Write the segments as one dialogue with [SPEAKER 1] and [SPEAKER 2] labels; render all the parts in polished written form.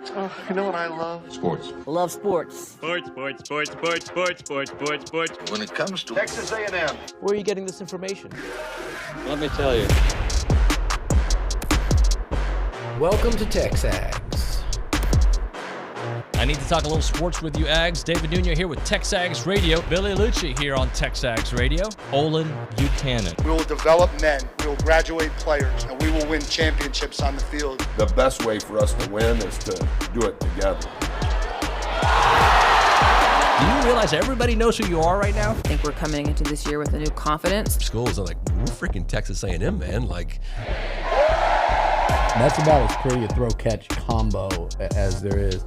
[SPEAKER 1] Oh, you know what I love?
[SPEAKER 2] Sports.
[SPEAKER 3] Love sports.
[SPEAKER 4] Sports. When
[SPEAKER 1] it comes to Texas A&M.
[SPEAKER 3] Where are you getting this information?
[SPEAKER 4] Let me tell you.
[SPEAKER 5] Welcome to TexAgs.
[SPEAKER 6] I need to talk a little sports with you, Ags. David Nuño here with TexAgs Radio. Billy Lucci here on TexAgs Radio. Olin Buchanan.
[SPEAKER 7] We will develop men, we will graduate players, and we will win championships on the field.
[SPEAKER 2] The best way for us to win is to do it together.
[SPEAKER 6] Do you realize everybody knows who you are right now?
[SPEAKER 8] I think we're coming into this year with a new confidence.
[SPEAKER 5] Schools are like, we're freaking Texas A&M, man. Like,
[SPEAKER 9] that's about as pretty a throw-catch combo as there is.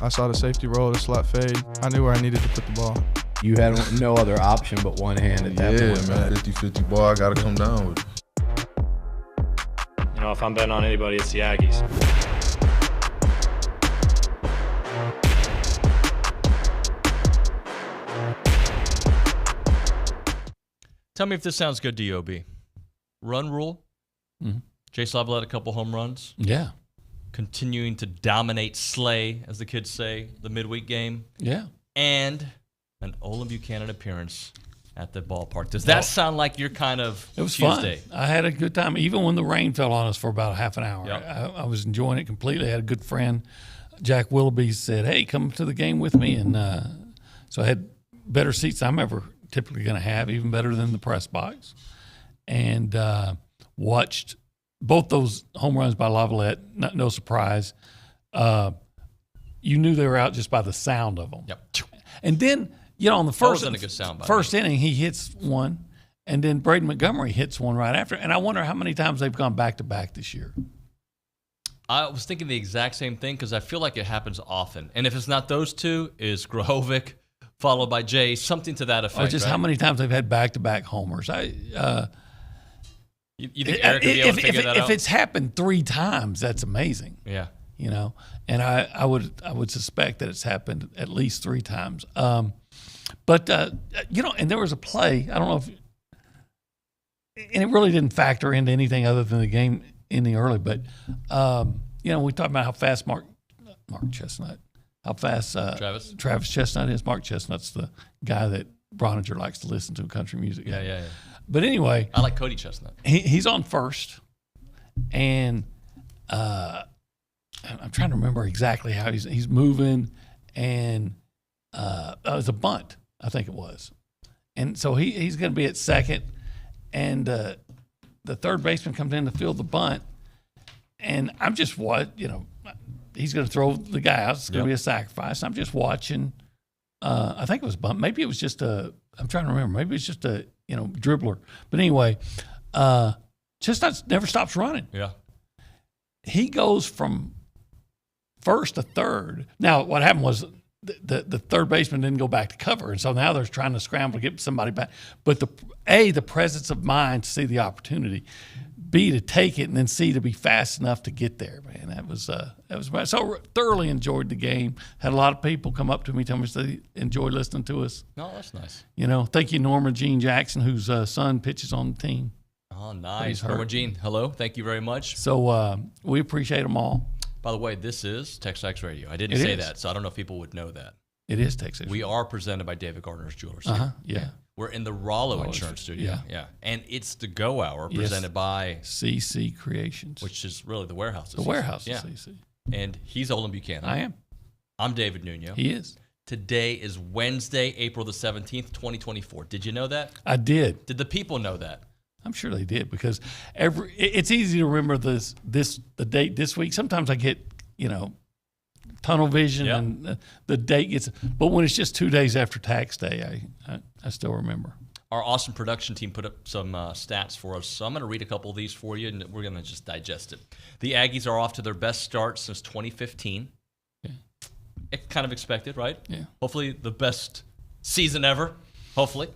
[SPEAKER 10] I saw the safety roll, the slot fade. I knew where I needed to put the ball.
[SPEAKER 9] You had no other option but one hand at that point.
[SPEAKER 11] Yeah, man, 50-50 ball, I got to come down with it.
[SPEAKER 4] You know, if I'm betting on anybody, it's the Aggies.
[SPEAKER 6] Tell me if this sounds good to you, OB. Run rule.
[SPEAKER 5] Mm-hmm.
[SPEAKER 6] Jay Slav a couple home runs.
[SPEAKER 5] Yeah.
[SPEAKER 6] Continuing to dominate, slay, as the kids say, the midweek game.
[SPEAKER 5] Yeah.
[SPEAKER 6] And an Olin Buchanan appearance at the ballpark. Does that sound like your kind of
[SPEAKER 12] It was
[SPEAKER 6] Tuesday?
[SPEAKER 12] fun. I had a good time, even when the rain fell on us for about a half an hour.
[SPEAKER 6] Yep.
[SPEAKER 12] I was enjoying it completely. I had a good friend, Jack Willoughby, said, hey, come to the game with me. And so I had better seats than I'm ever typically going to have, even better than the press box. And watched both those home runs by Lavalette, no surprise. You knew they were out just by the sound of them.
[SPEAKER 6] Yep.
[SPEAKER 12] And then, you know, on the first inning, he hits one, and then Braden Montgomery hits one right after. And I wonder how many times they've gone back-to-back this year.
[SPEAKER 6] I was thinking the exact same thing because I feel like it happens often. And if it's not those two, it's Grahovic followed by Jay, something to that effect.
[SPEAKER 12] Or just how many times they've had back-to-back homers.
[SPEAKER 6] You think Eric would be able to figure that out?
[SPEAKER 12] If it's happened 3 times, that's amazing.
[SPEAKER 6] Yeah.
[SPEAKER 12] You know, and I would suspect that it's happened at least 3 times. But you know, and there was a play. I don't know if, and it really didn't factor into anything other than the game in the early. But you know, we talked about how fast Mark Chestnut, how fast Travis Chestnut is. Mark Chestnut's the guy that Brauninger likes to listen to country music.
[SPEAKER 6] Yeah.
[SPEAKER 12] But anyway,
[SPEAKER 6] I like Cody Chestnut.
[SPEAKER 12] He's on first, and I'm trying to remember exactly how he's moving, and it was a bunt, I think it was, and so he's going to be at second, and the third baseman comes in to field the bunt, and I'm just he's going to throw the guy out. It's going to be a sacrifice. I'm just watching. I think it was a bunt. Maybe it was just I'm trying to remember. Maybe it's just a dribbler. But anyway, Chestnut never stops running.
[SPEAKER 6] Yeah.
[SPEAKER 12] He goes from first to third. Now, what happened was the third baseman didn't go back to cover, and so now they're trying to scramble to get somebody back. But the presence of mind to see the opportunity, B, to take it, and then C, to be fast enough to get there. Man, that was so thoroughly enjoyed the game. Had a lot of people come up to me, tell me they enjoyed listening to us.
[SPEAKER 6] No, that's nice.
[SPEAKER 12] You know, thank you, Norma Jean Jackson, whose son pitches on the team.
[SPEAKER 6] Oh, nice. Norma Jean, hello. Thank you very much.
[SPEAKER 12] So we appreciate them all.
[SPEAKER 6] By the way, this is TexAgs Radio. I didn't say that, so I don't know if people would know that.
[SPEAKER 12] It is TexAgs.
[SPEAKER 6] We are presented by David Gardner's Jewelers.
[SPEAKER 12] Yeah.
[SPEAKER 6] We're in the Rollo Insurance Studio. Yeah. And it's the Go Hour presented by
[SPEAKER 12] CC Creations,
[SPEAKER 6] which is really the warehouse.
[SPEAKER 12] The warehouse of CC.
[SPEAKER 6] And he's Olin Buchanan.
[SPEAKER 12] I am.
[SPEAKER 6] I'm David Nuño.
[SPEAKER 12] He is.
[SPEAKER 6] Today is Wednesday, April the 17th, 2024. Did you know that?
[SPEAKER 12] I did.
[SPEAKER 6] Did the people know that?
[SPEAKER 12] I'm sure they did, because it's easy to remember the date this week. Sometimes I get, tunnel vision and the date gets, but when it's just 2 days after tax day, I still remember.
[SPEAKER 6] Our awesome production team put up some stats for us, so I'm going to read a couple of these for you, and we're going to just digest it. The Aggies are off to their best start since 2015.
[SPEAKER 12] Yeah.
[SPEAKER 6] It kind of expected, right?
[SPEAKER 12] Yeah.
[SPEAKER 6] Hopefully the best season ever. Hopefully.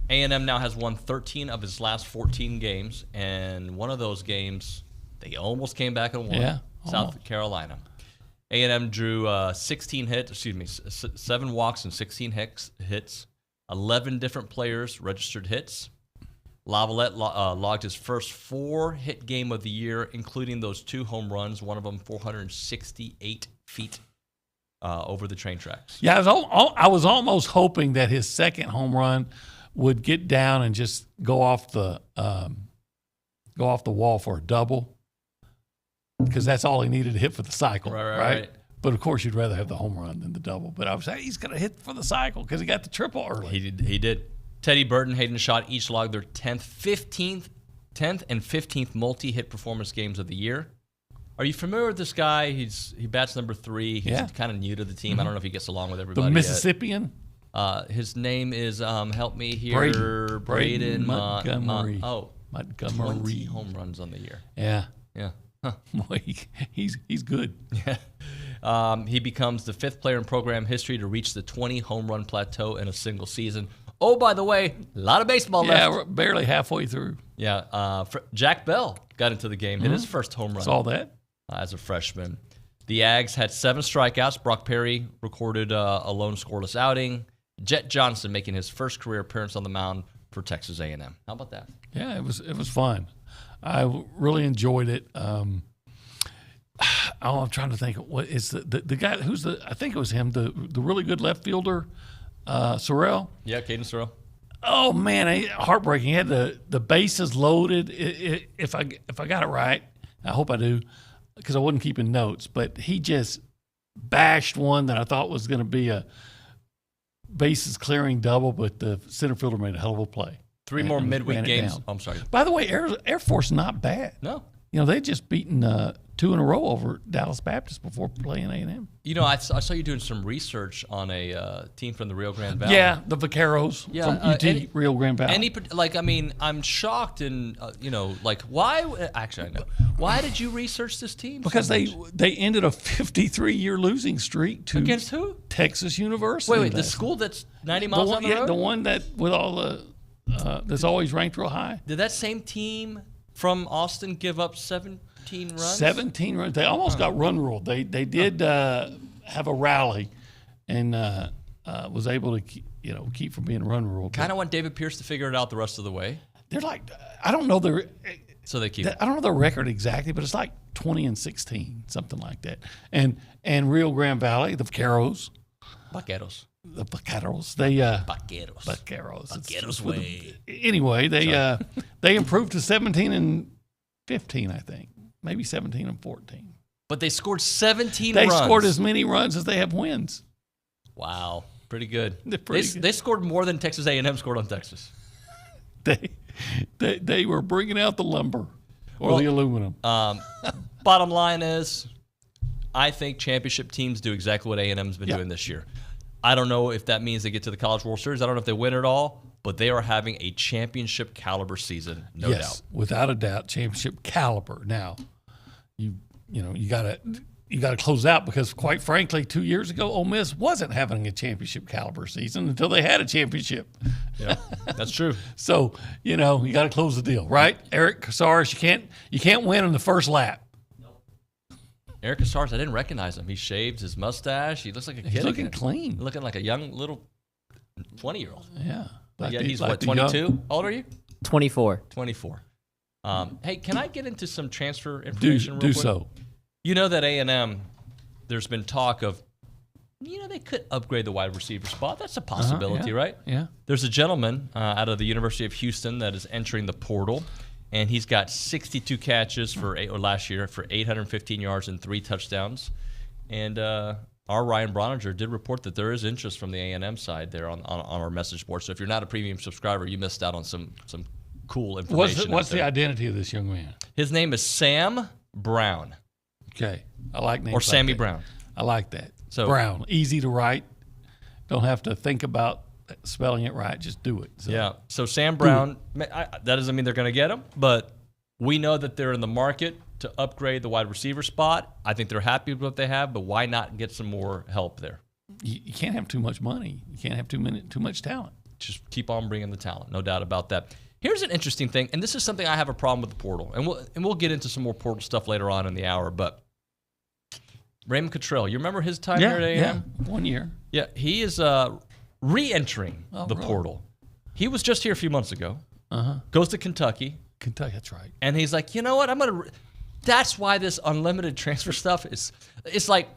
[SPEAKER 6] A&M now has won 13 of his last 14 games, and one of those games they almost came back and won.
[SPEAKER 12] Yeah,
[SPEAKER 6] South Carolina. A&M drew 7 walks and 16 hits. 11 different players registered hits. Lavalette logged his first 4-hit game of the year, including those 2 home runs, one of them 468 feet over the train tracks.
[SPEAKER 12] Yeah, I was almost hoping that his second home run would get down and just go off the wall for a double, because that's all he needed to hit for the cycle, right? But, of course, you'd rather have the home run than the double. But I was saying he's going to hit for the cycle because he got the triple early.
[SPEAKER 6] He did. Teddy Burton, Hayden Schott each logged their 10th and 15th multi-hit performance games of the year. Are you familiar with this guy? He bats number 3. He's kind of new to the team. I don't know if he gets along with everybody.
[SPEAKER 12] The Mississippian?
[SPEAKER 6] His name is, help me here, Braden
[SPEAKER 12] Montgomery.
[SPEAKER 6] Montgomery. 20 home runs on the year.
[SPEAKER 12] Yeah.
[SPEAKER 6] Huh.
[SPEAKER 12] Boy, he's good.
[SPEAKER 6] Yeah. He becomes the 5th player in program history to reach the 20 home run plateau in a single season. Oh, by the way, a lot of baseball left.
[SPEAKER 12] Yeah, we're barely halfway through.
[SPEAKER 6] Yeah. Jack Bell got into the game, hit his first home run.
[SPEAKER 12] Saw that.
[SPEAKER 6] As a freshman. The Ags had 7 strikeouts. Brock Perry recorded a lone scoreless outing. Jet Johnson making his first career appearance on the mound for Texas A&M. How about that?
[SPEAKER 12] Yeah, it was fun. I really enjoyed it. I'm trying to think. What is the guy who's I think it was him, the really good left fielder, Sorrell.
[SPEAKER 6] Yeah, Caden Sorrell.
[SPEAKER 12] Oh man, heartbreaking. He had the bases loaded. If I got it right, I hope I do, because I wasn't keeping notes. But he just bashed one that I thought was going to be a bases clearing double, but the center fielder made a hell of a play.
[SPEAKER 6] 3 more midweek games. I'm sorry.
[SPEAKER 12] By the way, Air Force not bad.
[SPEAKER 6] No.
[SPEAKER 12] They just beaten 2 in a row over Dallas Baptist before playing A&M.
[SPEAKER 6] I saw you doing some research on a team from the Rio Grande Valley.
[SPEAKER 12] Yeah, the Vaqueros from UT Rio Grande Valley.
[SPEAKER 6] I'm shocked and, why? Actually, I know. Why did you research this team?
[SPEAKER 12] Because they ended a 53-year losing streak to
[SPEAKER 6] against who?
[SPEAKER 12] Texas University.
[SPEAKER 6] Wait, the school that's 90 miles down the road?
[SPEAKER 12] Yeah, the one that with all the that's always ranked real high.
[SPEAKER 6] Did that same team from Austin give up 17 runs?
[SPEAKER 12] 17 runs. They almost got run ruled. They did have a rally and was able to keep from being run ruled.
[SPEAKER 6] Kind of want David Pierce to figure it out the rest of the way.
[SPEAKER 12] They're like, I don't know their.
[SPEAKER 6] So they keep.
[SPEAKER 12] I don't know their record exactly, but it's like 20-16, something like that. And Rio Grande Valley, the Vaqueros. The Vaqueros.
[SPEAKER 6] Vaqueros way.
[SPEAKER 12] Anyway, they improved to 17-15, I think. Maybe 17-14.
[SPEAKER 6] But they scored 17
[SPEAKER 12] runs.
[SPEAKER 6] They
[SPEAKER 12] scored as many runs as they have wins.
[SPEAKER 6] Wow. Pretty good.
[SPEAKER 12] Good.
[SPEAKER 6] They scored more than Texas A&M scored on Texas.
[SPEAKER 12] They were bringing out the lumber or the aluminum.
[SPEAKER 6] Bottom line is, I think championship teams do exactly what A&M's been doing this year. I don't know if that means they get to the College World Series. I don't know if they win it all, but they are having a championship caliber season, no doubt.
[SPEAKER 12] Yes, without a doubt, championship caliber. Now, you got to close out because, quite frankly, 2 years ago, Ole Miss wasn't having a championship caliber season until they had a championship.
[SPEAKER 6] Yeah, that's true.
[SPEAKER 12] So you got to close the deal, right? Eric Casares, you can't win in the first lap.
[SPEAKER 6] Eric Casares, I didn't recognize him. He shaved his mustache. He looks like a kid.
[SPEAKER 12] He's looking clean.
[SPEAKER 6] Looking like a young little 20-year-old.
[SPEAKER 12] Yeah.
[SPEAKER 6] He's what, 22? How old are you?
[SPEAKER 3] 24.
[SPEAKER 6] 24. Hey, can I get into some transfer information real quick?
[SPEAKER 12] Do so.
[SPEAKER 6] You know that A&M, there's been talk of, they could upgrade the wide receiver spot. That's a possibility, right?
[SPEAKER 12] Yeah.
[SPEAKER 6] There's a gentleman out of the University of Houston that is entering the portal. And he's got 62 catches last year for 815 yards and 3 touchdowns. And our Ryan Brauninger did report that there is interest from the A&M side there on our message board. So if you're not a premium subscriber, you missed out on some cool information.
[SPEAKER 12] What's the identity of this young man?
[SPEAKER 6] His name is Sam Brown.
[SPEAKER 12] Okay, I like names.
[SPEAKER 6] Or Sammy
[SPEAKER 12] like
[SPEAKER 6] Brown.
[SPEAKER 12] I like that.
[SPEAKER 6] So
[SPEAKER 12] Brown, easy to write. Don't have to think about spelling it right, just do it.
[SPEAKER 6] So Sam Brown, that doesn't mean they're going to get him, but we know that they're in the market to upgrade the wide receiver spot. I think they're happy with what they have, but why not get some more help there?
[SPEAKER 12] You can't have too much money. You can't have too much talent.
[SPEAKER 6] Just keep on bringing the talent, no doubt about that. Here's an interesting thing, and this is something I have a problem with the portal, and we'll get into some more portal stuff later on in the hour, but Raymond Cottrell, you remember his time here at A&M?
[SPEAKER 12] Yeah, 1 year.
[SPEAKER 6] Yeah, he is re-entering the portal. He was just here a few months ago. goes to Kentucky.
[SPEAKER 12] Kentucky, that's right.
[SPEAKER 6] And he's like, you know what? That's why this unlimited transfer stuff it's like,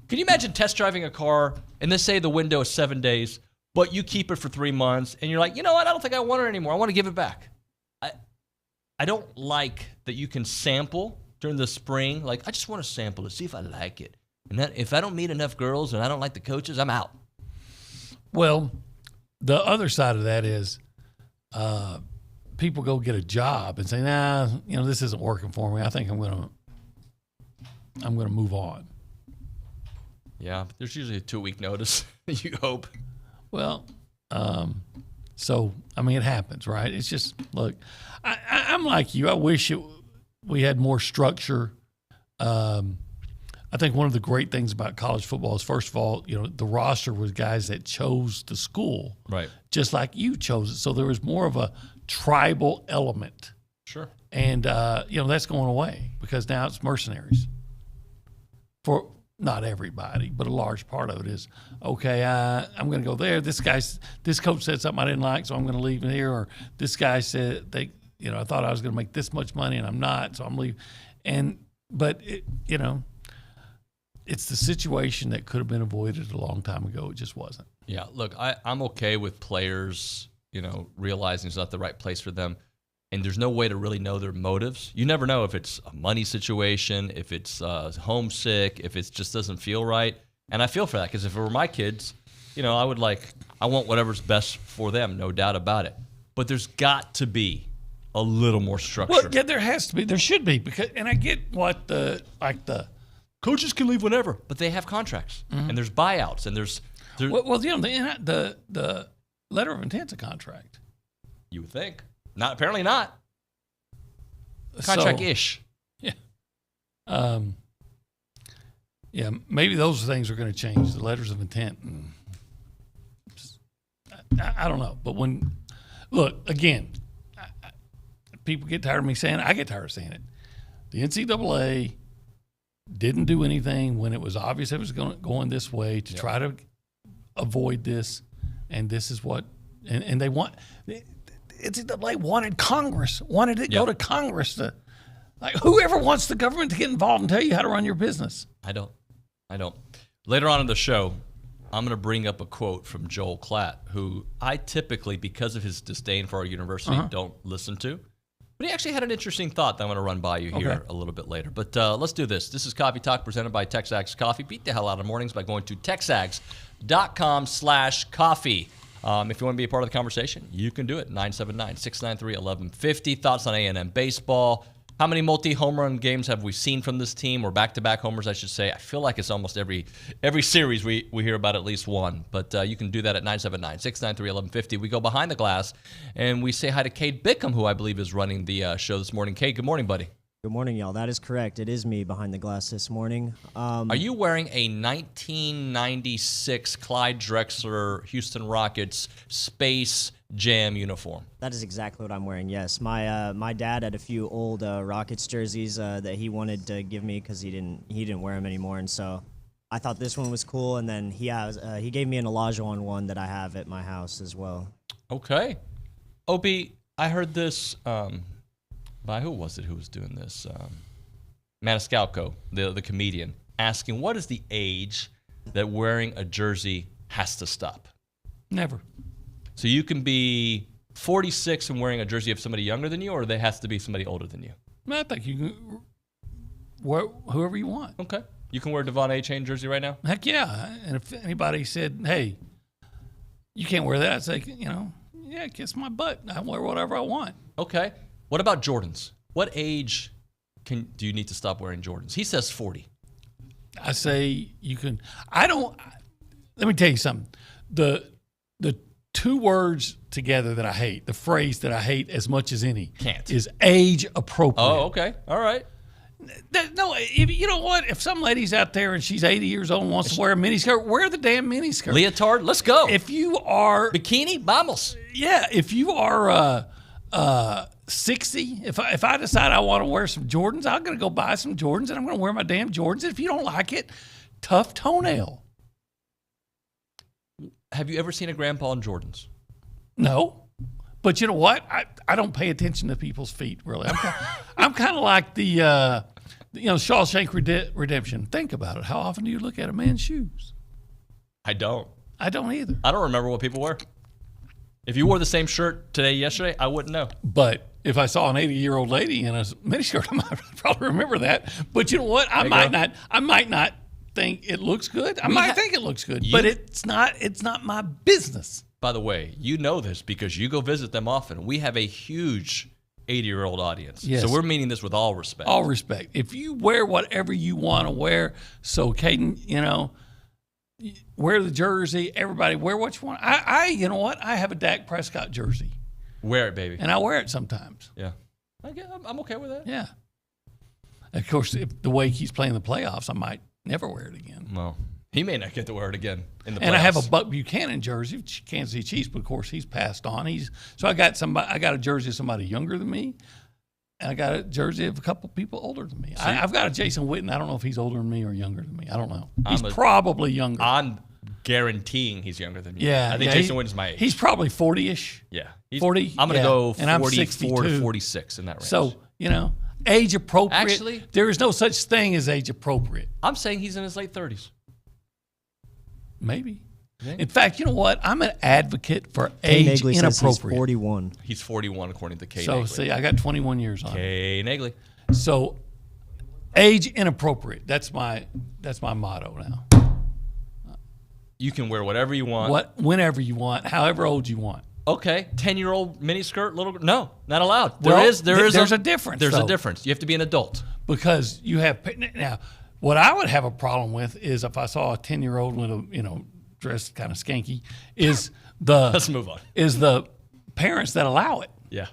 [SPEAKER 6] can you imagine test driving a car and then say the window is 7 days, but you keep it for 3 months and you're like, you know what? I don't think I want it anymore. I want to give it back. I don't like that you can sample during the spring. Like, I just want to sample it, see if I like it. And that, if I don't meet enough girls and I don't like the coaches, I'm out.
[SPEAKER 12] Well, the other side of that is people go get a job and say, nah, this isn't working for me. I think I'm gonna move on.
[SPEAKER 6] Yeah, but there's usually a 2-week notice. You hope.
[SPEAKER 12] Well, so it happens, right? It's just, look, I'm like you. I wish we had more structure. I think one of the great things about college football is, first of all, the roster was guys that chose the school,
[SPEAKER 6] right? Just
[SPEAKER 12] like you chose it. So there was more of a tribal element.
[SPEAKER 6] Sure.
[SPEAKER 12] And that's going away because now it's mercenaries. For not everybody, but a large part of it is, okay, I'm going to go there. This coach said something I didn't like, so I'm going to leave here. Or this guy said I thought I was going to make this much money and I'm not, so I'm leaving. But it's the situation that could have been avoided a long time ago. It just wasn't.
[SPEAKER 6] Yeah, look, I'm okay with players, realizing it's not the right place for them. And there's no way to really know their motives. You never know if it's a money situation, if it's homesick, if it just doesn't feel right. And I feel for that because if it were my kids, I want whatever's best for them, no doubt about it. But there's got to be a little more structure.
[SPEAKER 12] Well, yeah, there has to be. There should be. And I get what the
[SPEAKER 6] coaches can leave whenever, but they have contracts and there's buyouts and there's
[SPEAKER 12] the letter of intent's a contract.
[SPEAKER 6] You would think. Apparently not. Contract-ish.
[SPEAKER 12] Yeah. Maybe those things are going to change, the letters of intent. I don't know. But look, again, people get tired of me saying it. I get tired of saying it. The NCAA didn't do anything when it was obvious it was going this way to try to avoid this. And this is what – and they want – NCAA wanted it go to Congress to, whoever wants the government to get involved and tell you how to run your business.
[SPEAKER 6] I don't. Later on in the show, I'm going to bring up a quote from Joel Klatt, who I typically, because of his disdain for our university, don't listen to. But he actually had an interesting thought that I'm going to run by you here a little bit later. But let's do this. This is Coffee Talk presented by TexAgs Coffee. Beat the hell out of mornings by going to texags.com/coffee. If you want to be a part of the conversation, you can do it. 979-693-1150. Thoughts on A&M baseball. How many multi-home run games have we seen from this team, or back-to-back homers, I should say? I feel like it's almost every series we hear about at least one. But you can do that at 979-693-1150. We go behind the glass, and we say hi to Cade Bickham, who I believe is running the show this morning. Cade, good morning, buddy.
[SPEAKER 13] Good morning, y'all. That is correct. It is me behind the glass this morning.
[SPEAKER 6] Are you wearing a 1996 Clyde Drexler Houston Rockets Space Jam uniform?
[SPEAKER 13] That is exactly what I'm wearing, yes. My dad had a few old Rockets jerseys that he wanted to give me because he didn't wear them anymore, and so I thought this one was cool, and then he gave me an Olajuwon one that I have at my house as well.
[SPEAKER 6] Okay. Opie, I heard this... by who was it who was doing this? Maniscalco, the comedian, asking, what is the age that wearing a jersey has to stop?
[SPEAKER 12] Never.
[SPEAKER 6] So you can be 46 and wearing a jersey of somebody younger than you, or they has to be somebody older than you?
[SPEAKER 12] I think you can wear whoever you want.
[SPEAKER 6] Okay. You can wear a Devon A. Chain jersey right now?
[SPEAKER 12] Heck yeah. And if anybody said, hey, you can't wear that, I'd say, yeah, kiss my butt. I wear whatever I want.
[SPEAKER 6] Okay. What about Jordans? What age do you need to stop wearing Jordans? He says 40.
[SPEAKER 12] I say you can. Let me tell you something. The two words together that I hate, the phrase that I hate as much as any, is age appropriate.
[SPEAKER 6] Oh, okay. All right.
[SPEAKER 12] No, you know what? If some lady's out there and she's 80 years old and wants to wear a miniskirt, wear the damn miniskirt.
[SPEAKER 6] Leotard, let's go.
[SPEAKER 12] If you are...
[SPEAKER 6] Bikini, vamos.
[SPEAKER 12] Yeah, if you are 60, if I decide I want to wear some Jordans, I'm going to go buy some Jordans and I'm going to wear my damn Jordans. If you don't like it, tough toenail.
[SPEAKER 6] Have you ever seen a grandpa in Jordans?
[SPEAKER 12] No, But you know what? I don't pay attention to people's feet, really. I'm kind of like the, Shawshank Redemption. Think about it. How often do you look at a man's shoes?
[SPEAKER 6] I don't.
[SPEAKER 12] I don't either.
[SPEAKER 6] I don't remember what people wear. If you wore the same shirt yesterday, I wouldn't know.
[SPEAKER 12] But if I saw an 80-year-old lady in a miniskirt, I might probably remember that. But you know what? I might not think it looks good. I might think it looks good, but it's not my business.
[SPEAKER 6] By the way, you know this because you go visit them often. We have a huge 80-year-old audience.
[SPEAKER 12] Yes.
[SPEAKER 6] So we're meaning this with all respect.
[SPEAKER 12] All respect. If you wear whatever you want to wear, so Caden, wear the jersey. Everybody wear what you want. You know what? I have a Dak Prescott jersey.
[SPEAKER 6] Wear it, baby.
[SPEAKER 12] And I wear it sometimes.
[SPEAKER 6] Yeah. I'm okay with that.
[SPEAKER 12] Yeah. Of course, if the way he's playing the playoffs, I might never wear it again.
[SPEAKER 6] No. He may not get to wear it again in the playoffs.
[SPEAKER 12] And I have a Buck Buchanan jersey, Kansas City Chiefs, but of course he's passed on. So I got a jersey of somebody younger than me, and I got a jersey of a couple people older than me. I've got a Jason Witten. I don't know if he's older than me or younger than me. I don't know. He's probably younger.
[SPEAKER 6] I'm guaranteeing he's younger than me.
[SPEAKER 12] Yeah,
[SPEAKER 6] I think Jason Witten's my age.
[SPEAKER 12] He's probably 40-ish.
[SPEAKER 6] Yeah.
[SPEAKER 12] 40.
[SPEAKER 6] I'm going to go
[SPEAKER 12] and I'm
[SPEAKER 6] 44 to
[SPEAKER 12] 62.
[SPEAKER 6] 46 in that range.
[SPEAKER 12] So, age appropriate.
[SPEAKER 6] Actually,
[SPEAKER 12] there is no such thing as age appropriate.
[SPEAKER 6] I'm saying he's in his late 30s.
[SPEAKER 12] Maybe.
[SPEAKER 6] Yeah.
[SPEAKER 12] In fact, you know what? I'm an advocate for age inappropriate.
[SPEAKER 13] Says he's 41.
[SPEAKER 6] He's 41 according to K.
[SPEAKER 12] So,
[SPEAKER 6] Nagley.
[SPEAKER 12] see, I got 21 years on
[SPEAKER 6] K. Nagley.
[SPEAKER 12] So, age inappropriate. That's my motto now.
[SPEAKER 6] You can wear whatever you want.
[SPEAKER 12] Whenever you want, however old you want.
[SPEAKER 6] Okay, 10-year-old miniskirt, no, not allowed.
[SPEAKER 12] There's
[SPEAKER 6] There's
[SPEAKER 12] a difference.
[SPEAKER 6] There's
[SPEAKER 12] though.
[SPEAKER 6] a difference. You have to be an adult.
[SPEAKER 12] Because you have now. What I would have a problem with is if I saw a 10-year-old with a dressed kind of skanky.
[SPEAKER 6] Let's move on.
[SPEAKER 12] Is the parents that allow it?
[SPEAKER 6] Yeah.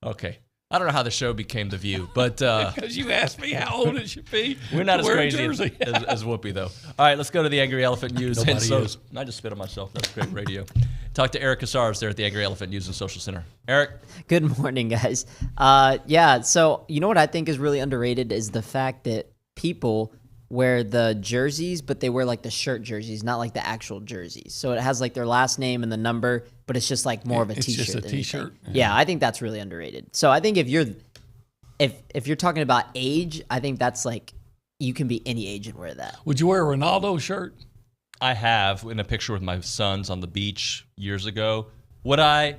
[SPEAKER 6] Okay. I don't know how the show became The View, but
[SPEAKER 12] because you asked me how old it should be.
[SPEAKER 6] We're not as crazy as Whoopi, though. All right, let's go to the Angry Elephant News.
[SPEAKER 12] Nobody is.
[SPEAKER 6] I just spit on myself. That's great radio. Talk to Eric Casares there at the Angry Elephant News and Social Center. Eric.
[SPEAKER 14] Good morning, guys. So you know what I think is really underrated is the fact that people wear the jerseys, but they wear like the shirt jerseys, not like the actual jerseys. So it has like their last name and the number, but it's just like more of a t-shirt.
[SPEAKER 12] It's just a t-shirt.
[SPEAKER 14] Yeah, I think that's really underrated. So I think if you're talking about age, I think that's like you can be any age and wear that.
[SPEAKER 12] Would you wear a Ronaldo shirt?
[SPEAKER 6] I have in a picture with my sons on the beach years ago. Would I?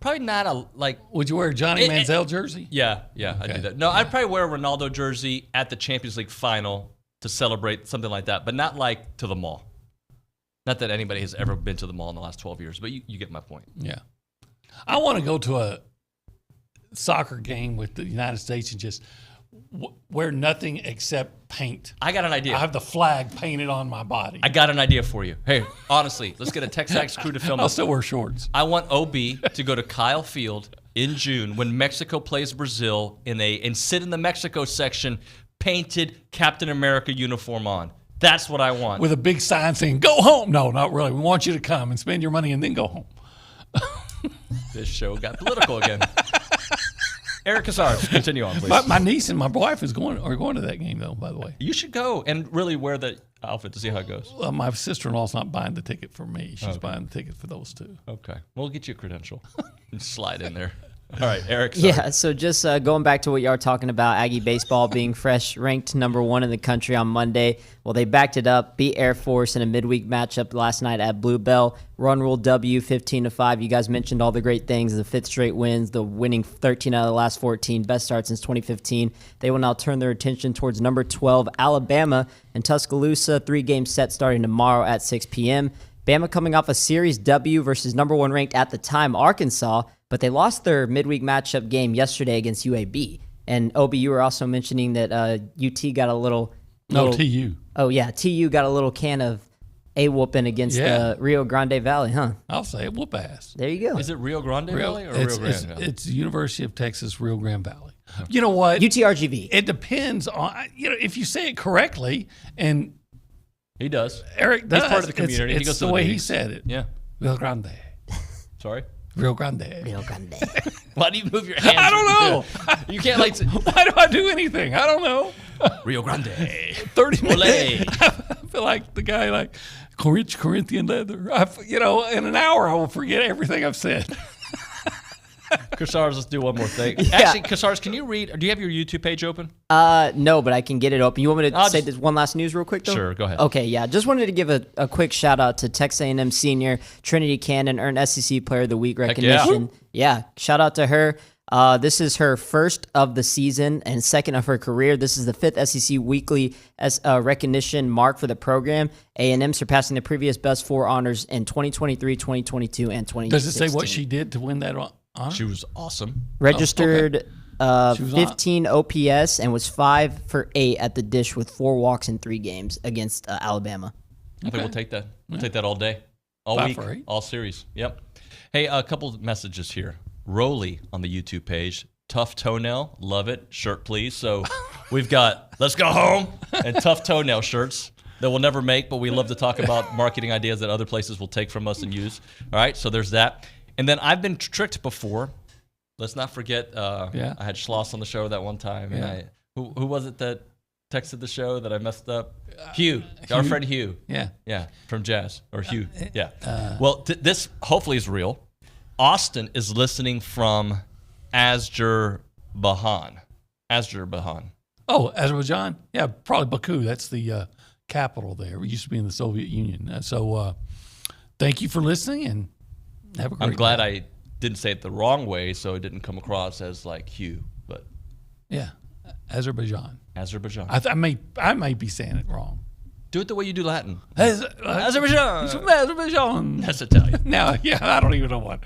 [SPEAKER 6] Probably not
[SPEAKER 12] Would you wear a Johnny Manziel jersey?
[SPEAKER 6] Yeah, I do that. No, I'd probably wear a Ronaldo jersey at the Champions League final to celebrate something like that, but not like to the mall. Not that anybody has ever been to the mall in the last 12 years, but you get my point.
[SPEAKER 12] Yeah. I want to go to a soccer game with the United States and just wear nothing except paint.
[SPEAKER 6] I got an idea.
[SPEAKER 12] I have the flag painted on my body.
[SPEAKER 6] I got an idea for you. Hey, honestly, let's get a TexAgs crew to film.
[SPEAKER 12] I'll still wear shorts.
[SPEAKER 6] I want OB to go to Kyle Field in June when Mexico plays Brazil and sit in the Mexico section, painted Captain America uniform on. That's what I want.
[SPEAKER 12] With a big sign saying, "Go home." No, not really. We want you to come and spend your money and then go home.
[SPEAKER 6] This show got political again. Eric Casares, continue on, please.
[SPEAKER 12] My niece and my wife are going to that game, though, by the way.
[SPEAKER 6] You should go and really wear the outfit to see how it goes.
[SPEAKER 12] Well, my sister-in-law's not buying the ticket for me. She's buying the ticket for those two.
[SPEAKER 6] Okay. We'll get you a credential and slide in there. All right, Eric.
[SPEAKER 14] Sorry. Yeah, so just going back to what you are talking about, Aggie baseball being fresh, ranked #1 in the country on Monday. Well, they backed it up, beat Air Force in a midweek matchup last night at Blue Bell. Run rule W, 15-5. You guys mentioned all the great things, the 5th straight wins, the winning 13 out of the last 14, best start since 2015. They will now turn their attention towards number 12, Alabama, in Tuscaloosa, 3-game set starting tomorrow at 6 p.m. Bama coming off a series W versus #1 ranked at the time, Arkansas, but they lost their midweek matchup game yesterday against UAB. And, Obi, you were also mentioning that UT got a little...
[SPEAKER 12] TU.
[SPEAKER 14] Oh, yeah, TU got a little can of A-whooping against the Rio Grande Valley, huh?
[SPEAKER 12] I'll say it, whoop ass.
[SPEAKER 14] There you go.
[SPEAKER 6] Is it Rio Grande Valley or Rio Grande Valley?
[SPEAKER 12] It's the University of Texas, Rio Grande Valley. You know what?
[SPEAKER 14] UTRGV.
[SPEAKER 12] It depends on, if you say it correctly, and...
[SPEAKER 6] He does.
[SPEAKER 12] Eric does.
[SPEAKER 6] He's part of the community.
[SPEAKER 12] It's
[SPEAKER 6] he goes
[SPEAKER 12] the
[SPEAKER 6] to
[SPEAKER 12] way
[SPEAKER 6] meetings.
[SPEAKER 12] he said it.
[SPEAKER 6] Yeah.
[SPEAKER 12] Rio Grande.
[SPEAKER 6] Sorry?
[SPEAKER 12] Rio Grande.
[SPEAKER 14] Rio Grande.
[SPEAKER 6] Why do you move your hands?
[SPEAKER 12] I don't know.
[SPEAKER 6] You can't like...
[SPEAKER 12] Why do I do anything? I don't know.
[SPEAKER 6] Rio Grande.
[SPEAKER 12] 30 minutes. I feel like the guy like, Corinthian leather. In an hour I will forget everything I've said.
[SPEAKER 6] Cassars, let's do one more thing.
[SPEAKER 14] Yeah.
[SPEAKER 6] Actually, Cassars, can you read? Do you have your YouTube page open?
[SPEAKER 14] No, but I can get it open. You want me to say this one last news real quick, though?
[SPEAKER 6] Sure, go ahead.
[SPEAKER 14] Okay, yeah. Just wanted to give a quick shout out to Texas A&M senior Trinity Cannon, earned SEC Player of the Week recognition. Yeah, shout out to her. This is her first of the season and second of her career. This is the 5th SEC Weekly recognition mark for the program. A&M surpassing the previous best 4 honors in 2023, 2022, and 2016.
[SPEAKER 12] Does it say what she did to win that honor?
[SPEAKER 6] She was awesome.
[SPEAKER 14] Registered
[SPEAKER 12] She was
[SPEAKER 14] 15 OPS and was 5 for 8 at the dish with 4 walks in 3 games against Alabama.
[SPEAKER 6] I think we'll take that. We'll take that all day, all
[SPEAKER 12] 5
[SPEAKER 6] week,
[SPEAKER 12] for 8.
[SPEAKER 6] all series. Yep. Hey, a couple of messages here. Rolly on the YouTube page. Tough toenail, love it. Shirt, please. So we've got Let's Go Home and Tough Toenail shirts that we'll never make, but we love to talk about marketing ideas that other places will take from us and use. All right, so there's that. And then I've been tricked before. Let's not forget, I had Schloss on the show that one time. And who was it that texted the show that I messed up? Hugh, our friend Hugh. Yeah, from Jazz, or Hugh. Yeah. Well, this hopefully is real. Austin is listening from Azerbaijan.
[SPEAKER 12] Oh, Azerbaijan? Yeah, probably Baku. That's the capital there. We used to be in the Soviet Union. So thank you for listening, and have a great
[SPEAKER 6] I'm glad
[SPEAKER 12] day.
[SPEAKER 6] I didn't say it the wrong way, so it didn't come across as like Hugh. But
[SPEAKER 12] yeah, Azerbaijan. I may be saying it wrong.
[SPEAKER 6] Do it the way you do Latin.
[SPEAKER 12] Azerbaijan.
[SPEAKER 6] He's
[SPEAKER 12] from Azerbaijan.
[SPEAKER 6] That's Italian.
[SPEAKER 12] Now, I don't even know what.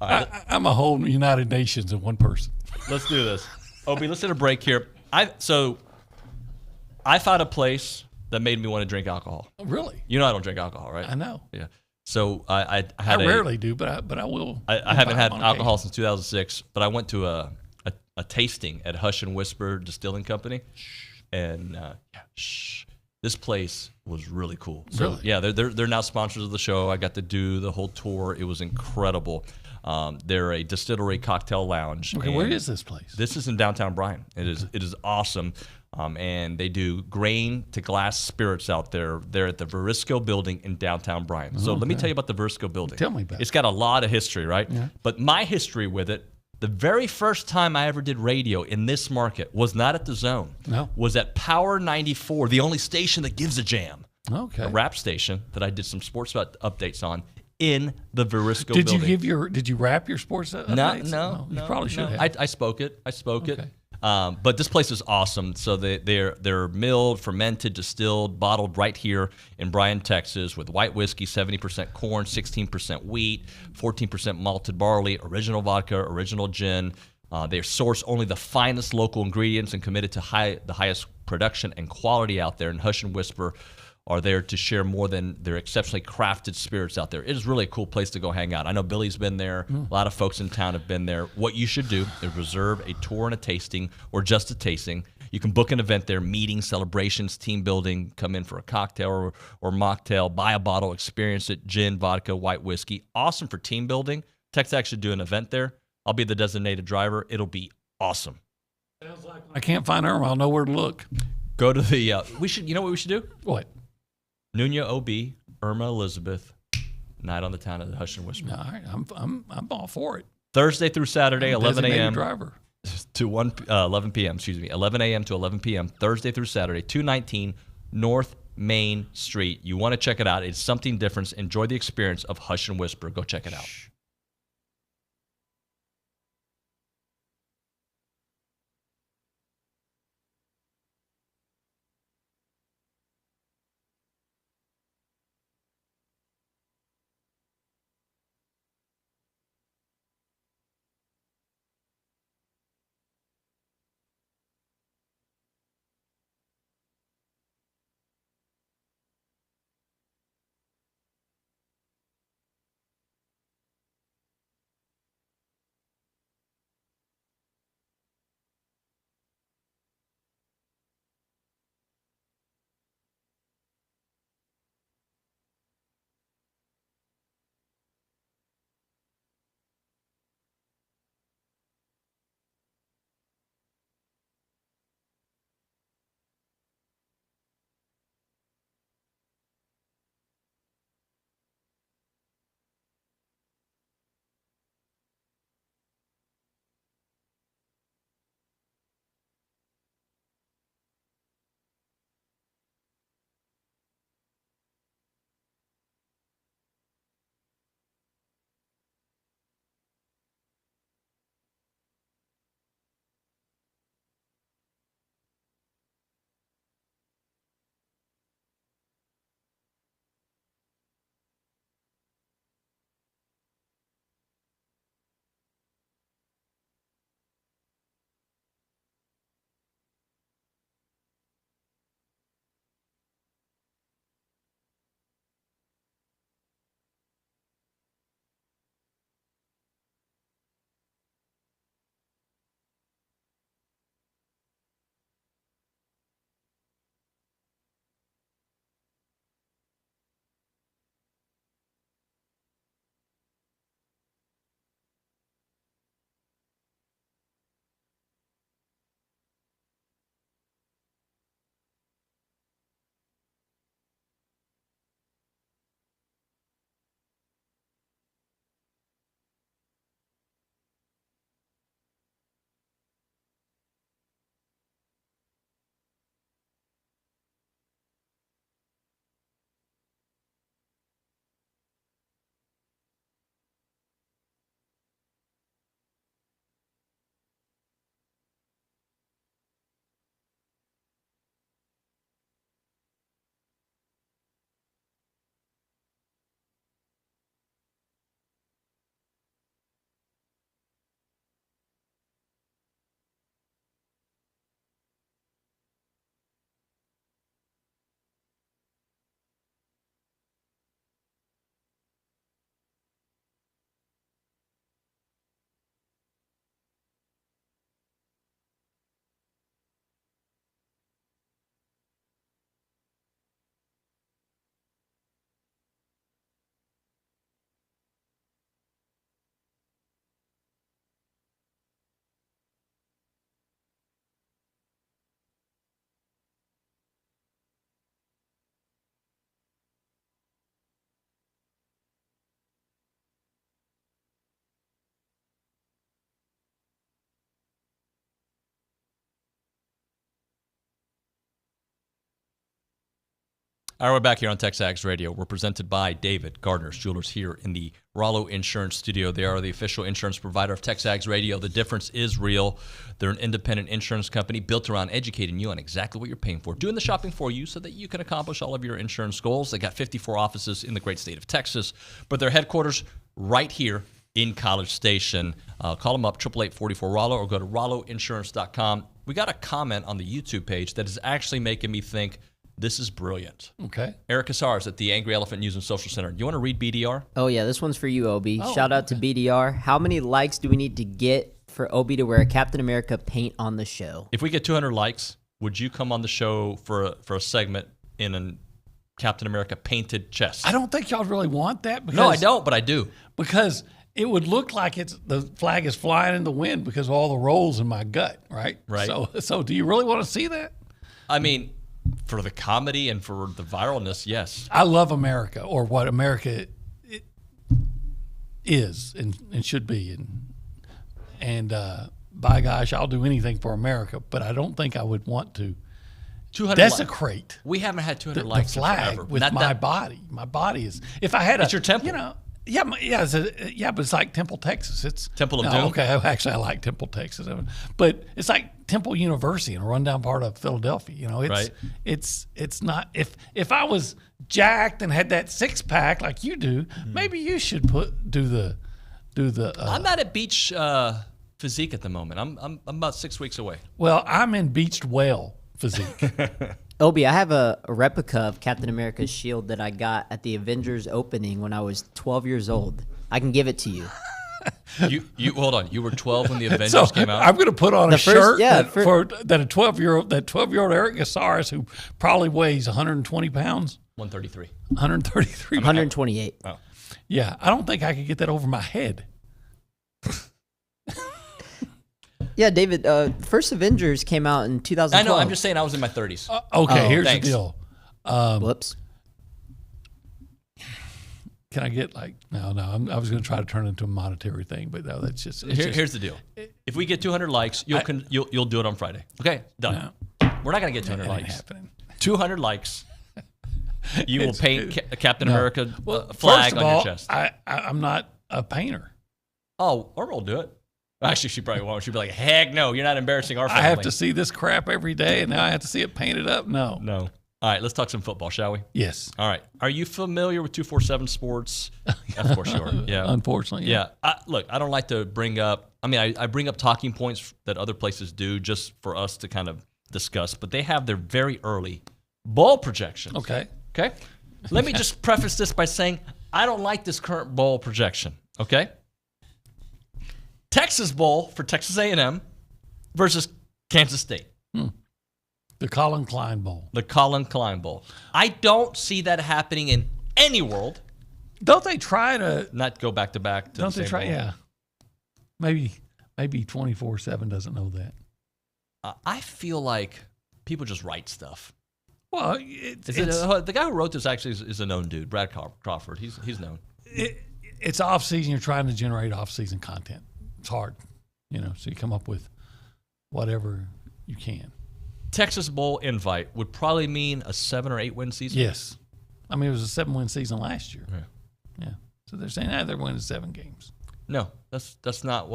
[SPEAKER 6] Right.
[SPEAKER 12] I'm a whole United Nations in one person.
[SPEAKER 6] Let's do this. Obie, let's hit a break here. I found a place that made me want to drink alcohol.
[SPEAKER 12] Really?
[SPEAKER 6] You know I don't drink alcohol, right?
[SPEAKER 12] I know.
[SPEAKER 6] Yeah. So I
[SPEAKER 12] rarely do, but I will.
[SPEAKER 6] I haven't had alcohol since 2006, but I went to a tasting at Hush and Whisper Distilling Company, and this place was really cool. So
[SPEAKER 12] really?
[SPEAKER 6] Yeah, they're now sponsors of the show. I got to do the whole tour. It was incredible. They're a distillery cocktail lounge.
[SPEAKER 12] Okay, where is this place?
[SPEAKER 6] This is in downtown Bryan. It is awesome. And they do grain to glass spirits out there. They're at the Verisco building in downtown Bryan. So let me tell you about the Verisco building.
[SPEAKER 12] Tell me about it.
[SPEAKER 6] It's got a lot of history, right? Yeah. But my history with it, the very first time I ever did radio in this market was not at the Zone.
[SPEAKER 12] No.
[SPEAKER 6] Was at Power 94, the only station that gives a jam.
[SPEAKER 12] Okay.
[SPEAKER 6] A rap station that I did some sports updates on in the Verisco
[SPEAKER 12] did
[SPEAKER 6] building.
[SPEAKER 12] Did you rap your sports updates?
[SPEAKER 6] No.
[SPEAKER 12] You probably should have.
[SPEAKER 6] I spoke it. But this place is awesome. So they're milled, fermented, distilled, bottled right here in Bryan, Texas, with white whiskey, 70% corn, 16% wheat, 14% malted barley, original vodka, original gin. They source only the finest local ingredients and committed to the highest production and quality out there. And Hush and Whisper are there to share more than their exceptionally crafted spirits out there. It is really a cool place to go hang out. I know Billy's been there. A lot of folks in town have been there. What you should do is reserve a tour and a tasting, or just a tasting. You can book an event there, meetings, celebrations, team building, come in for a cocktail or mocktail, buy a bottle, experience it, gin, vodka, white whiskey. Awesome for team building. TexAgs should do an event there. I'll be the designated driver. It'll be awesome.
[SPEAKER 12] Sounds like I can't find Irma. I'll know where to look.
[SPEAKER 6] Go to the, you know what we should do?
[SPEAKER 12] What?
[SPEAKER 6] Nuño, OB, Irma, Elizabeth, night on the town of the Hush and Whisper.
[SPEAKER 12] All right, I'm all for it.
[SPEAKER 6] Thursday through Saturday, 11 a.m.
[SPEAKER 12] driver.
[SPEAKER 6] to 11 p.m. 11 a.m. to 11 p.m. Thursday through Saturday, 219 North Main Street. You want to check it out. It's something different. Enjoy the experience of Hush and Whisper. Go check it out. All right, we're back here on TexAgs Radio. We're presented by David Gardner's Jewelers here in the Rollo Insurance Studio. They are the official insurance provider of TexAgs Radio. The difference is real. They're an independent insurance company built around educating you on exactly what you're paying for, doing the shopping for you so that you can accomplish all of your insurance goals. They got 54 offices in the great state of Texas, but their headquarters right here in College Station. Call them up, 888-44-ROLLO, or go to rolloinsurance.com. We got a comment on the YouTube page that is actually making me think, this is brilliant.
[SPEAKER 12] Okay.
[SPEAKER 6] Eric Casares at the Angry Elephant News and Social Center. You want to read BDR?
[SPEAKER 14] Oh, yeah. This one's for you, Obi. Shout out to BDR. How many likes do we need to get for Obi to wear a Captain America paint on the show?
[SPEAKER 6] If we get 200 likes, would you come on the show for a segment in a Captain America painted chest?
[SPEAKER 12] I don't think y'all really want that. Because,
[SPEAKER 6] no, I don't, but I do.
[SPEAKER 12] Because it would look like the flag is flying in the wind because of all the rolls in my gut, right?
[SPEAKER 6] Right.
[SPEAKER 12] So do you really want to see that?
[SPEAKER 6] I mean, for the comedy and for the viralness, yes.
[SPEAKER 12] I love America, or what America is and should be. And by gosh, I'll do anything for America, but I don't think I would want to desecrate
[SPEAKER 6] we haven't had 200 likes
[SPEAKER 12] the flag
[SPEAKER 6] forever.
[SPEAKER 12] with my body. My body is, if I had
[SPEAKER 6] it's your temple.
[SPEAKER 12] You know, but it's like Temple, Texas. It's
[SPEAKER 6] Temple of Doom.
[SPEAKER 12] Okay, actually, I like Temple, Texas, but it's like Temple University in a rundown part of Philadelphia. You know, it's not. If I was jacked and had that 6-pack like you do, maybe you should do the.
[SPEAKER 6] I'm not at beach physique at the moment. I'm about 6 weeks away.
[SPEAKER 12] Well, I'm in beached whale physique.
[SPEAKER 14] Obi, I have a replica of Captain America's shield that I got at the Avengers opening when I was 12 years old. I can give it to you.
[SPEAKER 6] You hold on. You were 12 when the Avengers came out.
[SPEAKER 12] I'm going to put on a shirt that a 12-year-old Eric Casares, who probably weighs 120 pounds.
[SPEAKER 6] 133.
[SPEAKER 12] 133.
[SPEAKER 14] 128.
[SPEAKER 6] Oh.
[SPEAKER 12] Yeah, I don't think I could get that over my head.
[SPEAKER 14] Yeah, David, first Avengers came out in 2012.
[SPEAKER 6] I know, I'm just saying I was in my 30s.
[SPEAKER 12] Okay, here's
[SPEAKER 6] thanks.
[SPEAKER 12] the deal.
[SPEAKER 14] Whoops.
[SPEAKER 12] Can I get no, I was going to try to turn it into a monetary thing, but no, that's just.
[SPEAKER 6] Here's the deal. If we get 200 likes, you'll do it on Friday. Okay, done. No, we're not going to get 200 likes.
[SPEAKER 12] Happening.
[SPEAKER 6] 200 likes. You will paint a Captain America flag on your chest.
[SPEAKER 12] I'm not a painter.
[SPEAKER 6] Oh, Irma will do it. Actually, she probably won't. She'd be like, heck no, you're not embarrassing our family.
[SPEAKER 12] I have to see this crap every day, and now I have to see it painted up? No.
[SPEAKER 6] All right, let's talk some football, shall we?
[SPEAKER 12] Yes.
[SPEAKER 6] All right. Are you familiar with 247 Sports? Of course you are. Yeah.
[SPEAKER 12] Unfortunately.
[SPEAKER 6] Yeah. Look, I don't like to bring up – I bring up talking points that other places do just for us to kind of discuss, but they have their very early bowl projections.
[SPEAKER 12] Okay.
[SPEAKER 6] Let me just preface this by saying I don't like this current bowl projection, okay? Texas Bowl for Texas A&M versus Kansas State.
[SPEAKER 12] The Colin Klein Bowl.
[SPEAKER 6] The Colin Klein Bowl. I don't see that happening in any world.
[SPEAKER 12] Don't they try to
[SPEAKER 6] not go back to back?
[SPEAKER 12] Don't they try? Bowl. Yeah. Maybe 24/7 doesn't know that.
[SPEAKER 6] I feel like people just write stuff.
[SPEAKER 12] Well,
[SPEAKER 6] the guy who wrote this actually is a known dude, Brad Crawford. He's known.
[SPEAKER 12] It's off season. You're trying to generate off season content. It's hard, so you come up with whatever you can.
[SPEAKER 6] Texas Bowl invite would probably mean a 7 or 8 win season.
[SPEAKER 12] Yes. It was a 7-win season last year. Yeah. So they're saying, they're winning 7 games.
[SPEAKER 6] No, that's not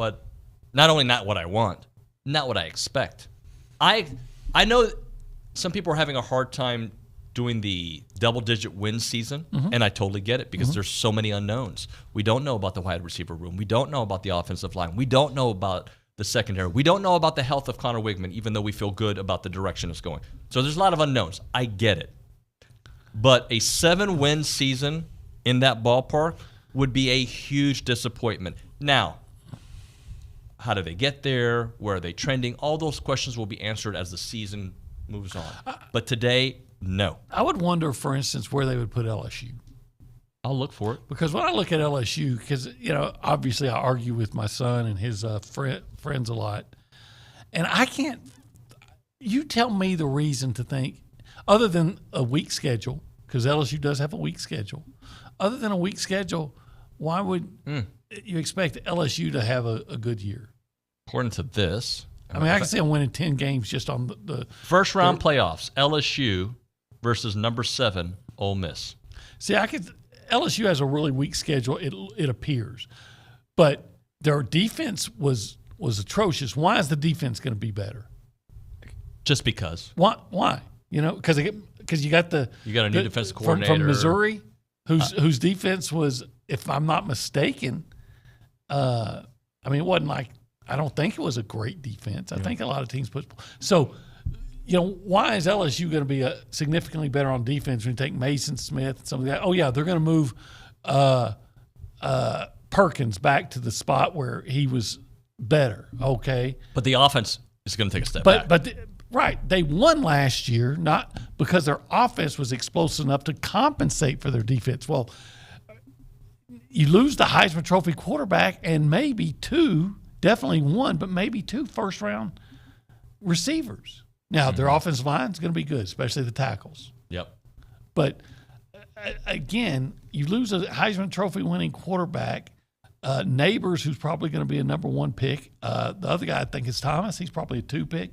[SPEAKER 6] only not what I want, not what I expect. I know some people are having a hard time doing the double-digit win season, and I totally get it because there's so many unknowns. We don't know about the wide receiver room. We don't know about the offensive line. We don't know about the secondary. We don't know about the health of Connor Wigman, even though we feel good about the direction it's going. So there's a lot of unknowns. I get it. But a 7-win season in that ballpark would be a huge disappointment. Now, how do they get there? Where are they trending? All those questions will be answered as the season moves on. But today, no.
[SPEAKER 12] I would wonder, for instance, where they would put LSU.
[SPEAKER 6] I'll look for it.
[SPEAKER 12] Because when I look at LSU, because, obviously I argue with my son and his friends a lot. And I can't – you tell me the reason to think, other than a weak schedule, because LSU does have a weak schedule. Other than a weak schedule, why would you expect LSU to have a good year?
[SPEAKER 6] According to this –
[SPEAKER 12] I can see them winning 10 games just on the
[SPEAKER 6] first round playoffs. LSU versus number 7 Ole Miss.
[SPEAKER 12] See, LSU has a really weak schedule. It appears, but their defense was atrocious. Why is the defense going to be better?
[SPEAKER 6] Just because.
[SPEAKER 12] Why? Because you got a
[SPEAKER 6] new defensive coordinator
[SPEAKER 12] from Missouri, whose defense was, if I'm not mistaken, it wasn't like, I don't think it was a great defense. I think a lot of teams put so. Why is LSU going to be significantly better on defense when you take Mason Smith and some of that? Oh, yeah, they're going to move Perkins back to the spot where he was better, okay?
[SPEAKER 6] But the offense is going to take a step back.
[SPEAKER 12] Right, they won last year, not because their offense was explosive enough to compensate for their defense. Well, you lose the Heisman Trophy quarterback and maybe definitely one, but maybe 2 first-round receivers. Now, their offensive line is going to be good, especially the tackles.
[SPEAKER 6] Yep.
[SPEAKER 12] But, again, you lose a Heisman Trophy winning quarterback, Neighbors, who's probably going to be a number 1 pick. The other guy, I think, is Thomas. He's probably a 2 pick.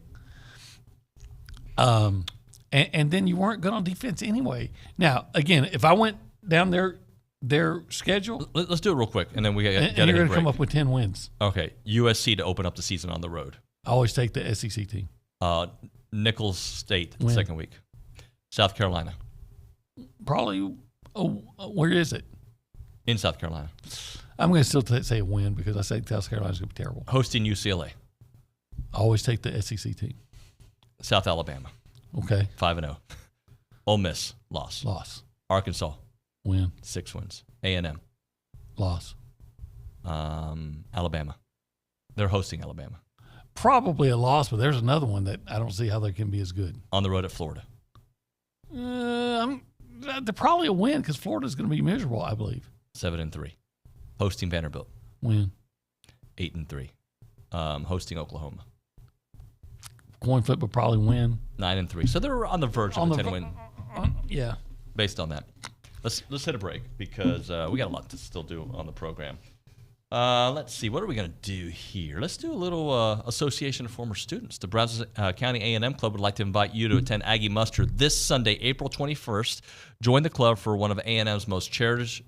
[SPEAKER 12] And then you weren't good on defense anyway. Now, again, if I went down their schedule.
[SPEAKER 6] Let's do it real quick, and then we got
[SPEAKER 12] and you're going to come up with 10 wins.
[SPEAKER 6] Okay. USC to open up the season on the road.
[SPEAKER 12] I always take the SEC team.
[SPEAKER 6] Nicholls State, second week. South Carolina.
[SPEAKER 12] Probably, where is it?
[SPEAKER 6] In South Carolina.
[SPEAKER 12] I'm going to still say a win because I say South Carolina's going to be terrible.
[SPEAKER 6] Hosting UCLA.
[SPEAKER 12] I always take the SEC team.
[SPEAKER 6] South Alabama.
[SPEAKER 12] Okay.
[SPEAKER 6] 5-0. Ole Miss, loss. Arkansas.
[SPEAKER 12] Win.
[SPEAKER 6] 6 wins. A&M.
[SPEAKER 12] Loss.
[SPEAKER 6] Alabama. They're hosting Alabama.
[SPEAKER 12] Probably a loss, but there's another one that I don't see how they can be as good.
[SPEAKER 6] On the road at Florida.
[SPEAKER 12] They're probably a win because Florida's going to be miserable, I believe.
[SPEAKER 6] 7-3. Hosting Vanderbilt.
[SPEAKER 12] Win.
[SPEAKER 6] 8-3. Hosting Oklahoma.
[SPEAKER 12] Coin flip, but probably win.
[SPEAKER 6] 9-3. So they're on the verge of a 10-win.
[SPEAKER 12] Yeah.
[SPEAKER 6] Based on that. Let's hit a break because we got a lot to still do on the program. Let's see. What are we going to do here? Let's do a little Association of Former Students. The Brazos County A&M Club would like to invite you to attend Aggie Muster this Sunday, April 21st. Join the club for one of A&M's most cherished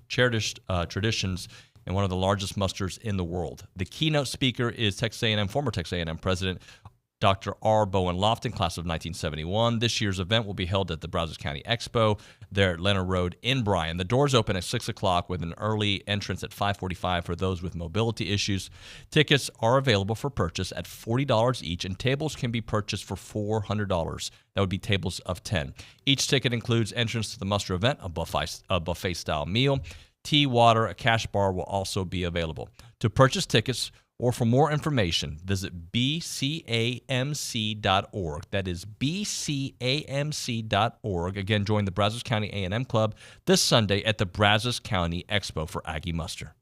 [SPEAKER 6] traditions and one of the largest musters in the world. The keynote speaker is former Texas A&M President Dr. R. Bowen Lofton, class of 1971. This year's event will be held at the Brazos County Expo there at Leonard Road in Bryan. The doors open at 6 o'clock with an early entrance at 5:45 for those with mobility issues. Tickets are available for purchase at $40 each, and tables can be purchased for $400. That would be tables of 10. Each ticket includes entrance to the muster event, a buffet-style meal, tea, water, a cash bar will also be available. To purchase tickets or for more information, visit bcamc.org. That is bcamc.org. Again, join the Brazos County A&M Club this Sunday at the Brazos County Expo for Aggie Muster.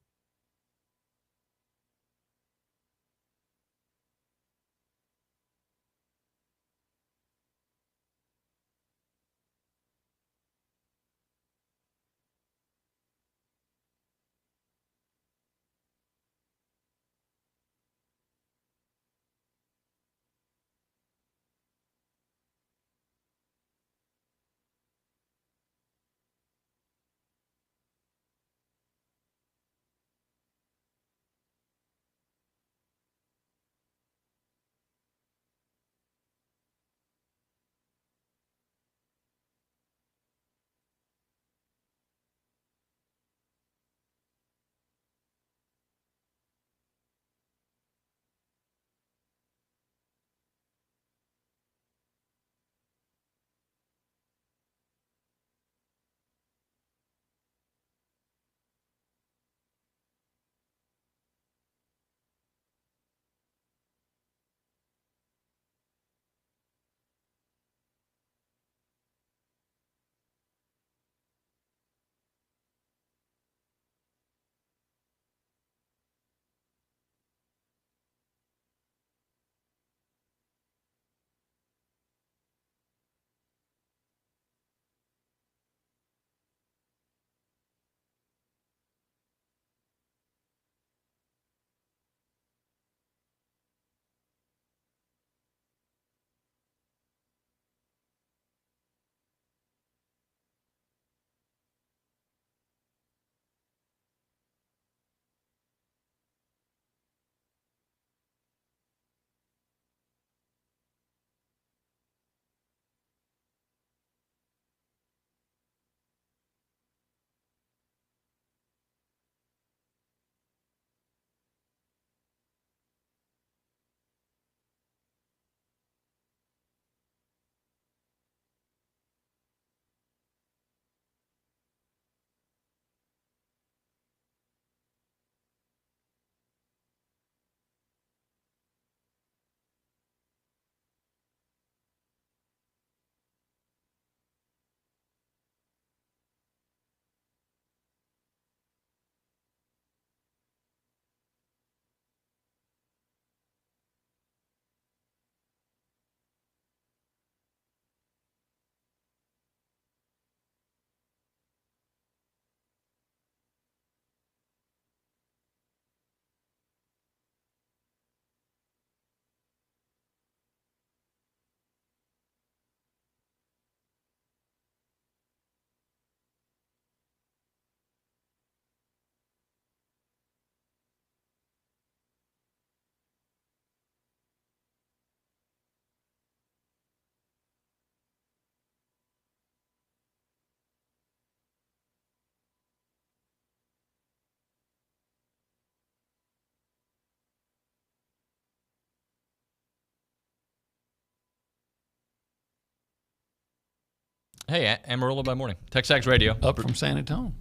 [SPEAKER 6] Hey, Amarillo by morning. TexAgs Radio.
[SPEAKER 12] Up from San Antonio.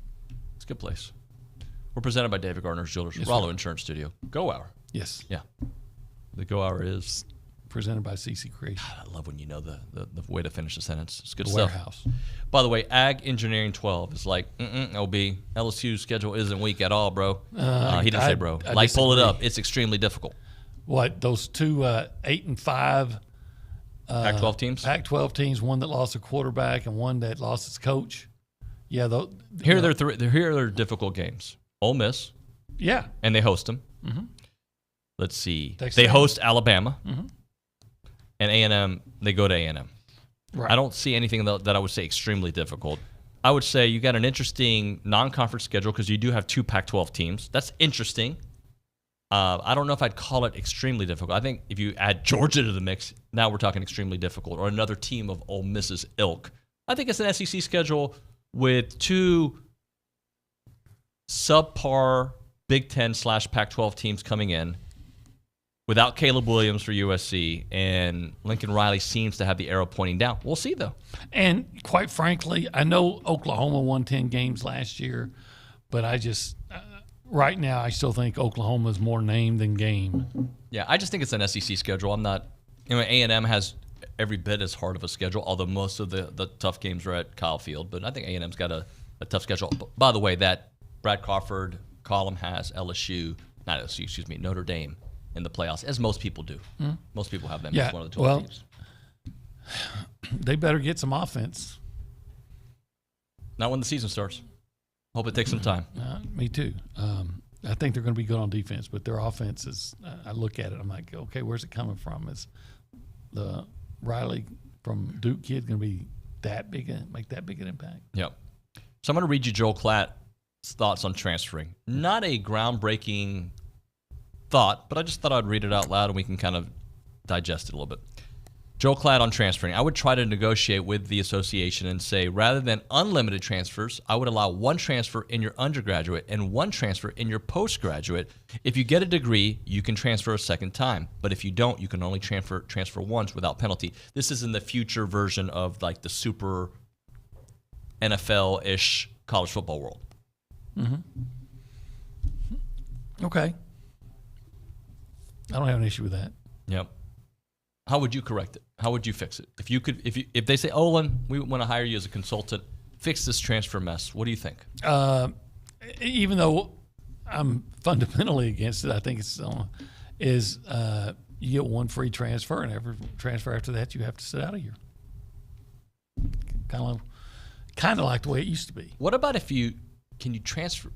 [SPEAKER 6] It's a good place. We're presented by David Gardner's Jewelers,
[SPEAKER 12] Yes,
[SPEAKER 6] Rollo
[SPEAKER 12] sir.
[SPEAKER 6] Insurance Studio. Go Hour.
[SPEAKER 12] Yes.
[SPEAKER 6] Yeah. The Go Hour is
[SPEAKER 12] presented by CC Creation.
[SPEAKER 6] God, I love when you know the way to finish the sentence. It's good
[SPEAKER 12] The
[SPEAKER 6] stuff.
[SPEAKER 12] Warehouse.
[SPEAKER 6] By the way, Ag Engineering 12 is like, OB. LSU's schedule isn't weak at all, bro. He didn't say bro.
[SPEAKER 12] I
[SPEAKER 6] Pull it
[SPEAKER 12] disagree.
[SPEAKER 6] up. It's extremely difficult.
[SPEAKER 12] What, those two 8 and 5
[SPEAKER 6] Pac-12 teams?
[SPEAKER 12] Pac-12 teams, one that lost a quarterback and one that lost its coach. Yeah,
[SPEAKER 6] Here are their difficult games. Ole Miss.
[SPEAKER 12] Yeah.
[SPEAKER 6] And they host them.
[SPEAKER 12] Mhm.
[SPEAKER 6] Let's see.
[SPEAKER 12] Texas
[SPEAKER 6] They
[SPEAKER 12] A&M.
[SPEAKER 6] host Alabama.
[SPEAKER 12] Mhm.
[SPEAKER 6] And A&M, they go to A&M.
[SPEAKER 12] Right.
[SPEAKER 6] I don't see anything that I would say extremely difficult. I would say you got an interesting non-conference schedule because you do have two Pac-12 teams. That's interesting. I don't know if I'd call it extremely difficult. I think if you add Georgia to the mix, now we're talking extremely difficult, or another team of Ole Miss's ilk. I think it's an SEC schedule with two subpar Big Ten / Pac-12 teams coming in without Caleb Williams for USC, and Lincoln Riley seems to have the arrow pointing down. We'll see, though.
[SPEAKER 12] And quite frankly, I know Oklahoma won 10 games last year, but I just right now I still think Oklahoma is more name than game.
[SPEAKER 6] Yeah, I just think it's an SEC schedule. I'm not. A&M has every bit as hard of a schedule, although most of the tough games are at Kyle Field. But I think A&M's got a tough schedule. By the way, that Brad Crawford column has Notre Dame in the playoffs, as most people do.
[SPEAKER 12] Mm.
[SPEAKER 6] Most people have them
[SPEAKER 12] Yeah,
[SPEAKER 6] as one of the 12 teams.
[SPEAKER 12] They better get some offense.
[SPEAKER 6] Not when the season starts. Hope it takes some time.
[SPEAKER 12] Me too. I think they're going to be good on defense, but their offense is. I look at it, I'm like, okay, where's it coming from? Is the Riley from Duke kid going to be make that big an impact?
[SPEAKER 6] Yep. So I'm going to read you Joel Klatt's thoughts on transferring. Not a groundbreaking thought, but I just thought I'd read it out loud and we can kind of digest it a little bit. Joel Klatt on transferring. I would try to negotiate with the association and say, rather than unlimited transfers, I would allow one transfer in your undergraduate and one transfer in your postgraduate. If you get a degree, you can transfer a second time. But if you don't, you can only transfer once without penalty. This is in the future version of like the super NFL-ish college football world.
[SPEAKER 12] Mm-hmm. Okay. I don't have an issue with that.
[SPEAKER 6] Yep. How would you correct it? How would you fix it? If they say, Olin, we want to hire you as a consultant, fix this transfer mess, what do you think?
[SPEAKER 12] Even though I'm fundamentally against it, I think you get one free transfer, and every transfer after that you have to sit out a year. Kind of like the way it used to be.
[SPEAKER 6] What about can you transfer?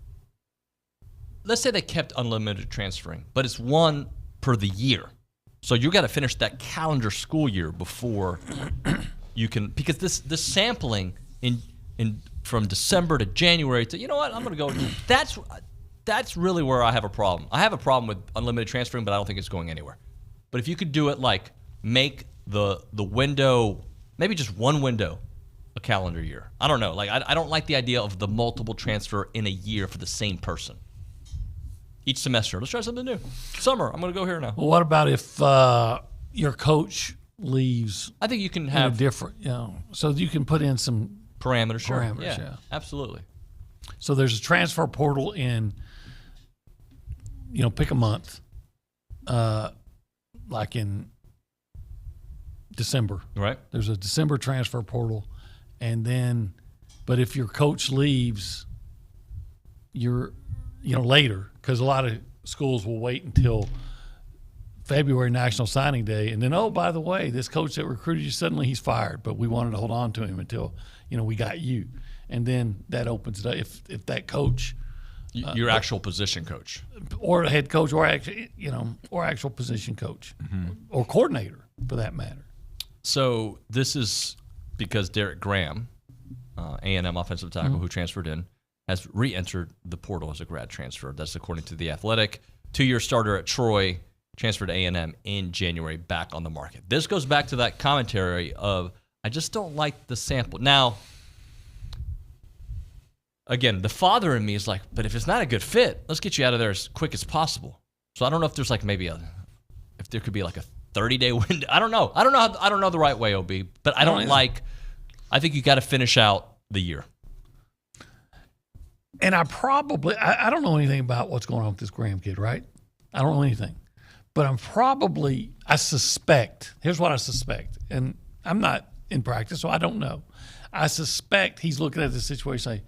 [SPEAKER 6] Let's say they kept unlimited transferring, but it's one per the year. So you got to finish that calendar school year before you can, because this sampling in from December to January to, you know what, I'm going to go. That's really where I have a problem. I have a problem with unlimited transferring, but I don't think it's going anywhere. But if you could do it like make the window, maybe just one window, a calendar year. I don't know. Like I don't like the idea of the multiple transfer in a year for the same person. Each semester. Let's try something new. Summer, I'm going to go here now.
[SPEAKER 12] Well, what about if your coach leaves?
[SPEAKER 6] I think you can have
[SPEAKER 12] different, so you can put in some
[SPEAKER 6] parameters. Sure.
[SPEAKER 12] Parameters,
[SPEAKER 6] yeah, absolutely.
[SPEAKER 12] So there's a transfer portal in, pick a month, like in December.
[SPEAKER 6] Right.
[SPEAKER 12] There's a December transfer portal, and then, but if your coach leaves, you're later, because a lot of schools will wait until February National Signing Day, and then, oh, by the way, this coach that recruited you, suddenly he's fired, but we wanted to hold on to him until, we got you. And then that opens it up. If that coach,
[SPEAKER 6] your actual position coach,
[SPEAKER 12] or head coach, or actually, or actual position coach, or coordinator for that matter.
[SPEAKER 6] So this is because Derek Graham, A&M offensive tackle who transferred in, has re-entered the portal as a grad transfer. That's according to The Athletic. 2-year starter at Troy, transferred to A&M in January, back on the market. This goes back to that commentary of, I just don't like the sample. Now, again, the father in me is like, but if it's not a good fit, let's get you out of there as quick as possible. So I don't know if there's like if there could be like a 30-day window. I don't know. I don't know the right way, OB, but I don't like I think you got to finish out the year.
[SPEAKER 12] And I don't know anything about what's going on with this Graham kid, right? I don't know anything. But I suspect, here's what I suspect, and I'm not in practice, so I don't know. I suspect he's looking at the situation and say,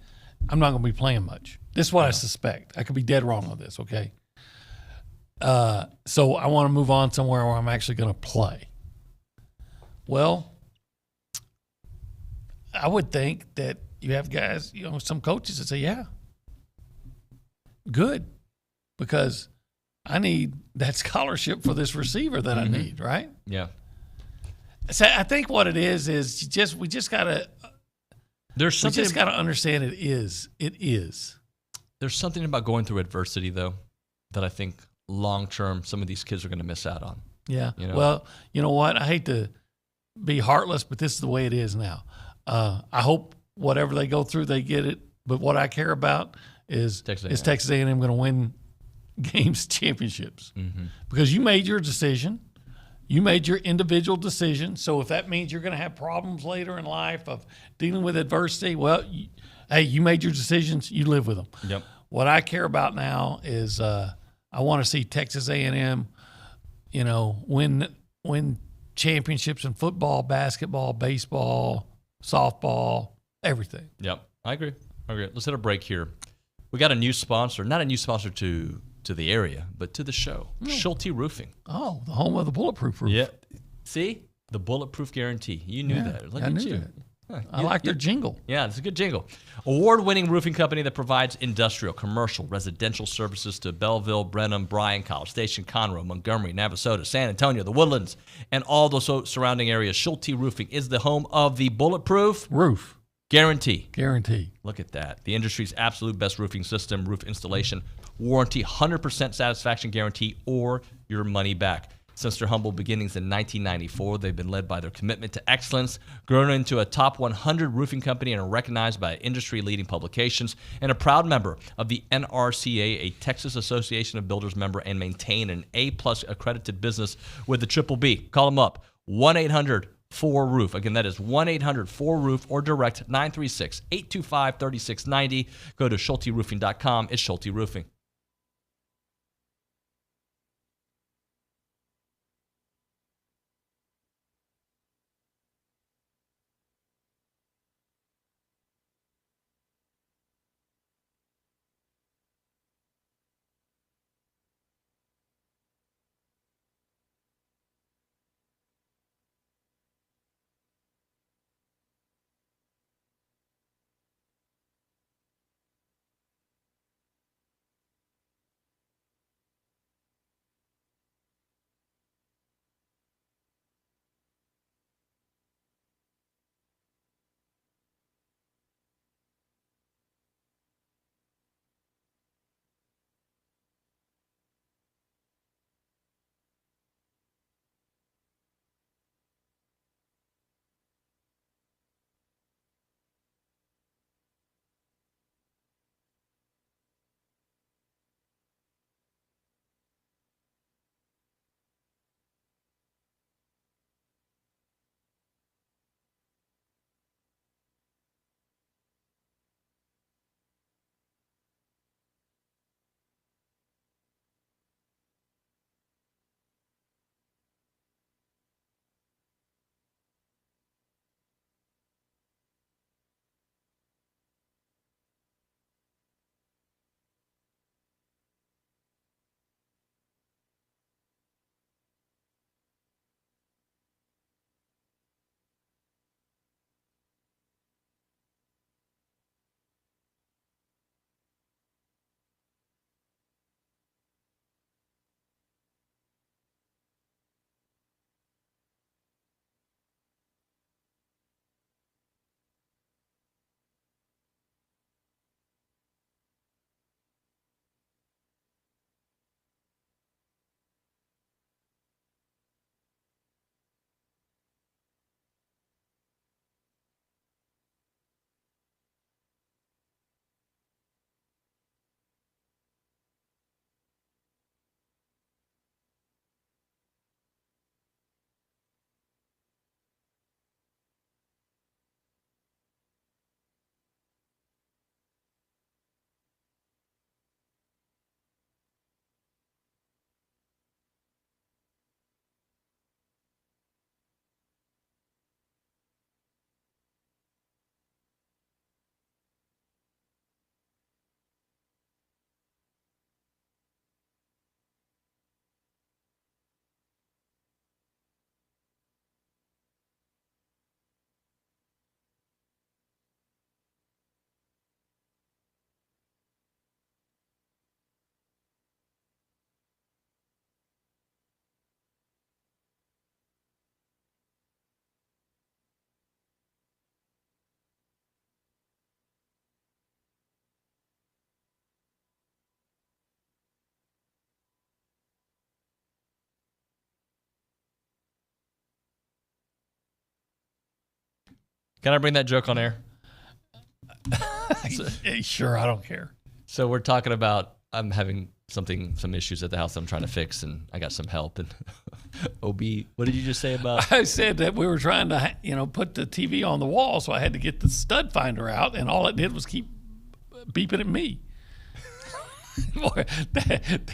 [SPEAKER 12] I'm not going to be playing much. This is what I suspect. I could be dead wrong on this, okay? So I want to move on somewhere where I'm actually going to play. Well, I would think that you have guys, some coaches that say, yeah, good, because I need that scholarship for this receiver that I need, right?
[SPEAKER 6] Yeah.
[SPEAKER 12] So I think what it is we just gotta understand it is.
[SPEAKER 6] There's something about going through adversity though that I think long term some of these kids are going to miss out on.
[SPEAKER 12] Yeah. Well, you know what? I hate to be heartless, but this is the way it is now. I hope whatever they go through, they get it. But what I care about is Texas A&M going to win games, championships, because you made your decision. You made your individual decision. So if that means you're going to have problems later in life of dealing with adversity, well, you made your decisions. You live with them.
[SPEAKER 6] Yep.
[SPEAKER 12] What I care about now is I want to see Texas A&M, win championships in football, basketball, baseball, softball, everything.
[SPEAKER 6] Yep, I agree. Let's hit a break here. We got a new sponsor, not a new sponsor to the area, but to the show. Schulte Roofing.
[SPEAKER 12] Oh, the home of the bulletproof roof.
[SPEAKER 6] Yeah. See? The bulletproof guarantee. You knew that. Look
[SPEAKER 12] I
[SPEAKER 6] at
[SPEAKER 12] knew
[SPEAKER 6] you.
[SPEAKER 12] that. I like their jingle.
[SPEAKER 6] Yeah, it's a good jingle. Award-winning roofing company that provides industrial, commercial, residential services to Belleville, Brenham, Bryan, College Station, Conroe, Montgomery, Navasota, San Antonio, the Woodlands, and all those surrounding areas. Schulte Roofing is the home of the bulletproof
[SPEAKER 12] roof
[SPEAKER 6] guarantee.
[SPEAKER 12] Look
[SPEAKER 6] at that. The industry's absolute best roofing system, roof installation, warranty, 100% satisfaction guarantee, or your money back. Since their humble beginnings in 1994, they've been led by their commitment to excellence, grown into a top 100 roofing company and are recognized by industry-leading publications, and a proud member of the NRCA, a Texas Association of Builders member, and maintain an A-plus accredited business with the Triple B. Call them up, 1-800-4ROOF. Again, that is 1-800-4ROOF or direct 936-825-3690. Go to SchulteRoofing.com. It's Schulte Roofing. Can I bring that joke on air?
[SPEAKER 12] Sure, I don't care.
[SPEAKER 6] So we're talking about I'm having some issues at the house that I'm trying to fix, and I got some help. And OB, what did you just say about?
[SPEAKER 12] I said that we were trying to, put the TV on the wall, so I had to get the stud finder out, and all it did was keep beeping at me. Boy,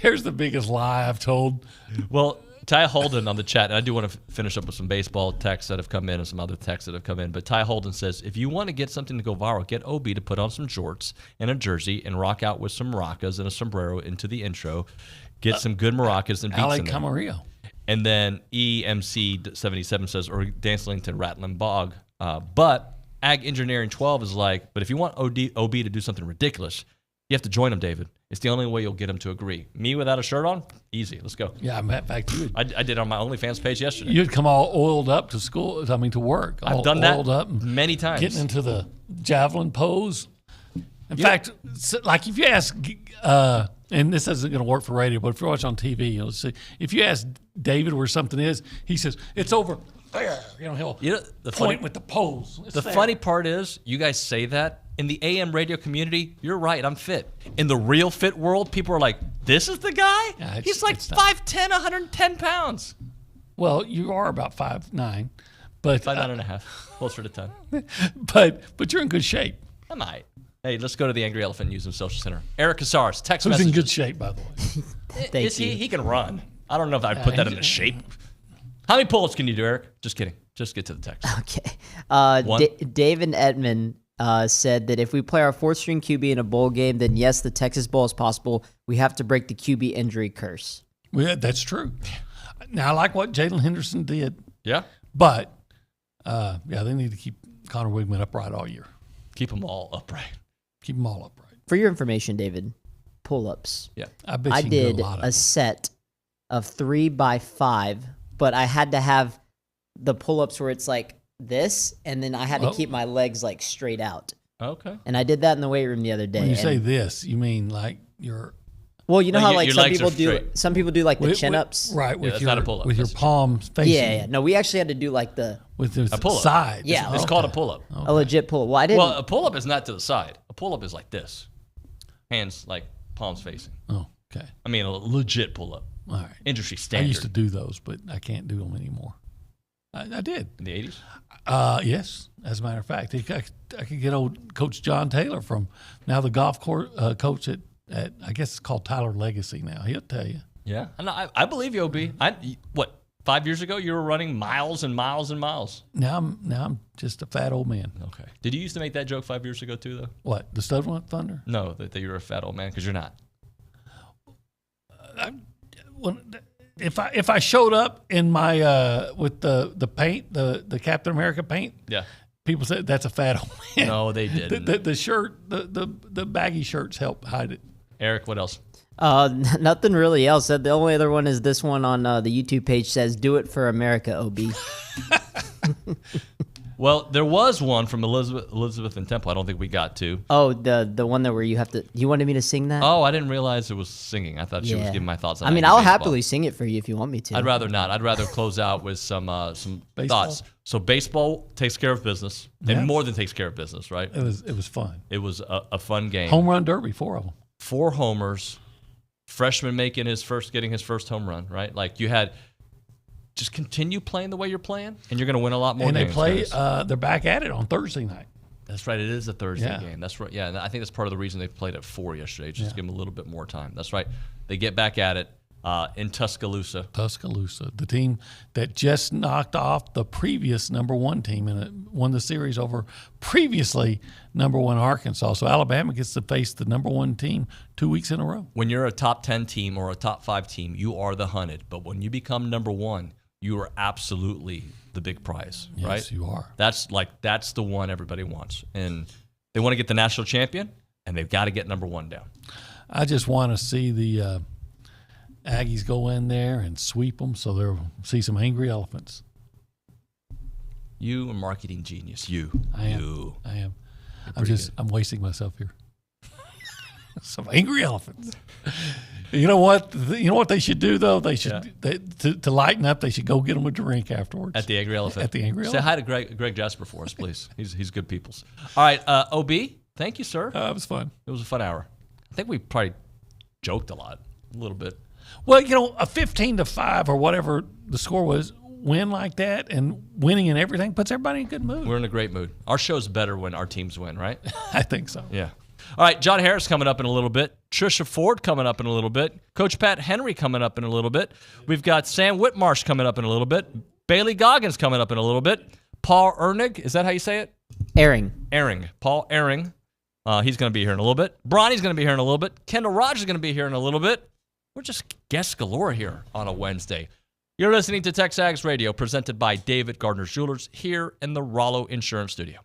[SPEAKER 12] there's the biggest lie I've told.
[SPEAKER 6] Well, Ty Holden on the chat, and I do want to finish up with some baseball texts that have come in and some other texts that have come in, but Ty Holden says, if you want to get something to go viral, get OB to put on some shorts and a jersey and rock out with some maracas and a sombrero into the intro. Get some good maracas and beats in there.
[SPEAKER 12] Camarillo.
[SPEAKER 6] And then EMC77 says, or Dancelington Rattling Bog. But Ag Engineering 12 is like, but if you want OB to do something ridiculous, you have to join him, David. It's the only way you'll get him to agree. Me without a shirt on? Easy. Let's go.
[SPEAKER 12] Yeah, in fact, you would.
[SPEAKER 6] I did on my OnlyFans page yesterday.
[SPEAKER 12] You'd come all oiled up to school, to work.
[SPEAKER 6] I've done that
[SPEAKER 12] oiled up
[SPEAKER 6] many times.
[SPEAKER 12] Getting into the javelin pose. In fact, like if you ask, and this isn't going to work for radio, but if you're watching on TV, you'll see, if you ask David where something is, he says, it's over there. He'll point with the pose.
[SPEAKER 6] The funny part is, you guys say that. In the AM radio community, you're right, I'm fit. In the real fit world, people are like, this is the guy?
[SPEAKER 12] Yeah,
[SPEAKER 6] he's like 5'10", 110 pounds.
[SPEAKER 12] Well, you are about 5'9", but
[SPEAKER 6] 5'9" and a half, closer to 10.
[SPEAKER 12] But you're in good shape.
[SPEAKER 6] I might. Hey, let's go to the Angry Elephant News and Social Center. Eric Casares, text
[SPEAKER 12] Who's
[SPEAKER 6] messages.
[SPEAKER 12] in good shape, by the way.
[SPEAKER 6] Is he? He can run. I don't know if I'd put that in the shape. How many pull-ups can you do, Eric? Just kidding. Just get to the text.
[SPEAKER 14] Okay. David Edmond said that if we play our fourth-string QB in a bowl game, then yes, the Texas Bowl is possible. We have to break the QB injury curse.
[SPEAKER 12] Yeah, that's true. Now, I like what Jalen Henderson did.
[SPEAKER 6] Yeah.
[SPEAKER 12] But, they need to keep Connor Wigman upright all year.
[SPEAKER 6] Keep them all upright.
[SPEAKER 12] Keep them all upright.
[SPEAKER 14] For your information, David, pull-ups.
[SPEAKER 6] Yeah.
[SPEAKER 12] I
[SPEAKER 14] did a set of 3x5, but I had to have the pull-ups where it's like this, and then I had to keep my legs like straight out.
[SPEAKER 6] Okay.
[SPEAKER 14] And I did that in the weight room the other day.
[SPEAKER 12] When you say this, you mean like your...
[SPEAKER 14] Well, you know how like
[SPEAKER 6] some
[SPEAKER 14] people do like the chin-ups?
[SPEAKER 12] Right, with
[SPEAKER 6] not a pull-up.
[SPEAKER 12] With your palms facing.
[SPEAKER 14] Yeah. No, we actually had to do like the...
[SPEAKER 12] With the
[SPEAKER 6] pull-up.
[SPEAKER 12] side.
[SPEAKER 14] Yeah.
[SPEAKER 6] It's called a pull-up.
[SPEAKER 14] Okay. A legit pull-up. Well, I didn't...
[SPEAKER 6] Well, a pull-up is not to the side. A pull-up is like this. Hands like palms facing.
[SPEAKER 12] Oh, okay.
[SPEAKER 6] I mean, a legit pull-up.
[SPEAKER 12] All right.
[SPEAKER 6] Industry standard.
[SPEAKER 12] I used to do those, but I can't do them anymore. I did.
[SPEAKER 6] In the 80s?
[SPEAKER 12] Yes, as a matter of fact. I could get old Coach John Taylor from now the golf course coach at I guess it's called Tyler Legacy now. He'll tell you.
[SPEAKER 6] Yeah. I believe you, OB. 5 years ago you were running miles and miles and miles?
[SPEAKER 12] Now I'm just a fat old man.
[SPEAKER 6] Okay. Did you used to make that joke 5 years ago too, though?
[SPEAKER 12] What, the Stud One Thunder?
[SPEAKER 6] No, that you're a fat old man, because you're not.
[SPEAKER 12] If I showed up in my with the paint, the Captain America paint,
[SPEAKER 6] yeah,
[SPEAKER 12] people said that's a fat old man.
[SPEAKER 6] No, they didn't.
[SPEAKER 12] The shirt, the baggy shirts help hide it.
[SPEAKER 6] Eric, what else?
[SPEAKER 14] Nothing really else. The only other one is this one on the YouTube page says, "Do it for America, OB."
[SPEAKER 6] Well, there was one from Elizabeth and Temple. I don't think we got to.
[SPEAKER 14] Oh, the one that where you have to. You wanted me to sing that?
[SPEAKER 6] Oh, I didn't realize it was singing. I thought she was giving my thoughts on.
[SPEAKER 14] I mean, I'll happily sing it for you if you want me to.
[SPEAKER 6] I'd rather not. I'd rather close out with some thoughts. So baseball takes care of business, and more than takes care of business, right?
[SPEAKER 12] It was fun.
[SPEAKER 6] It was a fun game.
[SPEAKER 12] Home run derby, 4 of them.
[SPEAKER 6] 4 homers. Freshman getting his first home run, right? Like you had. Just continue playing the way you're playing, and you're going to win a lot more games.
[SPEAKER 12] And they play, they're back at it on Thursday night.
[SPEAKER 6] That's right. It is a Thursday game. That's right. Yeah, and I think that's part of the reason they played at 4 yesterday, just to give them a little bit more time. That's right. They get back at it in Tuscaloosa.
[SPEAKER 12] Tuscaloosa, the team that just knocked off the previous #1 team and won the series over previously #1 Arkansas. So Alabama gets to face the #1 team 2 weeks in a row.
[SPEAKER 6] When you're a top 10 team or a top 5 team, you are the hunted. But when you become #1, you are absolutely the big prize, right?
[SPEAKER 12] Yes, you are.
[SPEAKER 6] That's the one everybody wants. And they want to get the national champion, and they've got to get #1 down.
[SPEAKER 12] I just want to see the Aggies go in there and sweep them so they'll see some angry elephants.
[SPEAKER 6] You are a marketing genius.
[SPEAKER 12] I am. I'm wasting myself here. Some angry elephants. You know what? You know what they should do though? They should to lighten up. They should go get them a drink afterwards
[SPEAKER 6] At the Angry Elephant.
[SPEAKER 12] At the Angry
[SPEAKER 6] Say
[SPEAKER 12] Elephant.
[SPEAKER 6] hi to Greg Jasper for us, please. He's good peoples. All right, OB, thank you, sir.
[SPEAKER 12] It was fun.
[SPEAKER 6] It was a fun hour. I think we probably joked a little bit.
[SPEAKER 12] Well, you know, a 15-5 or whatever the score was, win like that and winning and everything puts everybody in a good mood.
[SPEAKER 6] We're in a great mood. Our show's better when our teams win, right?
[SPEAKER 12] I think so.
[SPEAKER 6] Yeah. All right, John Harris coming up in a little bit. Trisha Ford coming up in a little bit. Coach Pat Henry coming up in a little bit. We've got Sam Whitmarsh coming up in a little bit. Bailey Goggins coming up in a little bit. Paul Ernig, is that how you say it?
[SPEAKER 14] Airing.
[SPEAKER 6] Paul Airing. He's going to be here in a little bit. Bronny's going to be here in a little bit. Kendall Rodgers is going to be here in a little bit. We're just guests galore here on a Wednesday. You're listening to TexAgs Radio, presented by David Gardner Jewelers here in the Rollo Insurance Studio.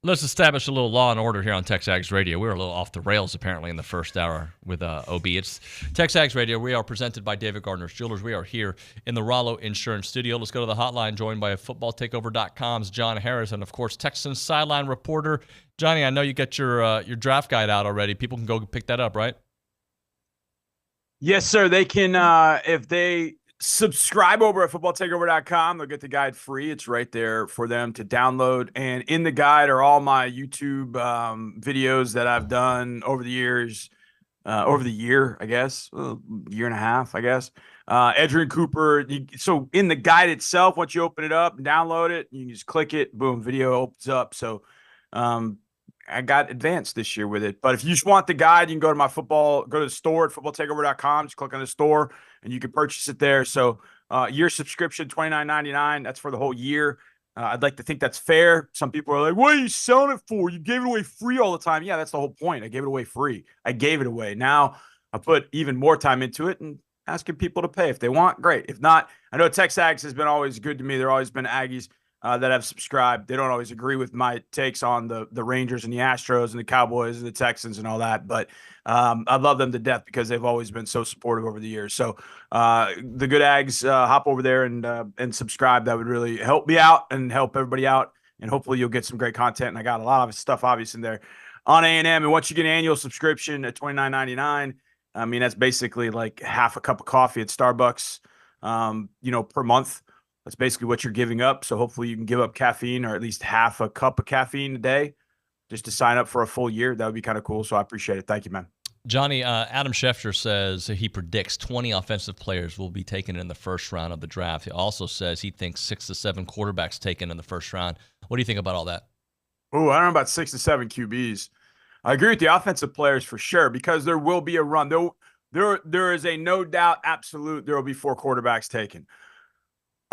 [SPEAKER 6] Let's establish a little law and order here on TexAgs Radio. We were a little off the rails, apparently, in the first hour with OB. It's TexAgs Radio. We are presented by David Gardner's Jewelers. We are here in the Rollo Insurance Studio. Let's go to the hotline, joined by FootballTakeover.com's John Harris, and, of course, Texans sideline reporter. Johnny, I know you got your draft guide out already. People can go pick that up, right?
[SPEAKER 15] Yes, sir. They can, if they subscribe over at footballtakeover.com, they'll get the guide free. It's right there for them to download. And in the guide are all my YouTube videos that I've done over the years, over the year, I guess, year and a half, I guess. Edgerrin Cooper. So in the guide itself, once you open it up and download it, you can just click it, boom, video opens up. So I got advanced this year with it. But if you just want the guide, you can go to the store at footballtakeover.com. Just click on the store and you can purchase it there. So year subscription, $29.99. That's for the whole year. I'd like to think that's fair. Some people are like, what are you selling it for? You gave it away free all the time. Yeah, that's the whole point. I gave it away free. I gave it away. Now I put even more time into it and asking people to pay. If they want, great. If not, I know TexAgs has been always good to me. They're always been Aggies that have subscribed. They don't always agree with my takes on the Rangers and the Astros and the Cowboys and the Texans and all that, but I love them to death because they've always been so supportive over the years. So the good Ags, hop over there and subscribe. That would really help me out and help everybody out, and hopefully you'll get some great content. And I got a lot of stuff obviously in there on A&M. And once you get an annual subscription at $29.99, I mean, that's basically like half a cup of coffee at Starbucks, per month. That's basically what you're giving up. So hopefully you can give up caffeine, or at least half a cup of caffeine a day, just to sign up for a full year. That would be kind of cool. So I appreciate it. Thank you, man.
[SPEAKER 6] Johnny, Adam Schefter says he predicts 20 offensive players will be taken in the first round of the draft. He also says he thinks 6 to 7 quarterbacks taken in the first round. What do you think about all that?
[SPEAKER 15] Oh, I don't know about 6 to 7 QBs. I agree with the offensive players for sure, because there will be a run. There is a no doubt, absolute, there will be 4 quarterbacks taken.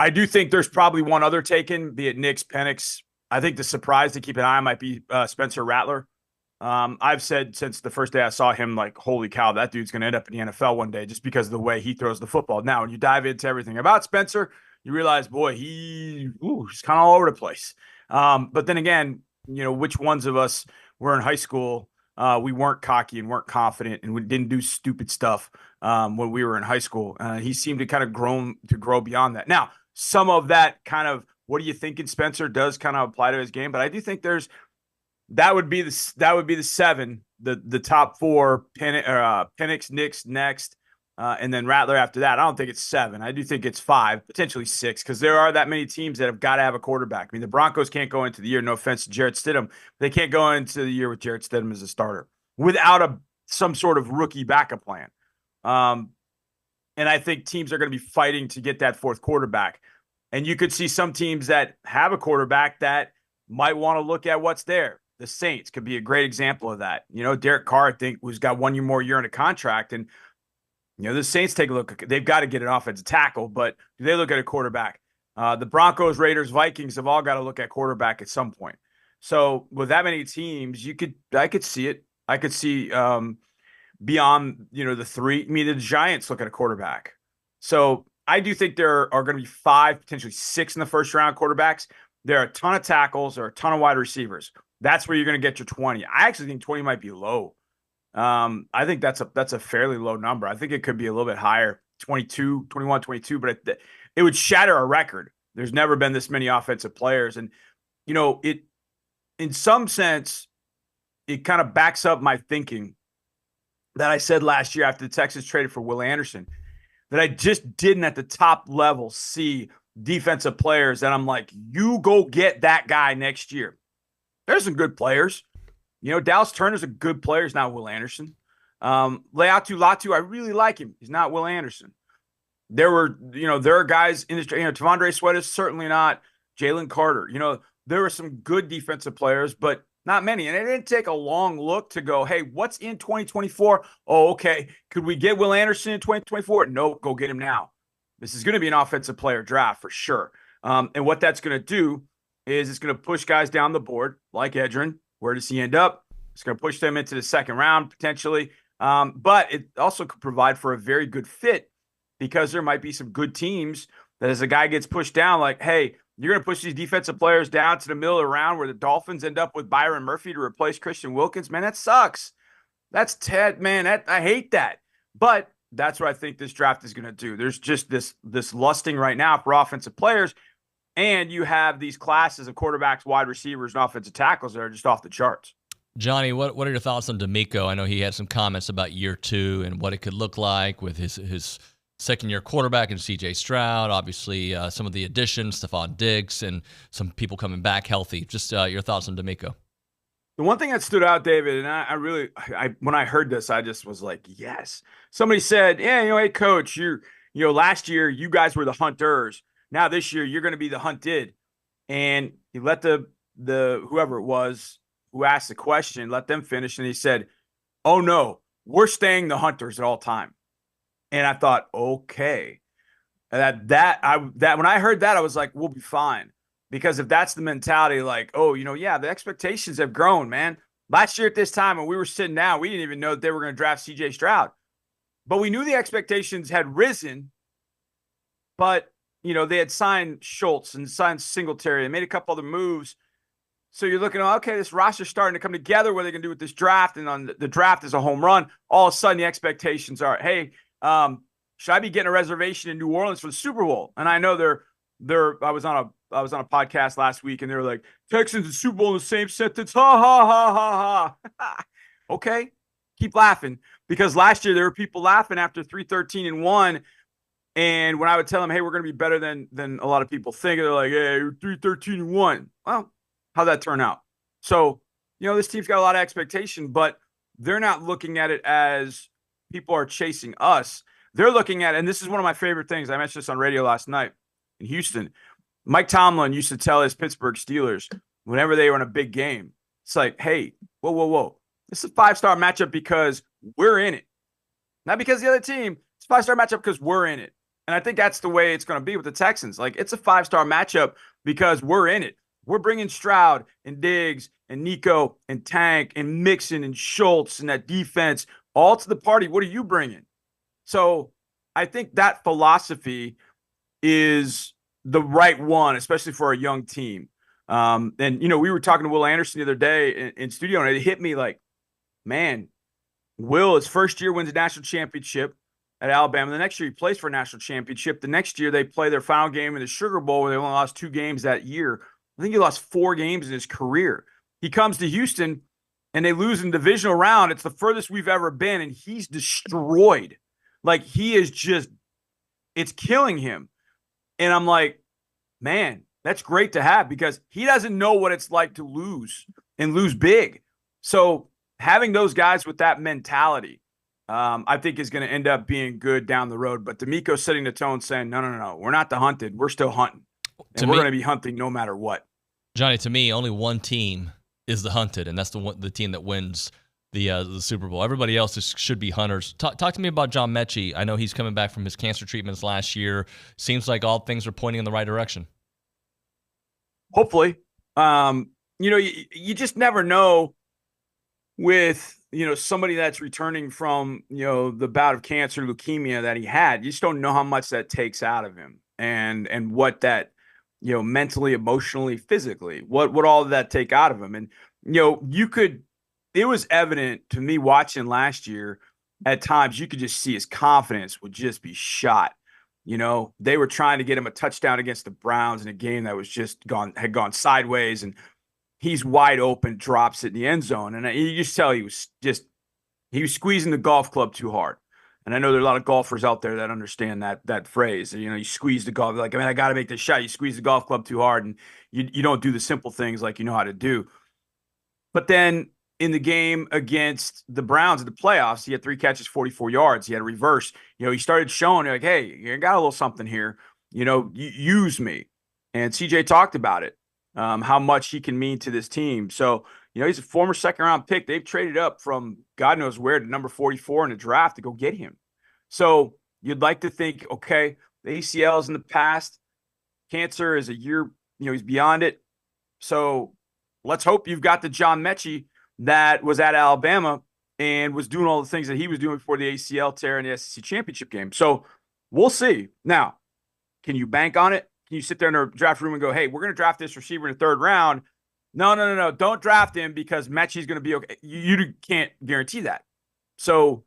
[SPEAKER 15] I do think there's probably one other taken, be it Nix, Penix. I think the surprise to keep an eye on might be Spencer Rattler. I've said since the first day I saw him, like, holy cow, that dude's going to end up in the NFL one day just because of the way he throws the football. Now, when you dive into everything about Spencer, you realize, boy, he's kind of all over the place. But then again, which ones of us were in high school, we weren't cocky and weren't confident and we didn't do stupid stuff when we were in high school. He seemed to kind of grow beyond that. Now, some of that kind of, what do you think in Spencer, does kind of apply to his game, but I do think that would be the 7, the top 4, Penix, Nix next, and then Rattler after that. I don't think it's 7. I do think it's 5, potentially 6, because there are that many teams that have got to have a quarterback. I mean, the Broncos can't go into the year, no offense to Jarrett Stidham, they can't go into the year with Jarrett Stidham as a starter without some sort of rookie backup plan. And I think teams are going to be fighting to get that 4th quarterback. And you could see some teams that have a quarterback that might want to look at what's there. The Saints could be a great example of that. Derek Carr, I think, who's got 1 more year in a contract. And, the Saints take a look. They've got to get an offensive tackle, but do they look at a quarterback? The Broncos, Raiders, Vikings have all got to look at quarterback at some point. So with that many teams, I could see it. I could see beyond, the 3. I mean, the Giants look at a quarterback. So I do think there are going to be 5, potentially 6 in the first round quarterbacks. There are a ton of tackles. There are a ton of wide receivers. That's where you're going to get your 20. I actually think 20 might be low. I think that's a fairly low number. I think it could be a little bit higher, 22, 21, 22, but it would shatter a record. There's never been this many offensive players. And, it, in some sense, it kind of backs up my thinking that I said last year after the Texans traded for Will Anderson, that I just didn't at the top level see defensive players that I'm like, you go get that guy next year. There's some good players. Dallas Turner's a good player. He's not Will Anderson. Leatu Latu, I really like him. He's not Will Anderson. There are guys in this, Tavondre Sweat is certainly not Jalen Carter. There were some good defensive players, but not many. And it didn't take a long look to go, hey, what's in 2024? Oh, okay. Could we get Will Anderson in 2024? No, go get him now. This is going to be an offensive player draft for sure. And what that's going to do is it's going to push guys down the board like Edgerrin. Where does he end up? It's going to push them into the second round potentially. But it also could provide for a very good fit, because there might be some good teams that as a guy gets pushed down, like, hey, You're going to push these defensive players down to the middle of the round where the Dolphins end up with Byron Murphy to replace Christian Wilkins. Man, that sucks. That's Ted, man. I hate that. But that's what I think this draft is going to do. There's just this lusting right now for offensive players, and you have these classes of quarterbacks, wide receivers, and offensive tackles that are just off the charts.
[SPEAKER 6] Johnny, what are your thoughts on D'Amico? I know he had some comments about year 2 and what it could look like with his second-year quarterback and C.J. Stroud. Obviously, some of the additions, Stephon Diggs, and some people coming back healthy. Just your thoughts on D'Amico.
[SPEAKER 15] The one thing that stood out, David, and I really, when I heard this, I just was like, yes. Somebody said, yeah, hey, coach, last year you guys were the hunters. Now this year you're going to be the hunted. And he let the whoever it was who asked the question, let them finish. And he said, oh no, we're staying the hunters at all time. And I thought, okay, that when I heard that, I was like, we'll be fine. Because if that's the mentality, like, oh, the expectations have grown, man. Last year at this time when we were sitting down, we didn't even know that they were going to draft C.J. Stroud. But we knew the expectations had risen. But, they had signed Schultz and signed Singletary and made a couple other moves. So you're looking, okay, this roster's starting to come together. What are they going to do with this draft? And on the draft is a home run. All of a sudden, the expectations are, hey, should I be getting a reservation in New Orleans for the Super Bowl? And I know I was on a podcast last week, and they were like, Texans and Super Bowl in the same sentence. Ha, ha, ha, ha, ha. Okay, keep laughing. Because last year there were people laughing after 3-13-1. And when I would tell them, hey, we're going to be better than a lot of people think, they're like, hey, you're 3-13-1. Well, how'd that turn out? So, this team's got a lot of expectation, but they're not looking at it as people are chasing us. They're looking at it, and this is one of my favorite things. I mentioned this on radio last night in Houston. Mike Tomlin used to tell his Pittsburgh Steelers whenever they were in a big game, it's like, hey, whoa. This is a 5-star matchup because we're in it. Not because of the other team. It's a 5-star matchup because we're in it. And I think that's the way it's going to be with the Texans. Like, it's a 5-star matchup because we're in it. We're bringing Stroud and Diggs and Nico and Tank and Mixon and Schultz and that defense all to the party. What are you bringing? So I think that philosophy is the right one, especially for a young team. And, we were talking to Will Anderson the other day in studio, and it hit me like, man, Will, his first year wins a national championship at Alabama. The next year he plays for a national championship. The next year they play their final game in the Sugar Bowl where they only lost 2 games that year. I think he lost 4 games in his career. He comes to Houston and they lose in the divisional round. It's the furthest we've ever been, and he's destroyed. Like, he is just, it's killing him. And I'm like, man, that's great to have because he doesn't know what it's like to lose and lose big. So having those guys with that mentality, I think is going to end up being good down the road. But D'Amico setting the tone saying, no, we're not the hunted. We're still hunting. And we're going to be hunting no matter what.
[SPEAKER 6] Johnny, to me, only one team is the hunted, and that's the team that wins the Super Bowl. Everybody else should be hunters. Talk to me about John Mechie. I know he's coming back from his cancer treatments last year. Seems like all things are pointing in the right direction.
[SPEAKER 15] Hopefully. You just never know with, somebody that's returning from, the bout of cancer, leukemia that he had. You just don't know how much that takes out of him and what that, mentally, emotionally, physically, what all of that take out of him. And, it was evident to me watching last year at times, you could just see his confidence would just be shot. They were trying to get him a touchdown against the Browns in a game that was had gone sideways, and he's wide open, drops it in the end zone. And you just tell he was squeezing the golf club too hard. And I know there are a lot of golfers out there that understand that phrase. You squeeze the golf, like, I got to make this shot. You squeeze the golf club too hard, and you don't do the simple things like you know how to do. But then in the game against the Browns in the playoffs, he had 3 catches, 44 yards. He had a reverse. He started showing like, hey, you got a little something here. Use me. And CJ talked about it, how much he can mean to this team. So, he's a former second-round pick. They've traded up from God knows where to number 44 in the draft to go get him. So you'd like to think, okay, the ACL is in the past. Cancer is a year, he's beyond it. So let's hope you've got the John Mechie that was at Alabama and was doing all the things that he was doing before the ACL tear in the SEC championship game. So we'll see. Now, can you bank on it? can you sit there in a draft room and go, hey, we're going to draft this receiver in the 3rd round? No. Don't draft him because Mechie's going to be okay. You can't guarantee that. So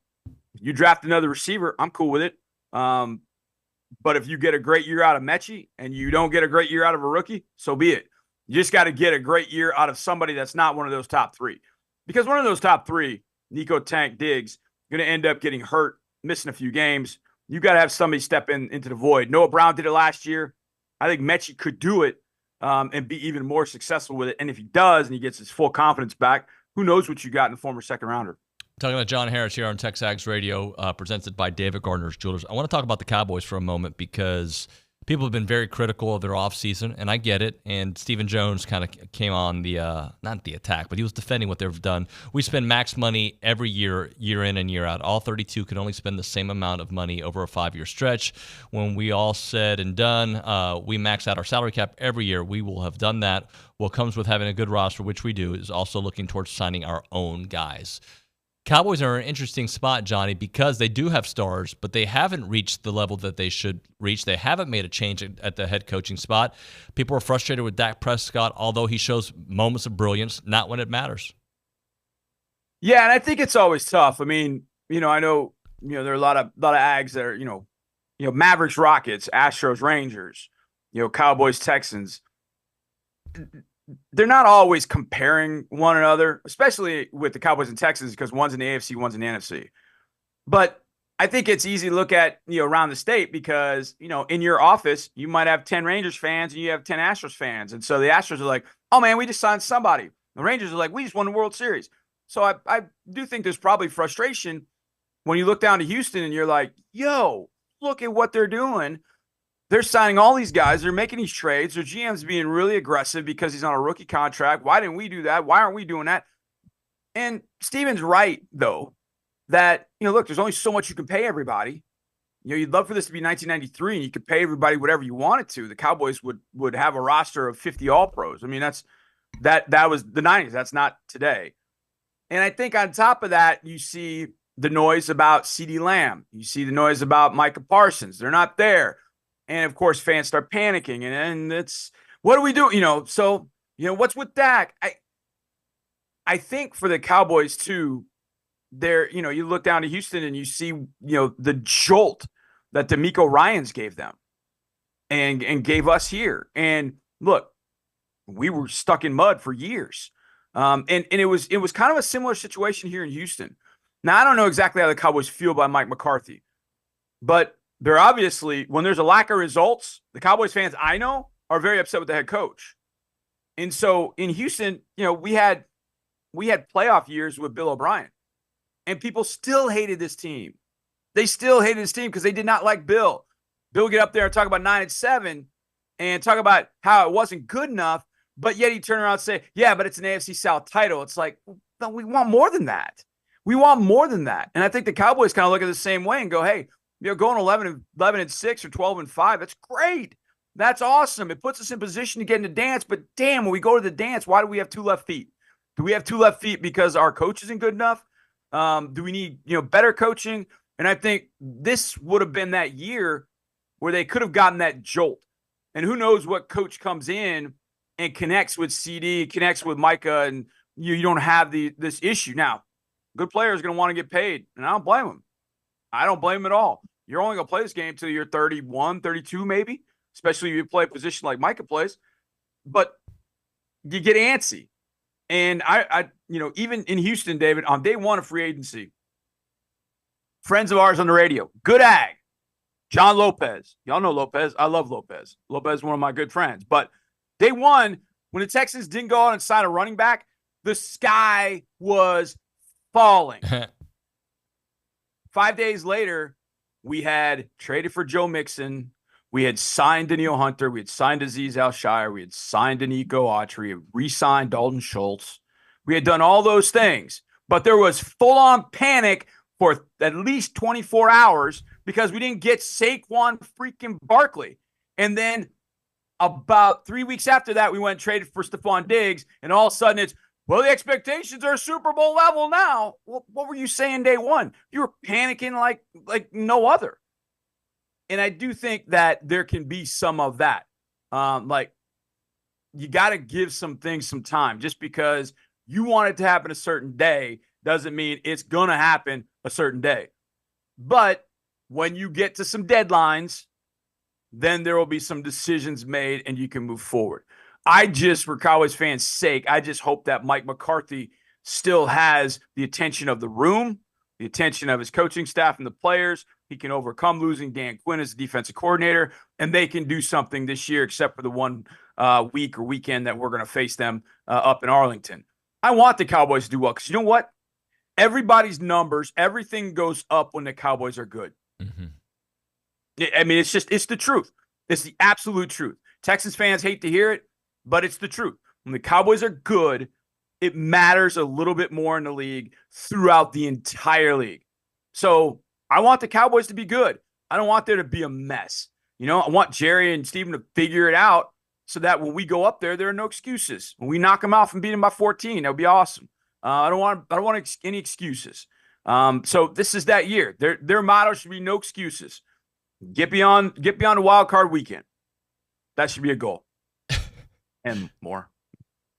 [SPEAKER 15] you draft another receiver, I'm cool with it. But if you get a great year out of Mechie and you don't get a great year out of a rookie, so be it. You just got to get a great year out of somebody that's not one of those top 3. Because one of those top 3, Nico, Tank, Diggs, going to end up getting hurt, missing a few games. You got to have somebody step into the void. Noah Brown did it last year. I think Mechie could do it and be even more successful with it. And if he does and he gets his full confidence back, who knows what you got in the former 2nd rounder.
[SPEAKER 6] Talking about John Harris here on TexAgs Radio, presented by David Gardner's Jewelers. I want to talk about the Cowboys for a moment because people have been very critical of their offseason, and I get it. And Stephen Jones kind of came on the, not the attack, but he was defending what they've done. We spend max money every year, year in and year out. All 32 can only spend the same amount of money over a 5-year stretch. When we all said and done, we max out our salary cap every year. We will have done that. What comes with having a good roster, which we do, is also looking towards signing our own guys. Cowboys are in an interesting spot, Johnny, because they do have stars, but they haven't reached the level that they should reach. They haven't made a change at the head coaching spot. People are frustrated with Dak Prescott, although he shows moments of brilliance, not when it matters.
[SPEAKER 15] Yeah, and I think it's always tough. I mean, I know, there are a lot of Ags that are, Mavericks, Rockets, Astros, Rangers, Cowboys, Texans. They're not always comparing one another, especially with the Cowboys and Texans, because one's in the AFC, one's in the NFC. But I think it's easy to look at, around the state because, in your office, you might have 10 Rangers fans and you have 10 Astros fans. And so the Astros are like, oh, man, we just signed somebody. The Rangers are like, we just won the World Series. So I do think there's probably frustration when you look down to Houston and you're like, yo, look at what they're doing. They're signing all these guys. They're making these trades. Their GM's being really aggressive because he's on a rookie contract. Why didn't we do that? Why aren't we doing that? And Steven's right, though, that, look, there's only so much you can pay everybody. You'd love for this to be 1993 and you could pay everybody whatever you wanted to. The Cowboys would have a roster of 50 All-Pros. I mean, that was the 90s. That's not today. And I think on top of that, you see the noise about CeeDee Lamb. You see the noise about Micah Parsons. They're not there. And, of course, fans start panicking. And it's, what do we do? So, what's with Dak? I think for the Cowboys, too, you look down to Houston and you see, the jolt that DeMeco Ryans gave them and gave us here. And, look, we were stuck in mud for years. And it was kind of a similar situation here in Houston. Now, I don't know exactly how the Cowboys feel about Mike McCarthy, but they're obviously, when there's a lack of results, the Cowboys fans I know are very upset with the head coach. And so in Houston, we had playoff years with Bill O'Brien, and people still hated this team. They still hated this team because they did not like Bill. Bill would get up there and talk about 9-7 and talk about how it wasn't good enough, but yet he'd turn around and say, yeah, but it's an AFC South title. It's like, no, we want more than that. We want more than that. And I think the Cowboys kind of look at it the same way and go, hey, going 11-6 or 12-5, that's great. That's awesome. It puts us in position to get in the dance. But damn, when we go to the dance, why do we have 2 left feet? Do we have 2 left feet because our coach isn't good enough? Do we need better coaching? And I think this would have been that year where they could have gotten that jolt. And who knows what coach comes in and connects with CD, connects with Micah, and you don't have this issue. Now, good player is going to want to get paid, and I don't blame him. I don't blame him at all. You're only going to play this game until you're 31, 32 maybe, especially if you play a position like Micah plays. But you get antsy. And I even in Houston, David, on day 1 of free agency, friends of ours on the radio, good ag, John Lopez. Y'all know Lopez. I love Lopez. Lopez is one of my good friends. But day 1, when the Texans didn't go out and sign a running back, the sky was falling. 5 days later, we had traded for Joe Mixon. We had signed Danielle Hunter. We had signed Azeez Al-Shire. We had signed Danico Autry. We had re-signed Dalton Schultz. We had done all those things. But there was full-on panic for at least 24 hours because we didn't get Saquon freaking Barkley. And then about 3 weeks after that, we went and traded for Stephon Diggs. And all of a sudden it's, well, the expectations are Super Bowl level now. Well, what were you saying day 1? You were panicking like no other. And I do think that there can be some of that. Like, you got to give some things some time. Just because you want it to happen a certain day doesn't mean it's going to happen a certain day. But when you get to some deadlines, then there will be some decisions made and you can move forward. For Cowboys fans' sake, I just hope that Mike McCarthy still has the attention of the room, the attention of his coaching staff and the players. He can overcome losing Dan Quinn as the defensive coordinator, and they can do something this year, except for the one week or weekend that we're going to face them up in Arlington. I want the Cowboys to do well because you know what? Everybody's numbers, everything goes up when the Cowboys are good. Mm-hmm. I mean, it's the truth. It's the absolute truth. Texans fans hate to hear it, but it's the truth. When the Cowboys are good, it matters a little bit more in the league throughout the entire league. So I want the Cowboys to be good. I don't want there to be a mess. I want Jerry and Steven to figure it out so that when we go up there are no excuses. When we knock them off and beat them by 14, that would be awesome. I don't want any excuses. So this is that year. Their motto should be no excuses. Get beyond the wild card weekend. That should be a goal. And more.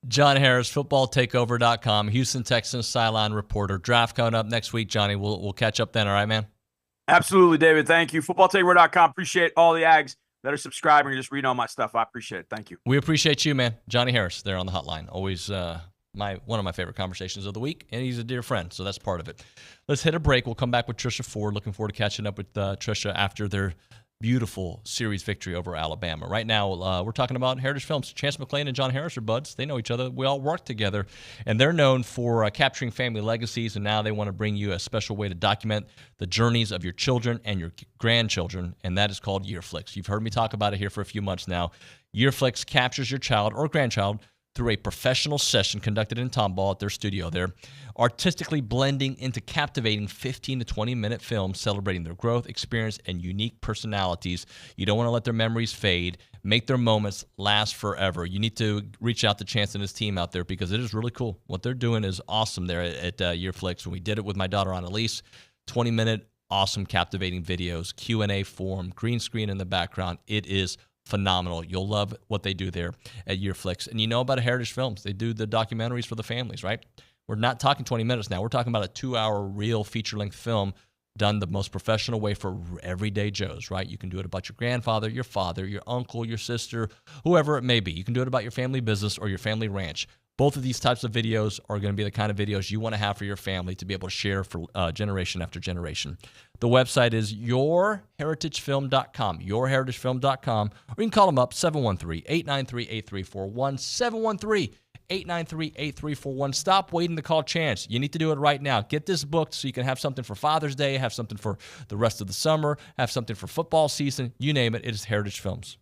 [SPEAKER 6] John Harris, footballtakeover.com, Houston Texans sideline reporter. Draft coming up next week, Johnny. We'll catch up then, all right, man?
[SPEAKER 15] Absolutely, David. Thank you. Footballtakeover.com. Appreciate all the Ags that are subscribing and just reading all my stuff. I appreciate it. Thank you.
[SPEAKER 6] We appreciate you, man. Johnny Harris there on the hotline. Always one of my favorite conversations of the week, and he's a dear friend, so that's part of it. Let's hit a break. We'll come back with Trisha Ford. Looking forward to catching up with Trisha after their beautiful series victory over Alabama. Right now, we're talking about Heritage Films. Chance McClain and John Harris are buds. They know each other. We all work together, and they're known for capturing family legacies, and now they want to bring you a special way to document the journeys of your children and your grandchildren, and that is called Yearflix. You've heard me talk about it here for a few months now. Yearflix captures your child or grandchild through a professional session conducted in Tomball at their studio there, artistically blending into captivating 15 to 20-minute films celebrating their growth, experience, and unique personalities. You don't want to let their memories fade. Make their moments last forever. You need to reach out to Chance and his team out there because it is really cool. What they're doing is awesome there at Yearflix. When we did it with my daughter Annalise, 20-minute, awesome, captivating videos, Q&A form, green screen in the background. It is phenomenal. You'll love what they do there at Yearflix. And you know about Heritage Films. They do the documentaries for the families, right? We're not talking 20 minutes now. We're talking about a 2-hour real feature-length film done the most professional way for everyday Joes, right? You can do it about your grandfather, your father, your uncle, your sister, whoever it may be. You can do it about your family business or your family ranch. Both of these types of videos are going to be the kind of videos you want to have for your family to be able to share for generation after generation. The website is yourheritagefilm.com, yourheritagefilm.com, or you can call them up, 713-893-8341, 713-893-8341. Stop waiting to call Chance. You need to do it right now. Get this booked so you can have something for Father's Day, have something for the rest of the summer, have something for football season. You name it, it is Heritage Films.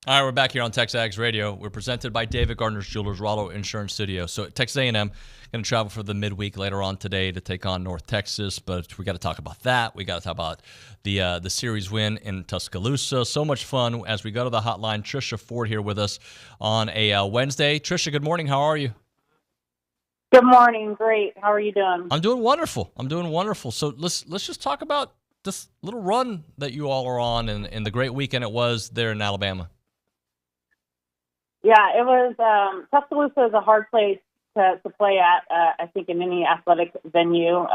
[SPEAKER 6] All right, we're back here on TexAgs Radio. We're presented by David Gardner's Jewelers, Rollo Insurance Studio. So Texas A&M going to travel for the midweek later on today to take on North Texas, but we got to talk about that. We got to talk about the series win in Tuscaloosa. So much fun as we go to the hotline. Trisha Ford here with us on a Wednesday. Trisha, good morning. How are you?
[SPEAKER 16] Good morning. Great. How are you doing?
[SPEAKER 6] I'm doing wonderful. So let's just talk about this little run that you all are on and the great weekend it was there in Alabama.
[SPEAKER 16] Yeah, it was. Tuscaloosa is a hard place to play at, I think, in any athletic venue.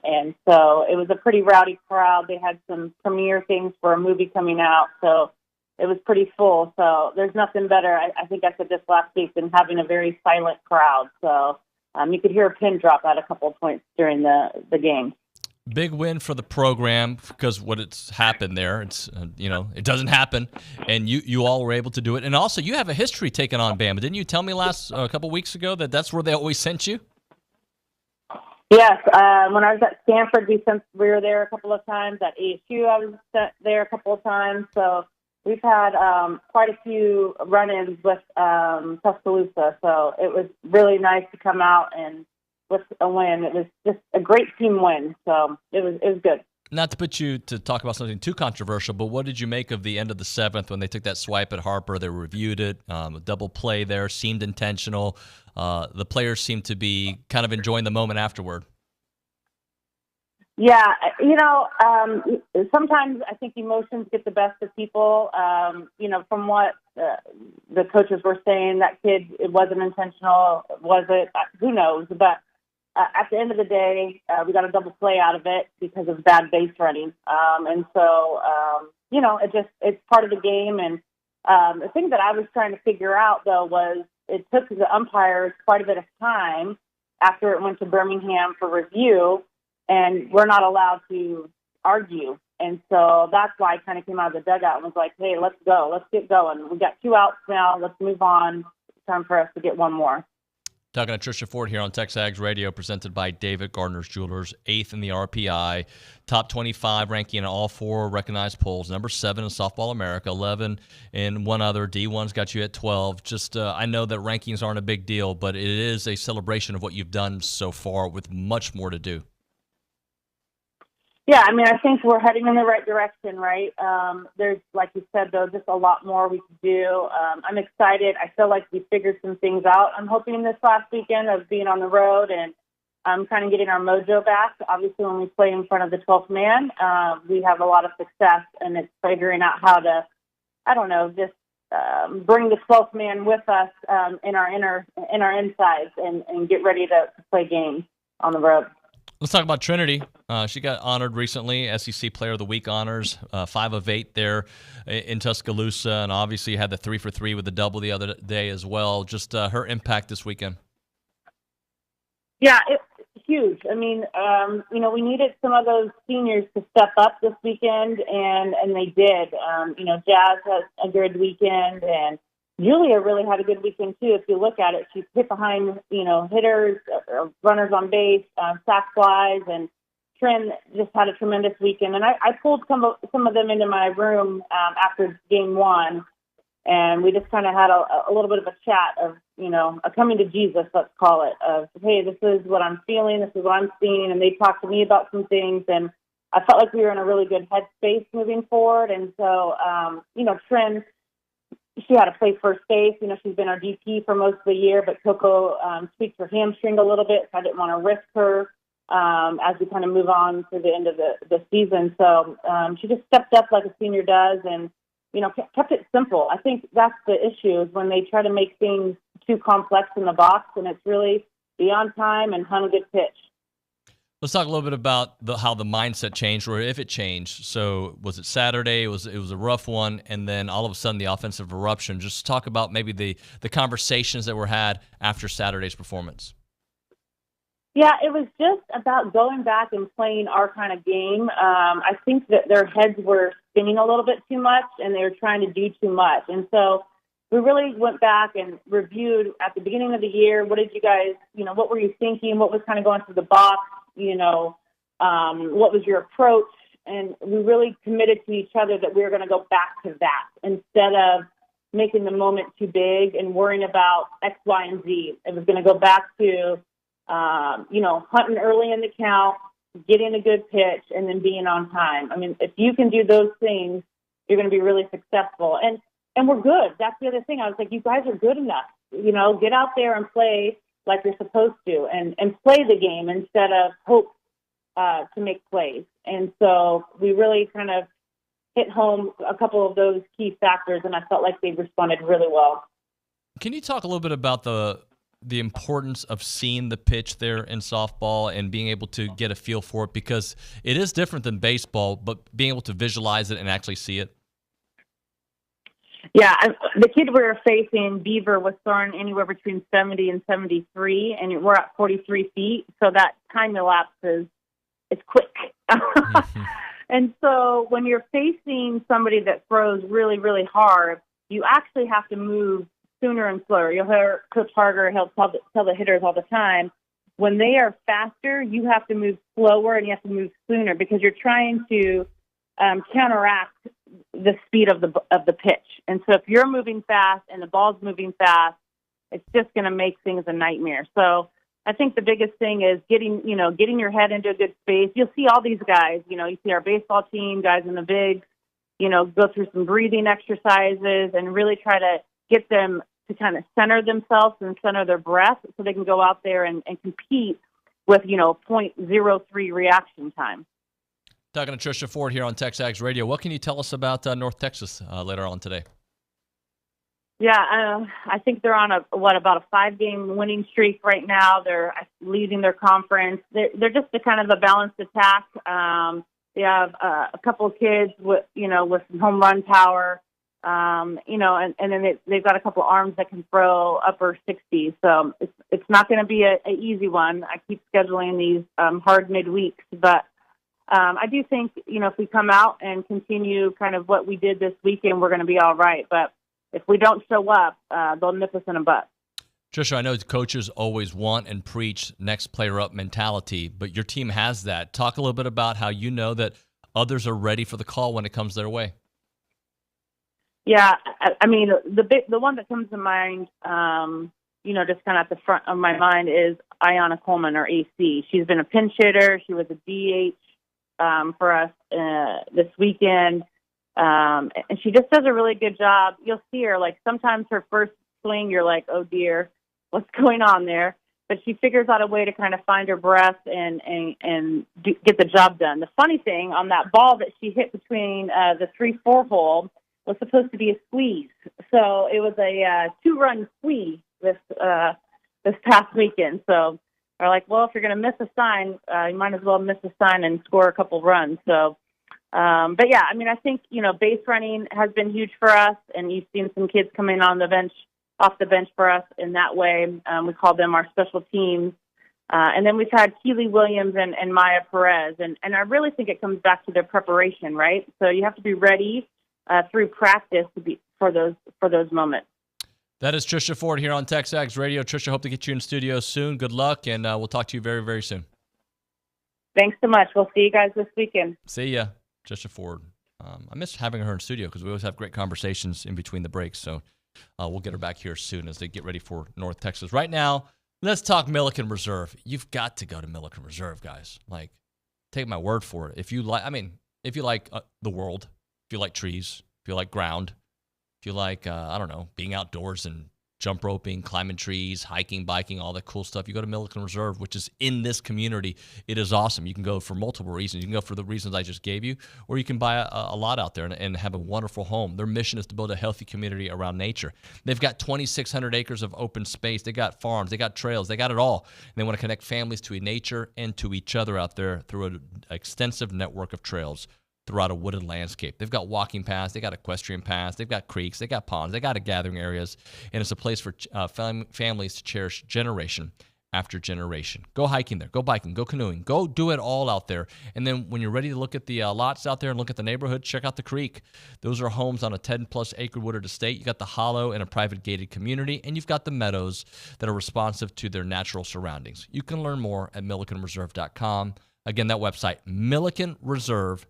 [SPEAKER 16] And so it was a pretty rowdy crowd. They had some premiere things for a movie coming out, so it was pretty full. So there's nothing better, I think I said this last week, than having a very silent crowd. So you could hear a pin drop at a couple of points during the game.
[SPEAKER 6] Big win for the program because what's happened there, it's it doesn't happen, and you all were able to do it. And also, you have a history taking on Bama. Didn't you tell me a couple weeks ago that that's where they always sent you?
[SPEAKER 16] Yes, when I was at Stanford, we were there a couple of times. At ASU, I was there a couple of times. So we've had quite a few run-ins with Tuscaloosa. So it was really nice to come out and with a win. It was just a great team win, so it was good.
[SPEAKER 6] Not to put you to talk about something too controversial, but what did you make of the end of the seventh when they took that swipe at Harper? They reviewed it. A double play there seemed intentional. The players seemed to be kind of enjoying the moment afterward.
[SPEAKER 16] Yeah, sometimes I think emotions get the best of people. From what the coaches were saying, that kid, it wasn't intentional. Was it? Who knows? But at the end of the day, we got a double play out of it because of bad base running. And so, it's part of the game. And the thing that I was trying to figure out, though, was it took the umpires quite a bit of time after it went to Birmingham for review, and we're not allowed to argue. And so that's why I kind of came out of the dugout and was like, hey, let's go. Let's get going. We got 2 outs now. Let's move on. It's time for us to get one more.
[SPEAKER 6] Talking to Trisha Ford here on TexAgs Radio, presented by David Gardner's Jewelers, 8th in the RPI, top 25 ranking in all 4 recognized polls, number 7 in Softball America, 11 in one other. D1's got you at 12. Just I know that rankings aren't a big deal, but it is a celebration of what you've done so far with much more to do.
[SPEAKER 16] Yeah, I think we're heading in the right direction, right? There's, like you said, though, just a lot more we can do. I'm excited. I feel like we figured some things out. I'm hoping this last weekend of being on the road and kind of getting our mojo back. Obviously, when we play in front of the 12th man, we have a lot of success, and it's figuring out how to, bring the 12th man with us in our insides and get ready to play games on the road.
[SPEAKER 6] Let's talk about Trinity. She got honored recently, SEC Player of the Week honors, 5 of 8 there in Tuscaloosa, and obviously had the 3 for 3 with the double the other day as well. Just her impact this weekend.
[SPEAKER 16] Yeah, it's huge. We needed some of those seniors to step up this weekend, and they did. Jazz has a good weekend, and Julia really had a good weekend, too. If you look at it, she's hit behind, hitters, runners on base, sack flies, and Trin just had a tremendous weekend. And I pulled some of them into my room after game 1, and we just kind of had a little bit of a chat of, a coming to Jesus, let's call it, of, hey, this is what I'm feeling, this is what I'm seeing, and they talked to me about some things, and I felt like we were in a really good headspace moving forward. And so, Trin, she had to play first base. She's been our DP for most of the year, but Coco tweaked her hamstring a little bit, so I didn't want to risk her as we kind of move on to the end of the season. So she just stepped up like a senior does and, kept it simple. I think that's the issue, is when they try to make things too complex in the box, and it's really be on time and hunt a good pitch.
[SPEAKER 6] Let's talk a little bit about how the mindset changed, or if it changed. So was it Saturday? It was a rough one, and then all of a sudden the offensive eruption. Just talk about maybe the conversations that were had after Saturday's performance.
[SPEAKER 16] Yeah, it was just about going back and playing our kind of game. I think that their heads were spinning a little bit too much, and they were trying to do too much. And so we really went back and reviewed at the beginning of the year, what did you guys, what were you thinking? What was kind of going through the box? What was your approach? And we really committed to each other that we were going to go back to that instead of making the moment too big and worrying about X, Y, and Z. It was going to go back to, hunting early in the count, getting a good pitch, and then being on time. I mean, if you can do those things, you're going to be really successful. And we're good. That's the other thing. I was like, you guys are good enough. Get out there and play like you're supposed to and play the game instead of hope to make plays. And so we really kind of hit home a couple of those key factors, and I felt like they responded really well.
[SPEAKER 6] Can you talk a little bit about the importance of seeing the pitch there in softball and being able to get a feel for it? Because it is different than baseball, but being able to visualize it and actually see it.
[SPEAKER 16] Yeah, the kid we were facing, Beaver, was throwing anywhere between 70 and 73, and we're at 43 feet, so that time elapse is quick. And so when you're facing somebody that throws really, really hard, you actually have to move sooner and slower. You'll hear Coach Harger, he'll tell the hitters all the time, when they are faster, you have to move slower and you have to move sooner because you're trying to counteract the speed of the pitch. And so if you're moving fast and the ball's moving fast, it's just going to make things a nightmare. So I think the biggest thing is getting your head into a good space. You'll see all these guys, you see our baseball team, guys in the bigs, go through some breathing exercises and really try to get them to kind of center themselves and center their breath so they can go out there and compete with, 0.03 reaction time.
[SPEAKER 6] Talking to Trisha Ford here on TexAgs Radio. What can you tell us about North Texas later on today?
[SPEAKER 16] Yeah, I think they're on about a 5-game winning streak right now. They're leading their conference. They're just a kind of a balanced attack. They have a couple of kids with some home run power, and then they've got a couple of arms that can throw upper 60s. So it's not going to be an easy one. I keep scheduling these hard midweeks, but I do think, if we come out and continue kind of what we did this weekend, we're going to be all right. But if we don't show up, they'll nip us in a butt.
[SPEAKER 6] Trisha, I know coaches always want and preach next player up mentality, but your team has that. Talk a little bit about how you know that others are ready for the call when it comes their way.
[SPEAKER 16] Yeah, I mean, the one that comes to mind, just kind of at the front of my mind is Ayanna Coleman, or AC. She's been a pinch hitter. She was a DH for us this weekend. And she just does a really good job. You'll see her, like, sometimes her first swing, you're like, oh dear, what's going on there? But she figures out a way to kind of find her breath and get the job done. The funny thing on that ball that she hit between the 3-4 hole was supposed to be a squeeze. So it was a 2-run squeeze this past weekend. So they're like, well, if you're going to miss a sign, you might as well miss a sign and score a couple runs. So, but yeah, I mean, I think, base running has been huge for us, and you've seen some kids come in off the bench for us in that way. We call them our special teams. And then we've had Keely Williams and Maya Perez. And I really think it comes back to their preparation, right? So you have to be ready through practice for those moments.
[SPEAKER 6] That is Trisha Ford here on TexAgs Radio. Trisha, hope to get you in studio soon. Good luck, and we'll talk to you very, very soon.
[SPEAKER 16] Thanks so much. We'll see you guys this weekend.
[SPEAKER 6] See ya. Trisha Ford. I miss having her in studio because we always have great conversations in between the breaks. So we'll get her back here soon as they get ready for North Texas. Right now, let's talk Milliken Reserve. You've got to go to Milliken Reserve, guys. Like, take my word for it. If you like the world, if you like trees, if you like ground, if you like, being outdoors and jump roping, climbing trees, hiking, biking, all that cool stuff, you go to Milliken Reserve, which is in this community. It is awesome. You can go for multiple reasons. You can go for the reasons I just gave you, or you can buy a lot out there and have a wonderful home. Their mission is to build a healthy community around nature. They've got 2,600 acres of open space. They got farms. They got trails. They got it all. And they want to connect families to nature and to each other out there through an extensive network of trails throughout a wooded landscape. They've got walking paths, they got equestrian paths, they've got creeks, they got ponds, they got gathering areas, and it's a place for families to cherish generation after generation. Go hiking there, go biking, go canoeing, go do it all out there. And then when you're ready to look at the lots out there and look at the neighborhood, check out the creek. Those are homes on a 10-plus acre wooded estate. You got the hollow and a private gated community, and you've got the meadows that are responsive to their natural surroundings. You can learn more at millikenreserve.com. Again, that website, millikenreserve.com.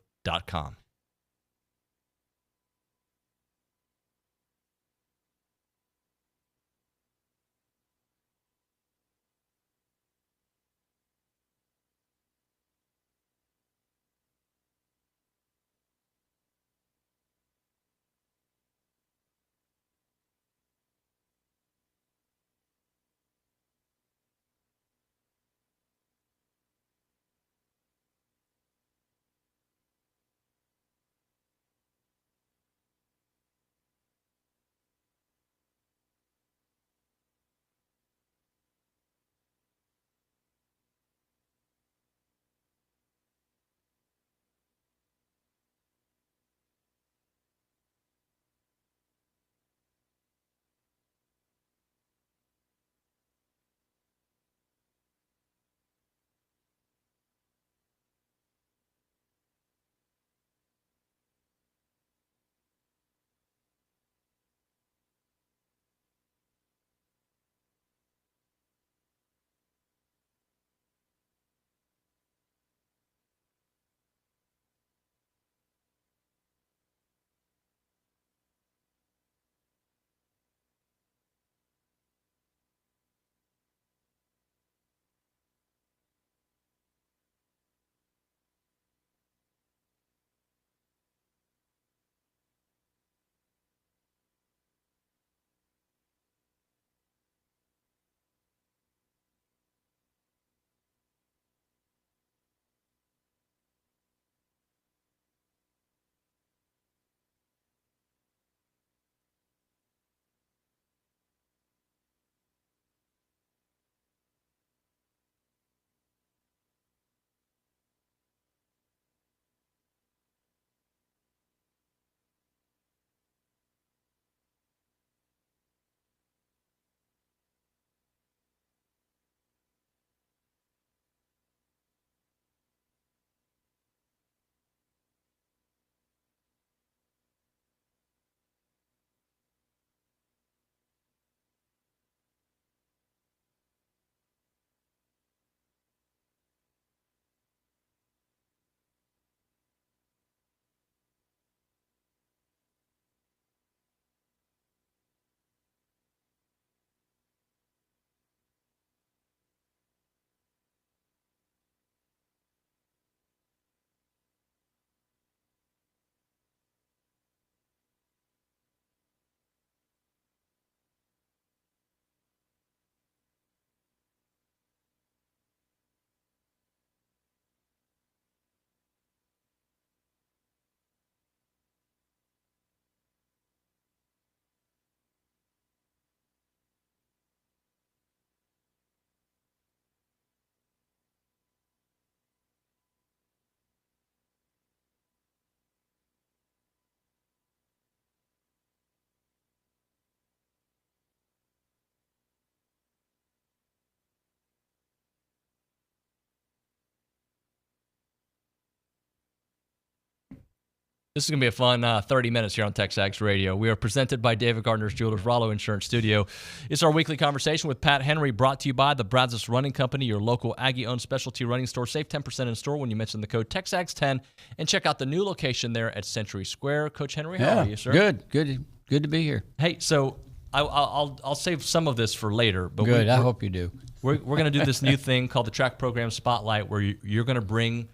[SPEAKER 6] This is going to be a fun 30 minutes here on TexAgs Radio. We are presented by David Gardner's Jewelers, Rollo Insurance Studio. It's our weekly conversation with Pat Henry, brought to you by the Brazos Running Company, your local Aggie-owned specialty running store. Save 10% in store when you mention the code TexAgs10, and check out the new location there at Century Square. Coach Henry, how are you, sir?
[SPEAKER 9] Good to be here.
[SPEAKER 6] Hey, so I'll save some of this for later. But
[SPEAKER 9] good, I hope you do.
[SPEAKER 6] We're going to do this new thing called the Track Program Spotlight, where you're going to bring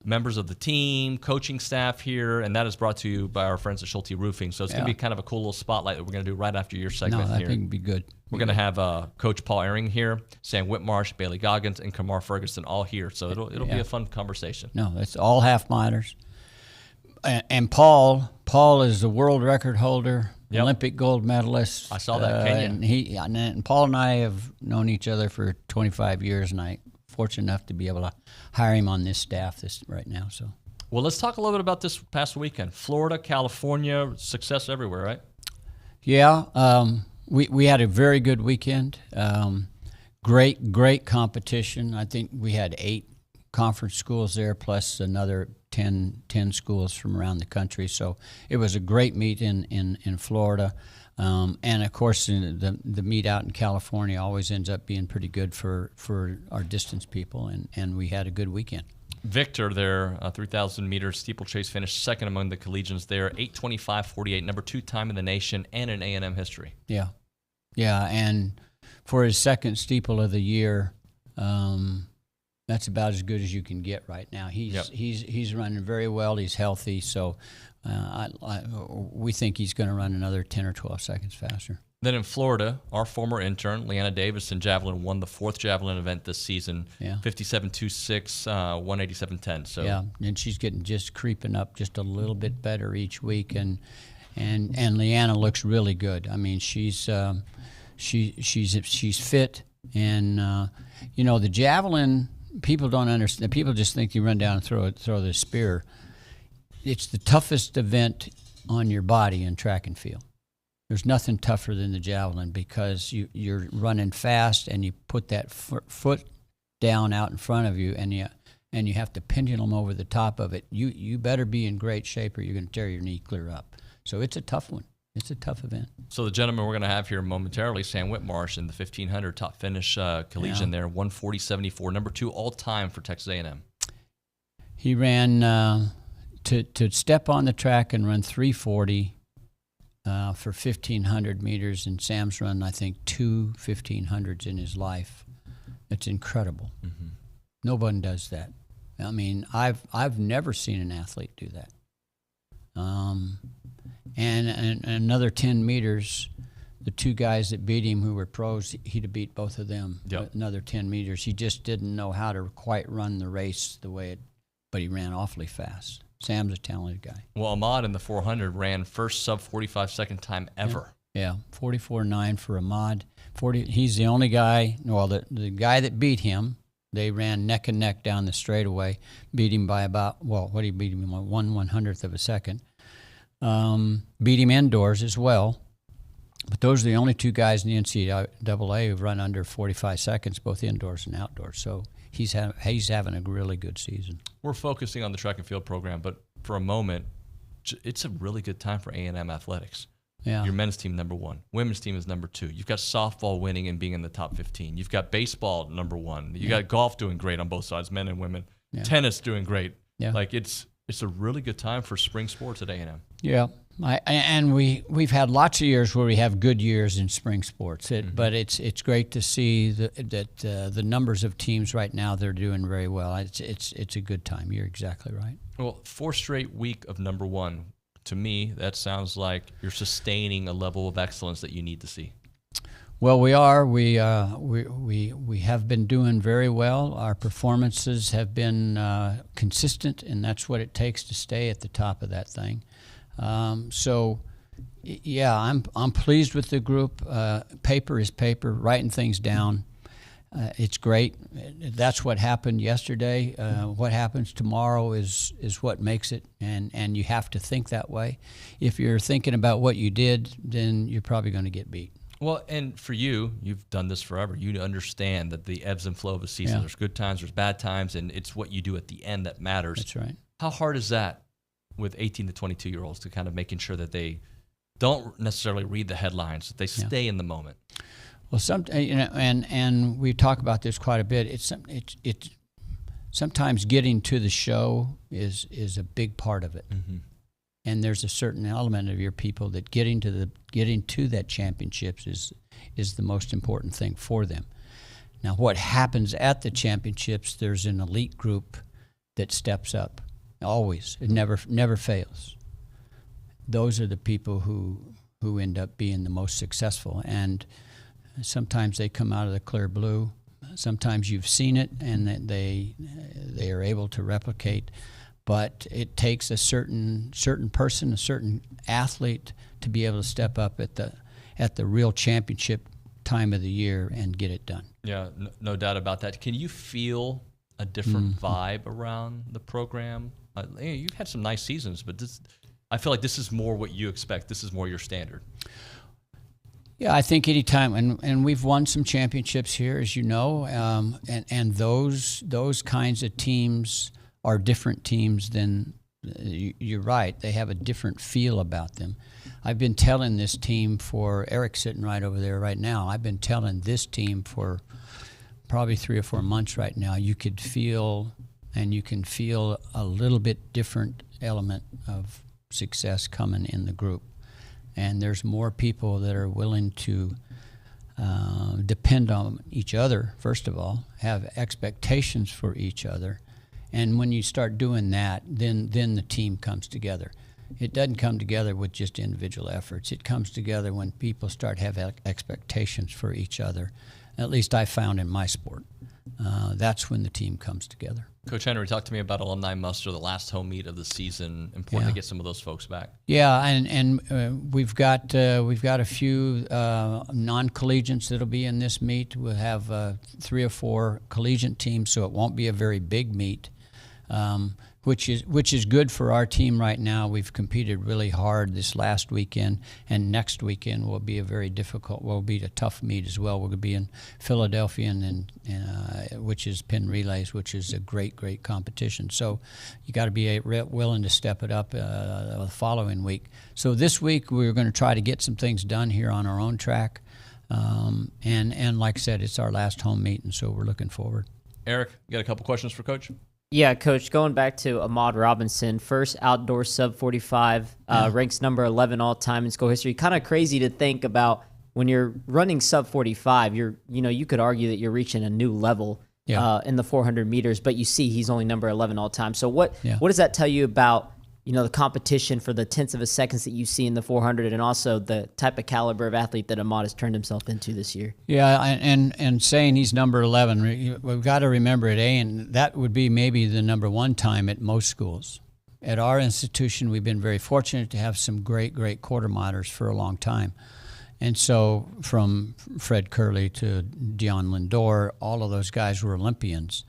[SPEAKER 6] members of the team, coaching staff here, and that is brought to you by our friends at Schulte Roofing. So it's going to be kind of a cool little spotlight that we're going to do right after your segment here.
[SPEAKER 9] I think it'd be good.
[SPEAKER 6] We're going to have Coach Paul Ehring here, Sam Whitmarsh, Bailey Goggins, and Kamar Ferguson all here. So it'll be a fun conversation.
[SPEAKER 9] No, it's all half-milers. And Paul is the world record holder, Olympic gold medalist.
[SPEAKER 6] I saw that, Kenya.
[SPEAKER 9] And Paul and I have known each other for 25 years, and I'm fortunate enough to be able to hire him on this staff right now. So,
[SPEAKER 6] well, let's talk a little bit about this past weekend. Florida, California, success everywhere, right?
[SPEAKER 9] Yeah, we had a very good weekend. Great competition. I think we had 8 conference schools there, plus another 10 schools from around the country. So it was a great meet in Florida. And, of course, the meet out in California always ends up being pretty good for our distance people, and we had a good weekend.
[SPEAKER 6] Victor there, 3,000-meter steeplechase, finished second among the collegians there, 8:25.48, number 2 time in the nation and in A&M history.
[SPEAKER 9] Yeah, and for his second steeple of the year, that's about as good as you can get right now. He's running very well. He's healthy, so we think he's going to run another 10 or 12 seconds faster.
[SPEAKER 6] Then in Florida, our former intern, Leanna Davis in javelin, won the 4th javelin event this season, 57.26, 187.10. So
[SPEAKER 9] yeah, and she's getting just creeping up just a little bit better each week, and Leanna looks really good. I mean, she's fit, and the javelin. People don't understand. People just think you run down and throw the spear. It's the toughest event on your body in track and field. There's nothing tougher than the javelin because you're running fast and you put that foot down out in front of you and you have to pendulum over the top of it. You better be in great shape or you're going to tear your knee clear up. So it's a tough one. It's a tough event.
[SPEAKER 6] So the gentleman we're going to have here momentarily, Sam Whitmarsh, in the 1,500 top finish collegian there, 140.74, number 2 all-time for Texas A&M.
[SPEAKER 9] He ran to step on the track and run 340 for 1,500 meters, and Sam's run, I think, 2 1,500s in his life. It's incredible. Mm-hmm. No one does that. I mean, I've never seen an athlete do that. And another 10 meters, the 2 guys that beat him who were pros, he'd have beat both of them.
[SPEAKER 6] Yep.
[SPEAKER 9] Another 10 meters. He just didn't know how to quite run the race the way but he ran awfully fast. Sam's a talented guy.
[SPEAKER 6] Well, Ahmad in the 400 ran first sub-45-second time ever.
[SPEAKER 9] Yeah, 44.9 for Ahmad. He's the only guy, the guy that beat him, they ran neck and neck down the straightaway, beat him by about, what did he beat him? 1/100th of a second. Beat him indoors as well. But those are the only 2 guys in the NCAA who've run under 45 seconds, both indoors and outdoors. So he's having a really good season.
[SPEAKER 6] We're focusing on the track and field program, but for a moment, it's a really good time for A&M athletics.
[SPEAKER 9] Yeah.
[SPEAKER 6] Your men's team, number 1. Women's team is number 2. You've got softball winning and being in the top 15. You've got baseball, number 1. You got golf doing great on both sides, men and women. Yeah. Tennis doing great. Yeah. Like it's a really good time for spring sports at A&M.
[SPEAKER 9] Yeah, and we've had lots of years where we have good years in spring sports. But it's great to see that the numbers of teams right now, they're doing very well. It's a good time. You're exactly right.
[SPEAKER 6] Well, 4 straight week of number 1. To me, that sounds like you're sustaining a level of excellence that you need to see.
[SPEAKER 9] Well, we are. We have been doing very well. Our performances have been consistent, and that's what it takes to stay at the top of that thing. So, yeah, I'm pleased with the group. Paper is paper. Writing things down, it's great. That's what happened yesterday. What happens tomorrow is what makes it, and you have to think that way. If you're thinking about what you did, then you're probably going to get beat.
[SPEAKER 6] Well, and for you, you've done this forever. You understand that the ebbs and flow of a season, there's good times, there's bad times, and it's what you do at the end that matters.
[SPEAKER 9] That's right.
[SPEAKER 6] How hard is that with 18 to 22-year-olds to kind of making sure that they don't necessarily read the headlines, that they stay in the moment?
[SPEAKER 9] Well, and we talk about this quite a bit. It's sometimes getting to the show is a big part of it.
[SPEAKER 6] Mm-hmm.
[SPEAKER 9] And there's a certain element of your people that getting to that championships is the most important thing for them. Now, what happens at the championships? There's an elite group that steps up. Always, it never fails. Those are the people who end up being the most successful, and sometimes they come out of the clear blue. Sometimes you've seen it, and that they are able to replicate. But it takes a certain person, a certain athlete, to be able to step up at the real championship time of the year and get it done.
[SPEAKER 6] Yeah, no doubt about that. Can you feel a different vibe around the program? You've had some nice seasons, but I feel like this is more what you expect. This is more your standard.
[SPEAKER 9] Yeah, I think anytime, and we've won some championships here, as you know, and those kinds of teams are different teams than, you're right, they have a different feel about them. I've been telling this team for, Eric's sitting right over there right now, I've been telling this team for probably 3 or 4 months right now, you can feel a little bit different element of success coming in the group. And there's more people that are willing to depend on each other, first of all, have expectations for each other. And when you start doing that, then the team comes together. It doesn't come together with just individual efforts. It comes together when people start having expectations for each other. At least I found in my sport. That's when the team comes together.
[SPEAKER 6] Coach Henry, talk to me about Alumni Muster, the last home meet of the season. Important to get some of those folks back.
[SPEAKER 9] Yeah, and we've got a few non-collegiates that'll be in this meet. We'll have 3 or 4 collegiate teams, so it won't be a very big meet, which is good for our team right now. We've competed really hard this last weekend, and next weekend will be a tough meet as well. We're going to be in Philadelphia, and which is pin relays, which is a great competition. So you got to be willing to step it up the following week. So this week we're going to try to get some things done here on our own track, and like I said, it's our last home meet, and so we're looking forward.
[SPEAKER 6] Eric, you got a couple questions for Coach?
[SPEAKER 14] Yeah, Coach, going back to Ahmad Robinson, first outdoor sub-45, ranks number 11 all-time in school history. Kind of crazy to think about when you're running sub-45, you could argue that you're reaching a new level in the 400 meters, but you see he's only number 11 all-time. So what does that tell you about, the competition for the tenths of a seconds that you see in the 400, and also the type of caliber of athlete that Ahmad has turned himself into this year?
[SPEAKER 9] Yeah, and saying he's number 11, we've got to remember and that would be maybe the number 1 time at most schools. At our institution, we've been very fortunate to have some great quarter miners for a long time. And so from Fred Curley to Dion Lindor, all of those guys were Olympians.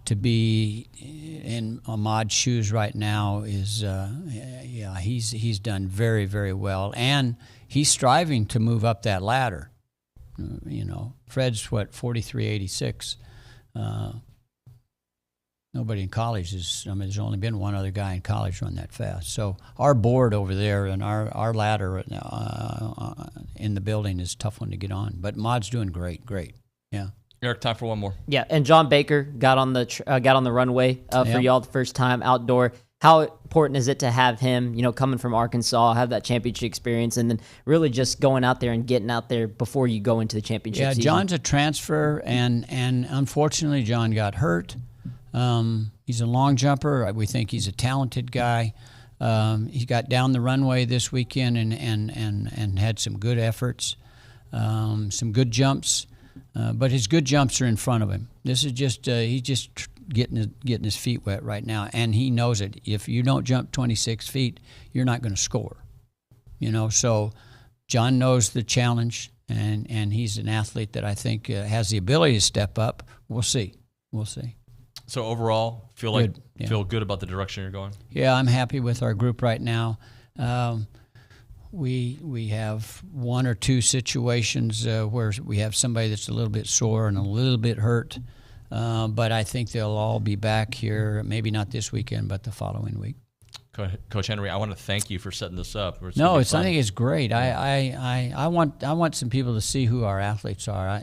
[SPEAKER 9] To be in Ahmad's shoes right now is, he's done very well, and he's striving to move up that ladder. Fred's 43.86. Nobody in college there's only been one other guy in college run that fast. So our board over there and our ladder in the building is a tough one to get on. But Ahmad's doing great. Yeah.
[SPEAKER 6] Eric, time for one more.
[SPEAKER 14] Yeah, and John Baker got on the runway for y'all the first time outdoor. How important is it to have him, coming from Arkansas, have that championship experience, and then really just going out there and getting out there before you go into the championship season?
[SPEAKER 9] John's a transfer, and unfortunately John got hurt. He's a long jumper. We think he's a talented guy. He got down the runway this weekend and had some good efforts, some good jumps. But his good jumps are in front of him. This is just he's just getting his feet wet right now, and he knows it. If you don't jump 26 feet, you're not going to score. So John knows the challenge, and he's an athlete that I think has the ability to step up. We'll see.
[SPEAKER 6] So overall, feel good about the direction you're going? Yeah,
[SPEAKER 9] I'm happy with our group right now. We have 1 or 2 situations where we have somebody that's a little bit sore and a little bit hurt. But I think they'll all be back here, maybe not this weekend, but the following week.
[SPEAKER 6] Coach Henry, I want to thank you for setting this up.
[SPEAKER 9] I think it's great. I want some people to see who our athletes are.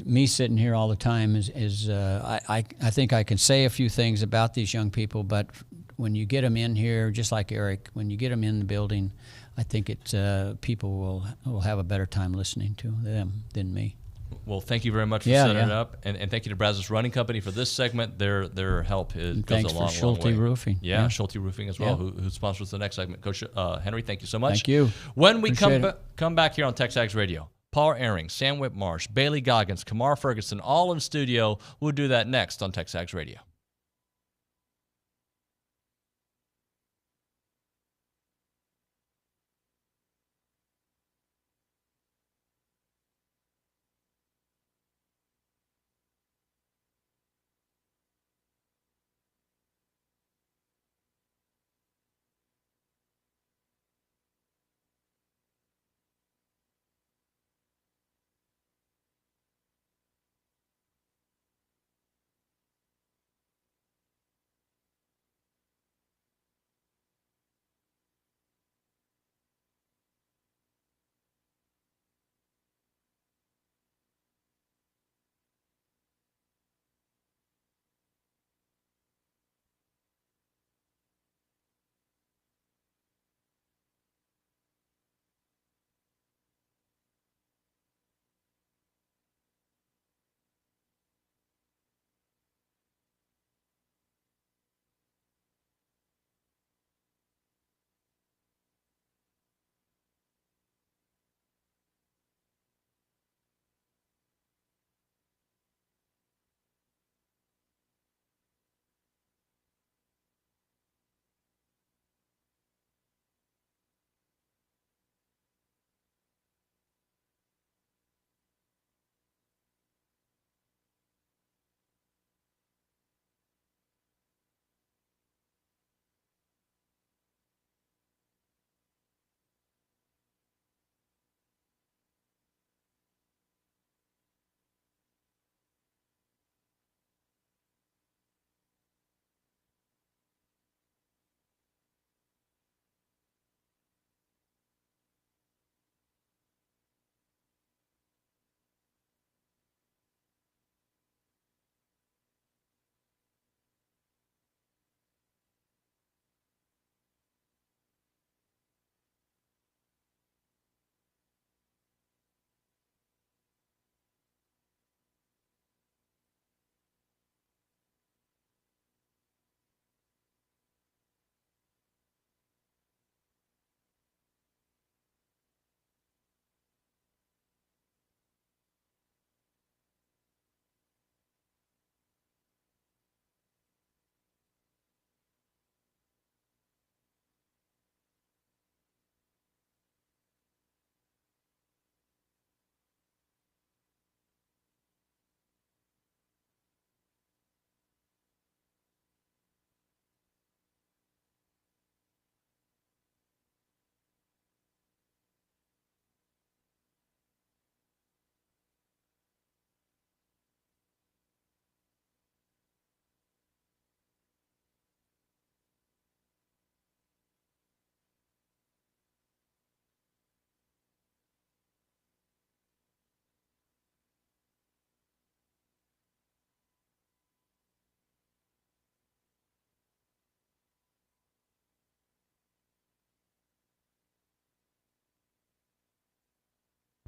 [SPEAKER 9] Me sitting here all the time I think I can say a few things about these young people, but when you get them in here, just like Eric, when you get them in the building, I think people will have a better time listening to them than me.
[SPEAKER 6] Well, thank you very much for setting it up, and thank you to Brazos Running Company for this segment. Their help goes a long,
[SPEAKER 9] thanks for Schulte Roofing.
[SPEAKER 6] Yeah, Schulte Roofing as well, who sponsors the next segment. Coach Henry, thank you so much.
[SPEAKER 9] Thank you.
[SPEAKER 6] When we come back here on TexAgs Radio, Paul Ehring, Sam Whitmarsh, Bailey Goggins, Kamar Ferguson, all in studio. We'll do that next on TexAgs Radio.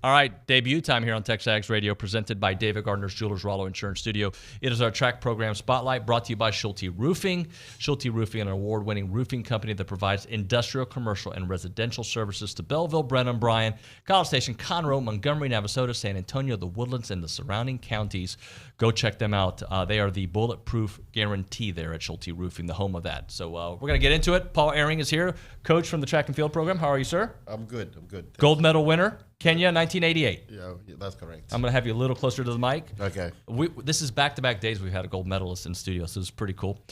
[SPEAKER 6] All right, debut time here on TexAgs Radio, presented by David Gardner's Jewelers Rollo Insurance Studio. It is our track program Spotlight, brought to you by Schulte Roofing. Schulte Roofing, an award-winning roofing company that provides industrial, commercial, and residential services to Belleville, Brenham, Bryan, College Station, Conroe, Montgomery, Navasota, San Antonio, the Woodlands, and the surrounding counties. Go check them out. They are the bulletproof guarantee there at Schulte Roofing, the home of that. So we're going to get into it. Paul Ehring is here, coach from the track and field program. How are you, sir?
[SPEAKER 2] I'm good. Thanks.
[SPEAKER 6] Gold medal winner, Kenya, 1988.
[SPEAKER 2] Yeah, that's correct.
[SPEAKER 6] I'm going to have you a little closer to the mic.
[SPEAKER 2] Okay.
[SPEAKER 6] This is back-to-back days we've had a gold medalist in the studio, so it's pretty cool.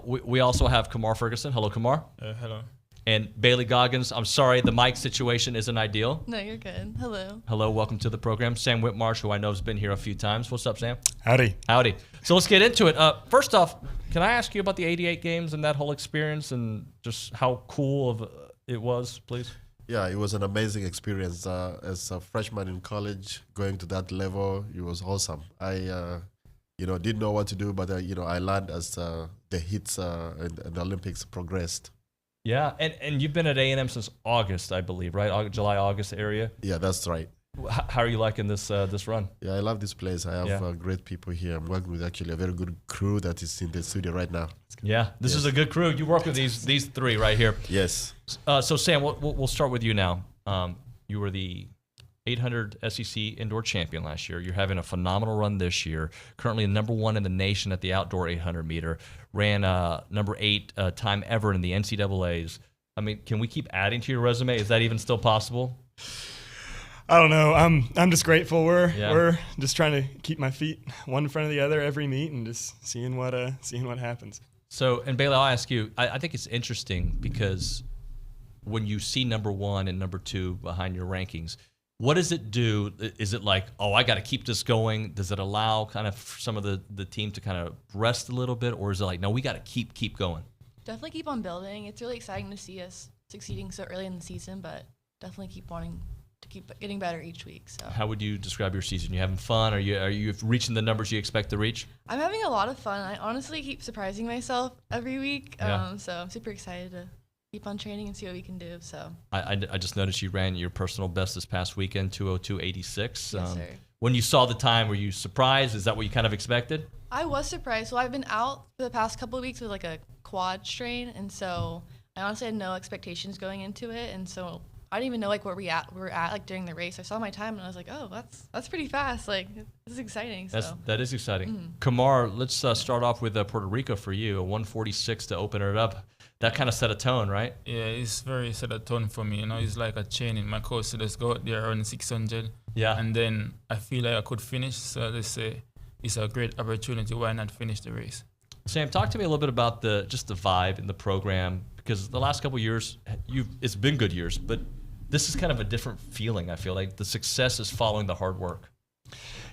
[SPEAKER 6] We also have Kamar Ferguson. Hello, Kamar.
[SPEAKER 10] Hello.
[SPEAKER 6] And Bailey Goggins, I'm sorry, the mic situation isn't ideal.
[SPEAKER 17] No, you're good. Hello.
[SPEAKER 6] Hello, welcome to the program. Sam Whitmarsh, who I know has been here a few times. What's up, Sam?
[SPEAKER 18] Howdy.
[SPEAKER 6] Howdy. So let's get into it. First off, can I ask you about the 88 games and that whole experience and just how cool it was, please?
[SPEAKER 2] Yeah, it was an amazing experience. As a freshman in college, going to that level, it was awesome. I didn't know what to do, but I learned as the hits and the Olympics progressed.
[SPEAKER 6] Yeah, and you've been at A&M since August, I believe, right? July, August area.
[SPEAKER 2] Yeah, that's right.
[SPEAKER 6] How are you liking this run?
[SPEAKER 2] Yeah, I love this place. I have great people here. I'm working with actually a very good crew that is in the studio right now.
[SPEAKER 6] Yeah, this is a good crew. You work with these three right here.
[SPEAKER 2] Yes.
[SPEAKER 6] So Sam, we'll start with you now. You were the 800 SEC indoor champion last year. You're having a phenomenal run this year. Currently number 1 in the nation at the outdoor 800 meter. Ran number 8 time ever in the NCAAs. I mean, can we keep adding to your resume? Is that even still possible?
[SPEAKER 18] I don't know. I'm just grateful. We're just trying to keep my feet one in front of the other every meet and just seeing what happens.
[SPEAKER 6] So, and Bailey, I'll ask you. I think it's interesting because when you see number 1 and number 2 behind your rankings, what does it do? Is it like, oh, I got to keep this going? Does it allow kind of some of the team to kind of rest a little bit, or is it like, no, we got to keep going?
[SPEAKER 17] Definitely keep on building. It's really exciting to see us succeeding so early in the season, but definitely keep wanting to keep getting better each week. So,
[SPEAKER 6] how would you describe your season? You having fun? Are you reaching the numbers you expect to reach?
[SPEAKER 17] I'm having a lot of fun. I honestly keep surprising myself every week. So I'm super excited to keep on training and see what we can do. So
[SPEAKER 6] I just noticed you ran your personal best this past weekend, 2:02.86.
[SPEAKER 17] Yes, sir.
[SPEAKER 6] When you saw the time, were you surprised? Is that what you kind of expected?
[SPEAKER 17] I was surprised. Well, I've been out for the past couple of weeks with like a quad strain, and so I honestly had no expectations going into it, and so I didn't even know like where we were at like during the race. I saw my time and I was like, oh, that's pretty fast. Like, this is exciting.
[SPEAKER 6] That is exciting. Kamar, let's start off with Puerto Rico for you, a 146 to open it up. That kind of set a tone, right?
[SPEAKER 19] Yeah, it's very set a tone for me. It's like a training. My coach said, let's go out there around 600.
[SPEAKER 6] Yeah.
[SPEAKER 19] And then I feel like I could finish. So they say it's a great opportunity. Why not finish the race?
[SPEAKER 6] Sam, talk to me a little bit about just the vibe in the program, because the last couple of years, it's been good years, but this is kind of a different feeling. I feel like the success is following the hard work.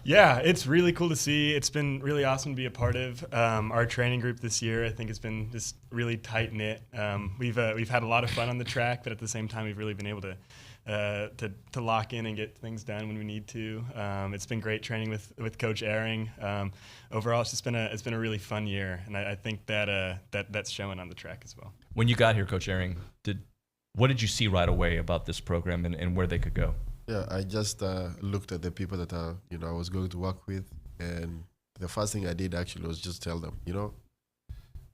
[SPEAKER 18] Yeah, it's really cool to see. It's been really awesome to be a part of. Our training group this year, I think, has been just really tight knit. We've had a lot of fun on the track, but at the same time, we've really been able to lock in and get things done when we need to. It's been great training with Coach Ehring. Overall, it's been a really fun year, and I think that's showing on the track as well.
[SPEAKER 6] When you got here, Coach Ehring, what did you see right away about this program and where they could go?
[SPEAKER 2] Yeah, I just looked at the people that I was going to work with, and the first thing I did actually was just tell them,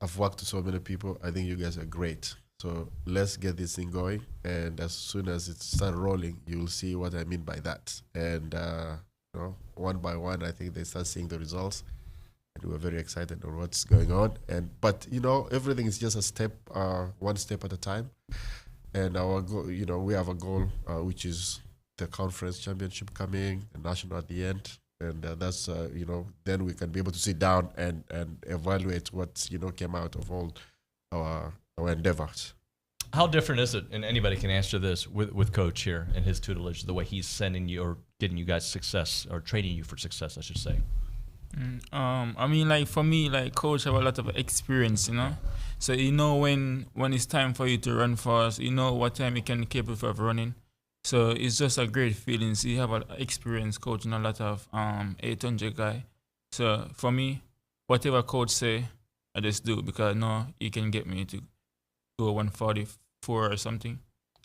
[SPEAKER 2] I've worked with so many people. I think you guys are great. So let's get this thing going, and as soon as it starts rolling, you'll see what I mean by that. And one by one, I think they start seeing the results, and we're very excited on what's going on. But everything is just a step, one step at a time. And our goal, we have a goal, which is the conference championship coming, the national at the end, and that's then we can be able to sit down and evaluate what came out of all our endeavors.
[SPEAKER 6] How different is it? And anybody can answer this with Coach here and his tutelage, the way he's sending you or getting you guys success or training you for success, I should say.
[SPEAKER 19] I mean, like for me, like Coach have a lot of experience, So when it's time for you to run fast, what time you can be capable of running. So it's just a great feeling. So you have an experience coaching a lot of 800 guy. So for me, whatever coach say, I just do because you can get me to do a 144 or something.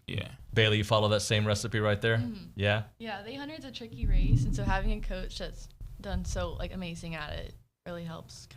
[SPEAKER 19] Yeah.
[SPEAKER 6] Bailey, you follow that same recipe right there?
[SPEAKER 17] Mm-hmm.
[SPEAKER 6] Yeah?
[SPEAKER 17] Yeah, the 800 is a tricky race, and so having a coach that's done so amazing at it really helps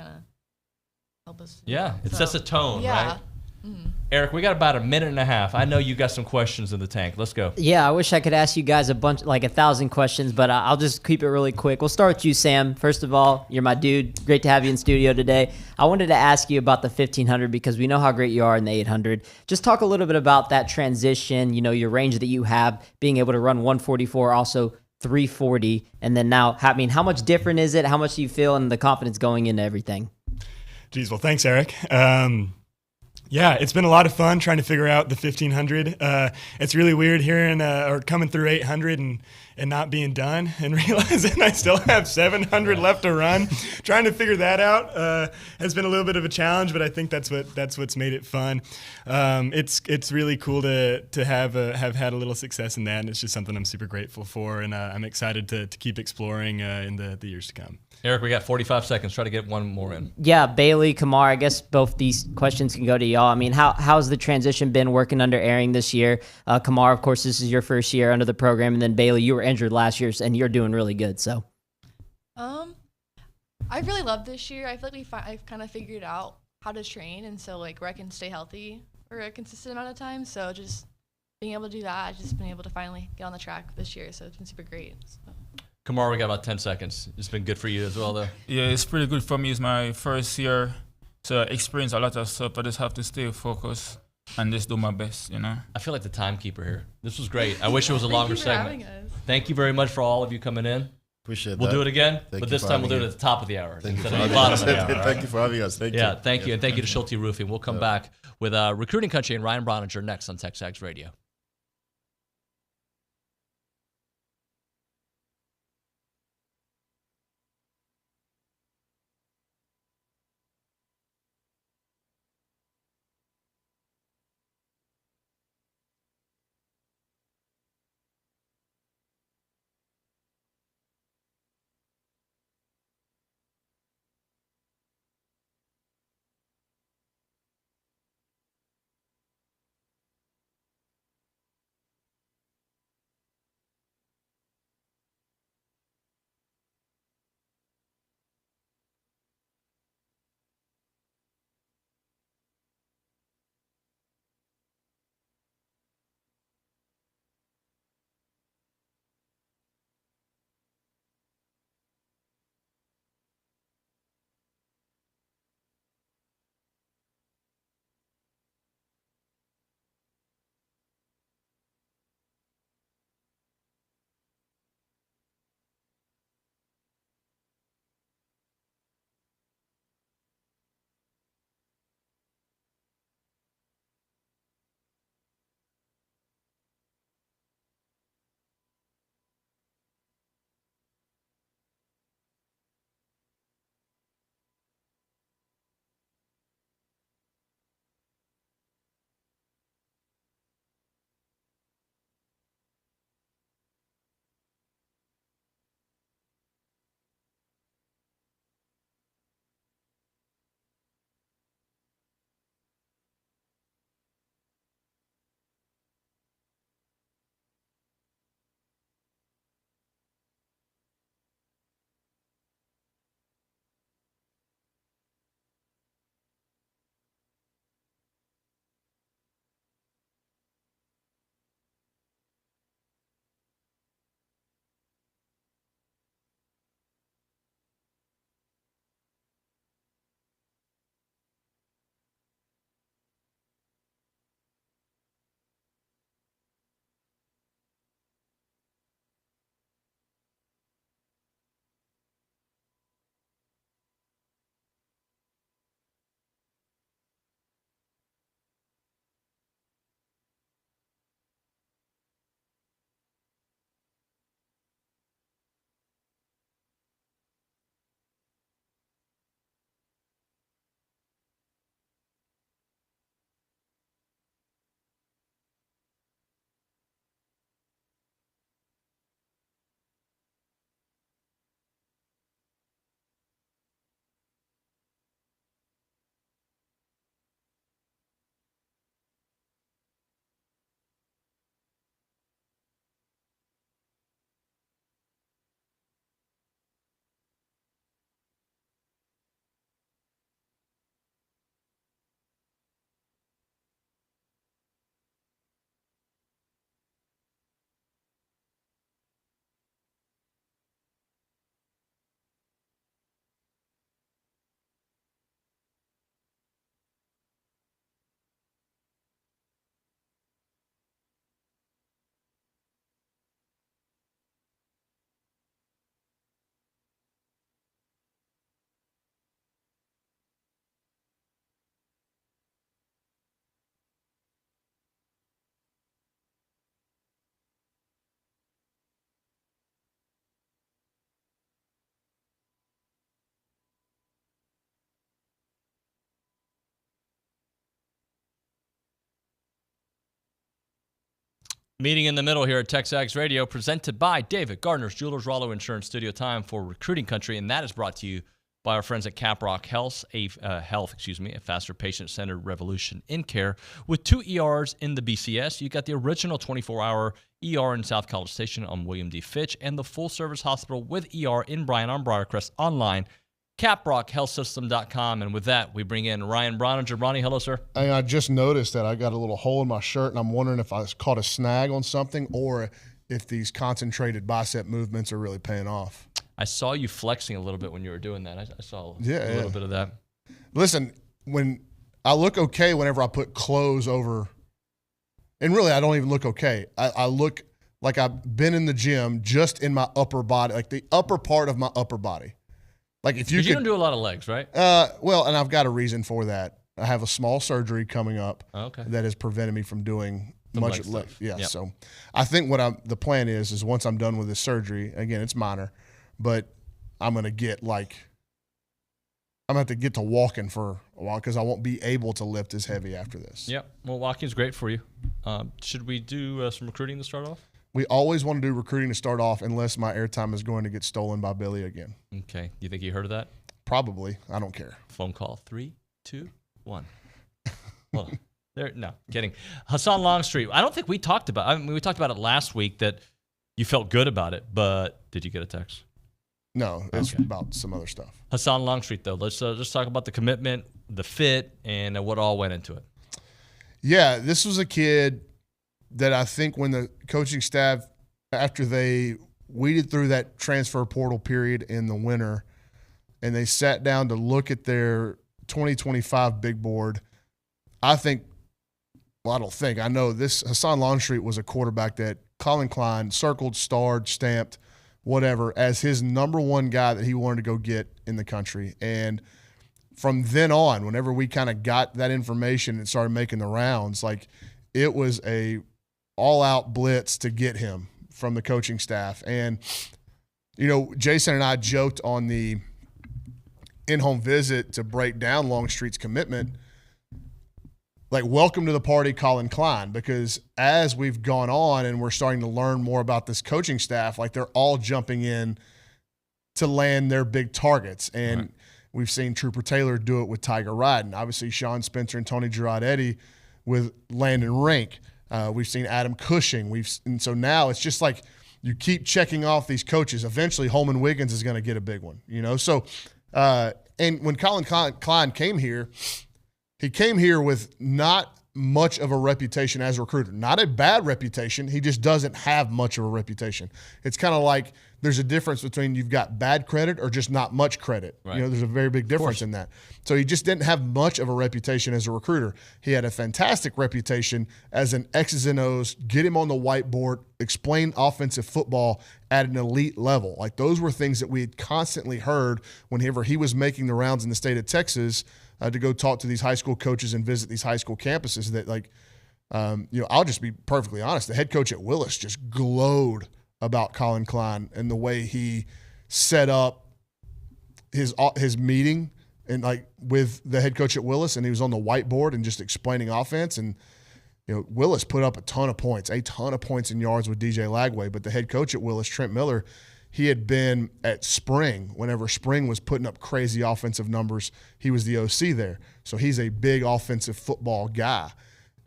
[SPEAKER 17] help us.
[SPEAKER 6] Yeah, it sets a tone,
[SPEAKER 17] yeah.
[SPEAKER 6] Right? Mm-hmm. Eric, we got about a minute and a half. I know you got some questions in the tank. Let's go.
[SPEAKER 14] Yeah, I wish I could ask you guys a bunch, like 1,000 questions, but I'll just keep it really quick. We'll start with you, Sam. First of all, you're my dude. Great to have you in studio today. I wanted to ask you about the 1,500 because we know how great you are in the 800. Just talk a little bit about that transition, your range that you have, being able to run 144, also 340, and then now, how much different is it? How much do you feel and the confidence going into everything?
[SPEAKER 18] Geez, well, thanks, Eric. Yeah, it's been a lot of fun trying to figure out the 1500. It's really weird hearing or coming through 800 and not being done and realizing I still have 700 left to run. Trying to figure that out has been a little bit of a challenge, but I think that's what's made it fun. It's really cool to have had a little success in that, and it's just something I'm super grateful for, and I'm excited to keep exploring in the years to come.
[SPEAKER 6] Eric, we got 45 seconds. Try to get one more in.
[SPEAKER 14] Yeah, Bailey, Kamar, I guess both these questions can go to y'all. I mean, how's the transition been working under Airing this year? Kamar, of course, this is your first year under the program, and then Bailey, you were injured last year, and you're doing really good. So,
[SPEAKER 17] I really love this year. I feel like I've kind of figured out how to train, and so like where I can stay healthy for a consistent amount of time. So just being able to do that, I've just been able to finally get on the track this year. So it's been super great. So.
[SPEAKER 6] Kamar, we got about 10 seconds. It's been good for you as well, though.
[SPEAKER 19] Yeah, it's pretty good for me. It's my first year, so I experienced a lot of stuff. I just have to stay focused and just do my best,
[SPEAKER 6] I feel like the timekeeper here. This was great. I wish it was a longer segment. Thank you very much for all of you coming in.
[SPEAKER 2] Appreciate that.
[SPEAKER 6] We'll do it again, but this time we'll do it at the top of the hour instead of the bottom of the hour.
[SPEAKER 2] Thank you for having us. Thank you.
[SPEAKER 6] Thank you. And thank you to Schulte Roofing. We'll come back with Recruiting Country and Ryan Brauninger next on TexAgs Radio. Meeting in the middle here at TexAgs Radio, presented by David Gardner's Jewelers, Rollo Insurance Studio. Time for Recruiting Country, and that is brought to you by our friends at Caprock Health, a faster patient-centered revolution in care. With 2 ERs in the BCS, you got the original 24-hour ER in South College Station on William D. Fitch, and the full-service hospital with ER in Bryan on Briarcrest online, caprockhealthsystem.com. And with that, we bring in Ryan Brauninger. Ronnie, hello, sir.
[SPEAKER 20] Hey, I just noticed that I got a little hole in my shirt, and I'm wondering if I caught a snag on something or if these concentrated bicep movements are really paying off.
[SPEAKER 6] I saw you flexing a little bit when you were doing that. I saw a little bit of that.
[SPEAKER 20] Listen, when I look okay whenever I put clothes over, and really I don't even look okay. I look like I've been in the gym just in my upper body, like the upper part of my upper body. Like if you
[SPEAKER 6] don't do a lot of legs, right?
[SPEAKER 20] Well, and I've got a reason for that. I have a small surgery coming up that has prevented me from doing much leg. Yeah, yep. So I think the plan is once I'm done with this surgery, again, it's minor, but I'm gonna get I'm gonna have to get to walking for a while because I won't be able to lift as heavy after this.
[SPEAKER 6] Yep. Well, walking's great for you. Should we do some recruiting to start off?
[SPEAKER 20] We always want to do recruiting to start off unless my airtime is going to get stolen by Billy again.
[SPEAKER 6] Okay. You think you heard of that?
[SPEAKER 20] Probably. I don't care.
[SPEAKER 6] Phone call 3, 2, 1. Hold on. No, kidding. Hassan Longstreet. I don't think we talked about. I mean, we talked about it last week that you felt good about it, but did you get a text?
[SPEAKER 20] No, it's about some other stuff.
[SPEAKER 6] Hassan Longstreet, though. Let's just talk about the commitment, the fit, and what all went into it.
[SPEAKER 20] Yeah, this was a kid that I think when the coaching staff, after they weeded through that transfer portal period in the winter, and they sat down to look at their 2025 big board, I know this Hassan Longstreet was a quarterback that Colin Klein circled, starred, stamped, whatever, as his number one guy that he wanted to go get in the country. And from then on, whenever we kind of got that information and started making the rounds, it was a all-out blitz to get him from the coaching staff. And, Jason and I joked on the in-home visit to break down Longstreet's commitment, welcome to the party, Colin Klein, because as we've gone on and we're starting to learn more about this coaching staff, they're all jumping in to land their big targets. And we've seen Trooper Taylor do it with Tiger Ryden. Obviously, Sean Spencer and Tony Girard-Eddy with Landon Rink. We've seen Adam Cushing. And so now it's just you keep checking off these coaches. Eventually, Holman Wiggins is going to get a big one, So, and when Colin Klein came here, he came here with not much of a reputation as a recruiter. Not a bad reputation. He just doesn't have much of a reputation. It's kind of like there's a difference between you've got bad credit or just not much credit. Right. There's a very big difference in that. So he just didn't have much of a reputation as a recruiter. He had a fantastic reputation as an X's and O's, get him on the whiteboard, explain offensive football at an elite level. Those were things that we had constantly heard whenever he was making the rounds in the state of Texas to go talk to these high school coaches and visit these high school campuses that I'll just be perfectly honest. The head coach at Willis just glowed about Colin Klein and the way he set up his meeting and with the head coach at Willis, and he was on the whiteboard and just explaining offense. And Willis put up a ton of points in yards with DJ Lagway, but the head coach at Willis, Trent Miller, he had been at Spring. Whenever Spring was putting up crazy offensive numbers, he was the OC there. So he's a big offensive football guy.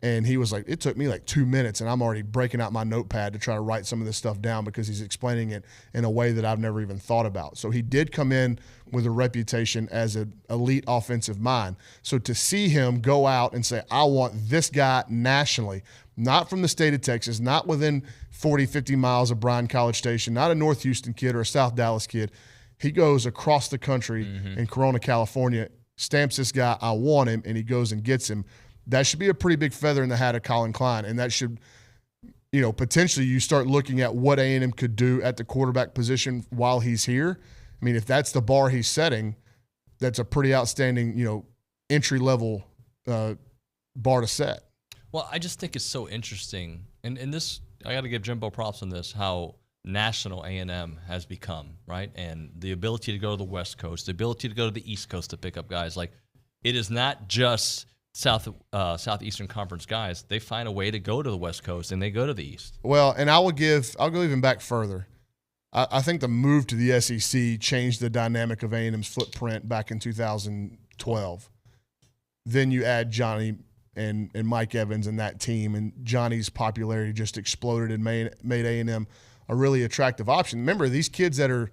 [SPEAKER 20] And he was like, it took me 2 minutes, and I'm already breaking out my notepad to try to write some of this stuff down because he's explaining it in a way that I've never even thought about. So he did come in with a reputation as an elite offensive mind. So to see him go out and say, I want this guy nationally, not from the state of Texas, not within 40, 50 miles of Bryan College Station, not a North Houston kid or a South Dallas kid. He goes across the country in Corona, California, stamps this guy, I want him, and he goes and gets him. That should be a pretty big feather in the hat of Colin Klein, and that should, potentially you start looking at what A&M could do at the quarterback position while he's here. I mean, if that's the bar he's setting, that's a pretty outstanding, entry-level bar to set.
[SPEAKER 6] Well, I just think it's so interesting, and this, I got to give Jimbo props on this, how national A&M has become, right? And the ability to go to the West Coast, the ability to go to the East Coast to pick up guys. It is not just Southeastern Conference guys, they find a way to go to the West Coast and they go to the East.
[SPEAKER 20] Well, and I'll go even back further. I think the move to the SEC changed the dynamic of A&M's footprint back in 2012. Then you add Johnny and Mike Evans and that team, and Johnny's popularity just exploded and made A&M a really attractive option. Remember, these kids that are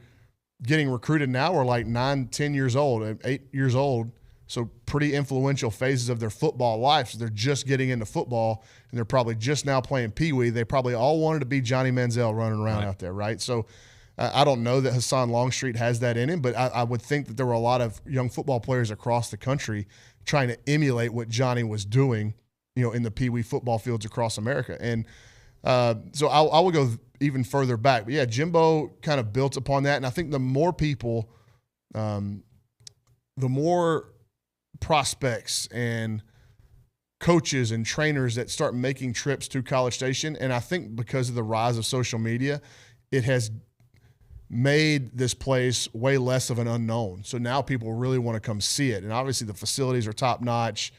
[SPEAKER 20] getting recruited now are like 9, 10 years old, 8 years old, so pretty influential phases of their football life. So they're just getting into football, and they're probably just now playing Pee Wee. They probably all wanted to be Johnny Manziel running around out there, right? So I don't know that Hassan Longstreet has that in him, but I would think that there were a lot of young football players across the country trying to emulate what Johnny was doing, in the Pee Wee football fields across America. And so I will go even further back. But, yeah, Jimbo kind of built upon that. And I think the more people, the more prospects and coaches and trainers that start making trips to College Station, and I think because of the rise of social media, it has made this place way less of an unknown. So now people really want to come see it. And obviously the facilities are top-notch.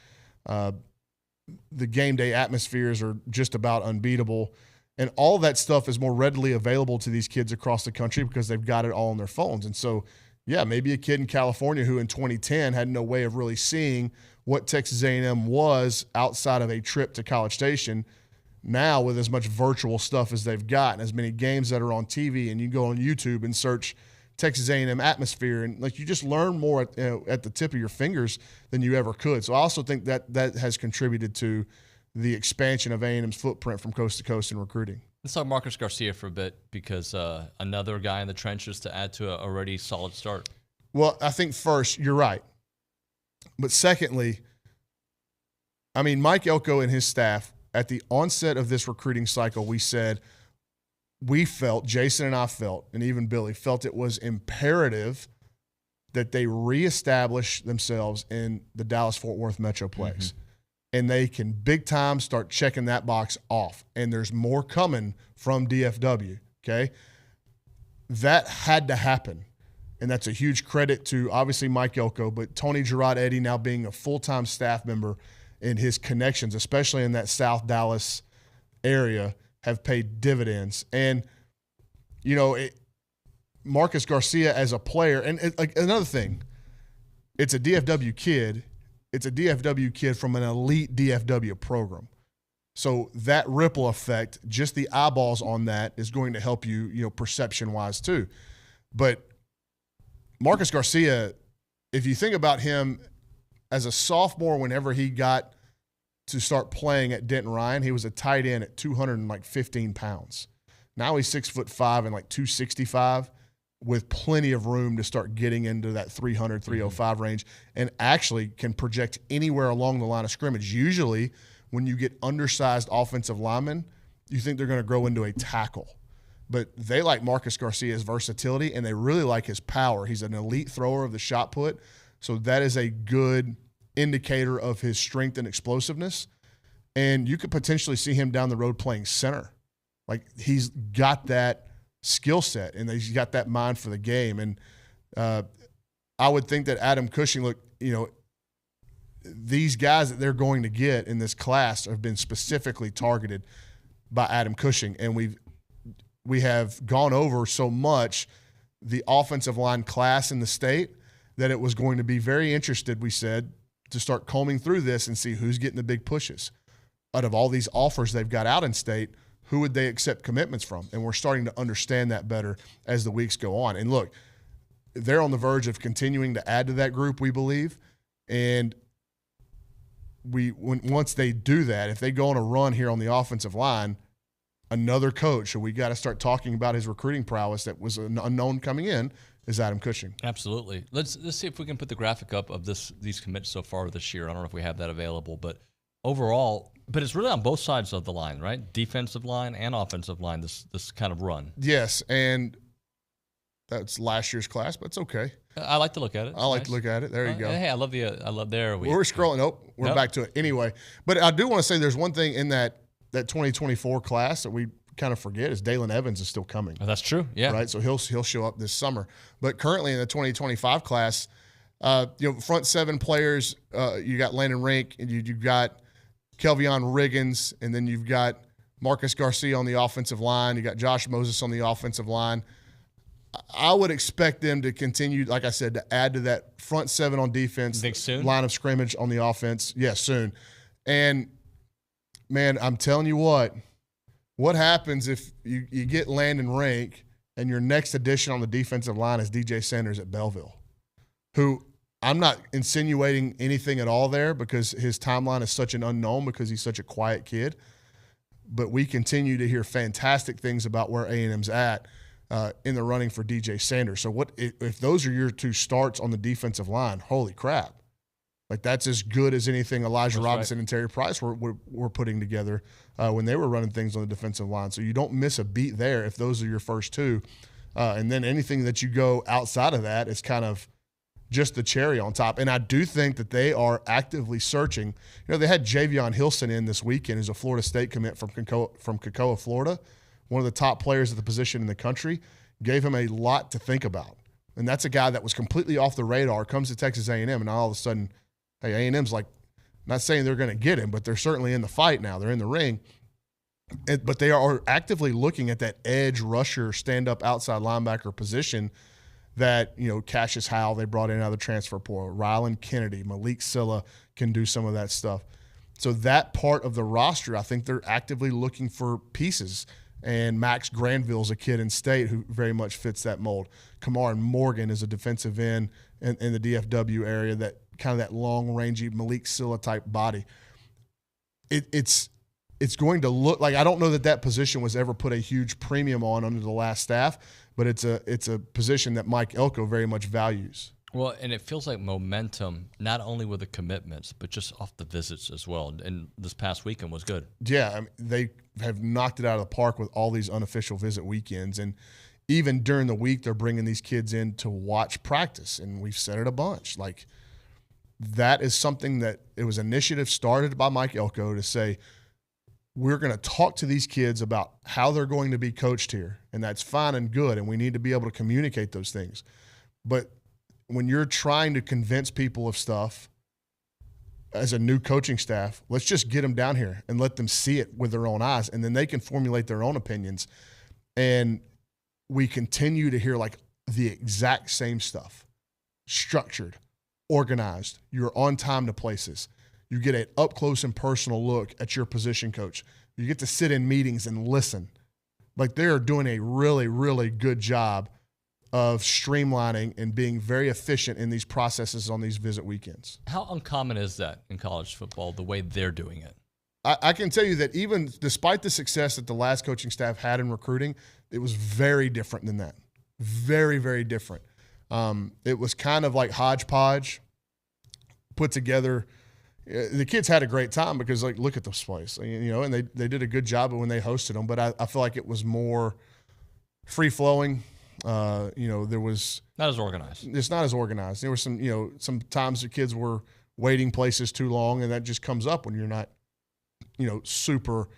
[SPEAKER 20] The game day atmospheres are just about unbeatable. And all that stuff is more readily available to these kids across the country because they've got it all on their phones. And so, yeah, maybe a kid in California who in 2010 had no way of really seeing what Texas A&M was outside of a trip to College Station. Now, with as much virtual stuff as they've got and as many games that are on TV, and you go on YouTube and search Texas A&M atmosphere, and you just learn more at the tip of your fingers than you ever could. So I also think that has contributed to the expansion of A&M's footprint from coast to coast in recruiting.
[SPEAKER 6] Let's talk Marcus Garcia for a bit, because another guy in the trenches to add to an already solid start.
[SPEAKER 20] Well, I think first, you're right. But secondly, Mike Elko and his staff, at the onset of this recruiting cycle, Jason and I felt, and even Billy felt, it was imperative that they reestablish themselves in the Dallas-Fort Worth Metroplex. Mm-hmm. And they can big time start checking that box off. And there's more coming from DFW, okay? That had to happen. And that's a huge credit to, obviously, Mike Elko, but Tony Gerard-Eddy now being a full-time staff member, and his connections, especially in that South Dallas area, have paid dividends. And, Marcus Garcia as a player, and another thing, it's a DFW kid. It's a DFW kid from an elite DFW program. So that ripple effect, just the eyeballs on that, is going to help you, perception-wise too. But Marcus Garcia, if you think about him as a sophomore, whenever he got to start playing at Denton Ryan, he was a tight end at 215 pounds. Now he's 6'5" and 265, with plenty of room to start getting into that 300, 305 range, and actually can project anywhere along the line of scrimmage. Usually when you get undersized offensive linemen, you think they're going to grow into a tackle. But they like Marcus Garcia's versatility, and they really like his power. He's an elite thrower of the shot put, so that is a good indicator of his strength and explosiveness. And you could potentially see him down the road playing center. He's got that skill set, and he's got that mind for the game. And I would think that Adam Cushing, these guys that they're going to get in this class have been specifically targeted by Adam Cushing. And we have gone over so much the offensive line class in the state that it was going to be very interested, we said, to start combing through this and see who's getting the big pushes. Out of all these offers they've got out in state, who would they accept commitments from? And we're starting to understand that better as the weeks go on. And look, they're on the verge of continuing to add to that group, we believe. And once they do that, if they go on a run here on the offensive line, another coach, we got to start talking about his recruiting prowess that was an unknown coming in, is Adam Cushing.
[SPEAKER 6] Absolutely. Let's see if we can put the graphic up of these commits so far this year. I don't know if we have that available, but overall, but it's really on both sides of the line, right? Defensive line and offensive line, this kind of run.
[SPEAKER 20] Yes, and that's last year's class, but it's okay.
[SPEAKER 6] I like to look at it.
[SPEAKER 20] I like to look at it. There you go.
[SPEAKER 6] Hey, I love there.
[SPEAKER 20] We're scrolling. Oh, we're back to it. Anyway, but I do want to say there's one thing in that 2024 class that we kind of forget is Dalen Evans is still coming.
[SPEAKER 6] Oh, that's true. Yeah.
[SPEAKER 20] Right. So he'll show up this summer. But currently in the 2025 class, Front seven players, you got Landon Rink, and you've got Kelvion Riggins, and then you've got Marcus Garcia on the offensive line. You got Josh Moses on the offensive line. I would expect them to continue, like I said, to add to that front seven on defense.
[SPEAKER 6] Think soon?
[SPEAKER 20] Line of scrimmage on the offense. Yes, soon. And, man, I'm telling you what happens if you get Landon Rink and your next addition on the defensive line is DJ Sanders at Belleville, who I'm not insinuating anything at all there because his timeline is such an unknown because he's such a quiet kid. But we continue to hear fantastic things about where A&M's at in the running for DJ Sanders. So what if those are your two starts on the defensive line? Holy crap. Like, that's as good as anything Elijah Robinson and Terry Price were putting together when they were running things on the defensive line. So you don't miss a beat there if those are your first two. And then anything that you go outside of that is kind of just the cherry on top. And I do think that they are actively searching. They had Javion Hilson in this weekend, who's a Florida State commit from Cocoa, Florida, one of the top players at the position in the country, gave him a lot to think about. And that's a guy that was completely off the radar, comes to Texas A&M, and all of a sudden, hey, A&M's like, not saying they're going to get him, but they're certainly in the fight now. They're in the ring. But they are actively looking at that edge rusher, stand-up outside linebacker position that, Cassius Howell, they brought in out of the transfer portal. Rylan Kennedy, Malik Silla can do some of that stuff. So that part of the roster, I think they're actively looking for pieces. And Max Granville's a kid in state who very much fits that mold. Kamar Morgan is a defensive end in the DFW area, that kind of that long-rangey Malik Silla type body. It's going to look like, I don't know that position was ever put a huge premium on under the last staff, but it's a position that Mike Elko very much values.
[SPEAKER 6] Well, and it feels like momentum, not only with the commitments, but just off the visits as well. And this past weekend was good.
[SPEAKER 20] Yeah, they have knocked it out of the park with all these unofficial visit weekends. And even during the week, they're bringing these kids in to watch practice. And we've said it a bunch. Like, that is something that it was initiative started by Mike Elko to say, we're going to talk to these kids about how they're going to be coached here. And that's fine and good. And we need to be able to communicate those things. But when you're trying to convince people of stuff as a new coaching staff, let's just get them down here and let them see it with their own eyes, and then they can formulate their own opinions. And we continue to hear like the exact same stuff: structured, organized, you're on time to places, you get an up close and personal look at your position coach, you get to sit in meetings and listen. Like, they are doing a really, really good job of streamlining and being very efficient in these processes on these visit weekends.
[SPEAKER 6] How uncommon is that in college football, the way they're doing it?
[SPEAKER 20] I can tell you that even despite the success that the last coaching staff had in recruiting, it was very different than that. Very, very different. It was kind of like hodgepodge put together. The kids had a great time because, like, look at this place, and they did a good job when they hosted them. But I feel like it was more free-flowing. There was
[SPEAKER 6] not as organized.
[SPEAKER 20] It's not as organized. There were some times the kids were waiting places too long, and that just comes up when you're not, super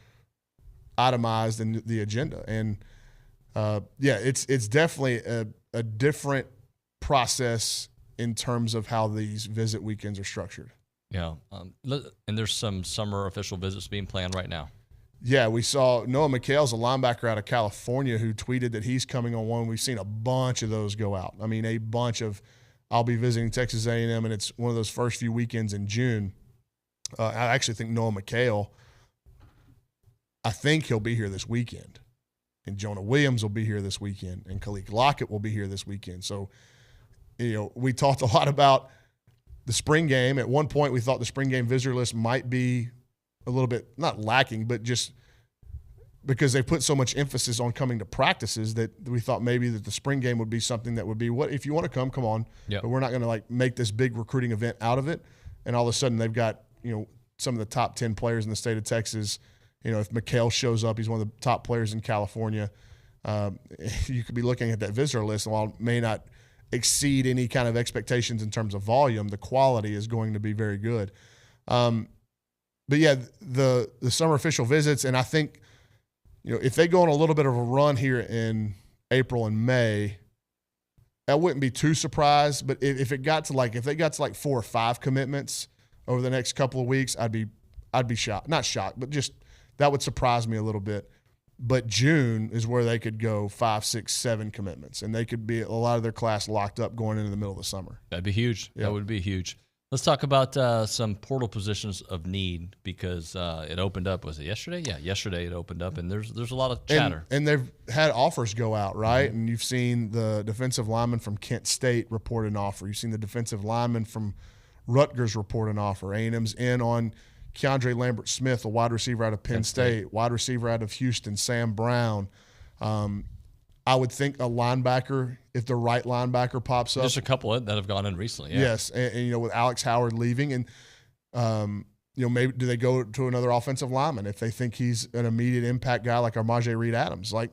[SPEAKER 20] itemized in the agenda. And it's definitely a different process in terms of how these visit weekends are structured.
[SPEAKER 6] Yeah, and there's some summer official visits being planned right now.
[SPEAKER 20] Yeah, we saw Noah McHale's a linebacker out of California who tweeted that he's coming on one. We've seen a bunch of those go out. I mean, a bunch of, I'll be visiting Texas A&M, and it's one of those first few weekends in June. I actually think Noah McHale, I think he'll be here this weekend. And Jonah Williams will be here this weekend. And Khalid Lockett will be here this weekend. So, we talked a lot about the spring game. At one point, we thought the spring game visitor list might be a little bit, not lacking, but just because they put so much emphasis on coming to practices that we thought maybe that the spring game would be something that would be, what if you want to come on.
[SPEAKER 6] Yep.
[SPEAKER 20] But we're not going to make this big recruiting event out of it. And all of a sudden they've got, some of the top 10 players in the state of Texas. If McHale shows up, he's one of the top players in California. You could be looking at that visitor list, and while it may not exceed any kind of expectations in terms of volume, the quality is going to be very good. But yeah, the summer official visits, and I think, if they go on a little bit of a run here in April and May, I wouldn't be too surprised. But if they got to like 4 or 5 commitments over the next couple of weeks, I'd be shocked. Not shocked, but just that would surprise me a little bit. But June is where they could go 5, 6, 7 commitments, and they could be a lot of their class locked up going into the middle of the summer.
[SPEAKER 6] That'd be huge.
[SPEAKER 20] Yeah.
[SPEAKER 6] That would be huge. Let's talk about some portal positions of need because it opened up. Was it yesterday? Yeah, yesterday it opened up, and there's a lot of chatter.
[SPEAKER 20] And they've had offers go out, right? And you've seen the defensive lineman from Kent State report an offer. You've seen the defensive lineman from Rutgers report an offer. A&M's in on Keandre Lambert-Smith, a wide receiver out of Penn State, wide receiver out of Houston, Sam Brown. I would think a linebacker, if the right linebacker pops up.
[SPEAKER 6] There's a couple that have gone in recently. Yeah.
[SPEAKER 20] Yes, and with Alex Howard leaving, and maybe do they go to another offensive lineman if they think he's an immediate impact guy like Armaje Reed Adams? Like,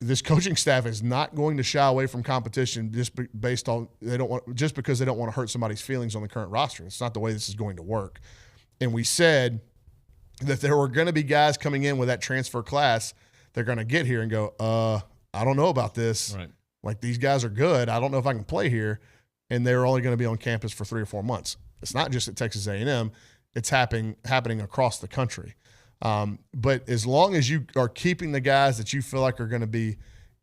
[SPEAKER 20] this coaching staff is not going to shy away from competition just because they don't want to hurt somebody's feelings on the current roster. It's not the way this is going to work. And we said that there were going to be guys coming in with that transfer class. They're going to get here and go, I don't know about this.
[SPEAKER 6] Right.
[SPEAKER 20] Like, these guys are good. I don't know if I can play here. And they're only going to be on campus for 3 or 4 months. It's not just at Texas A&M. It's happening across the country. But as long as you are keeping the guys that you feel like are going to be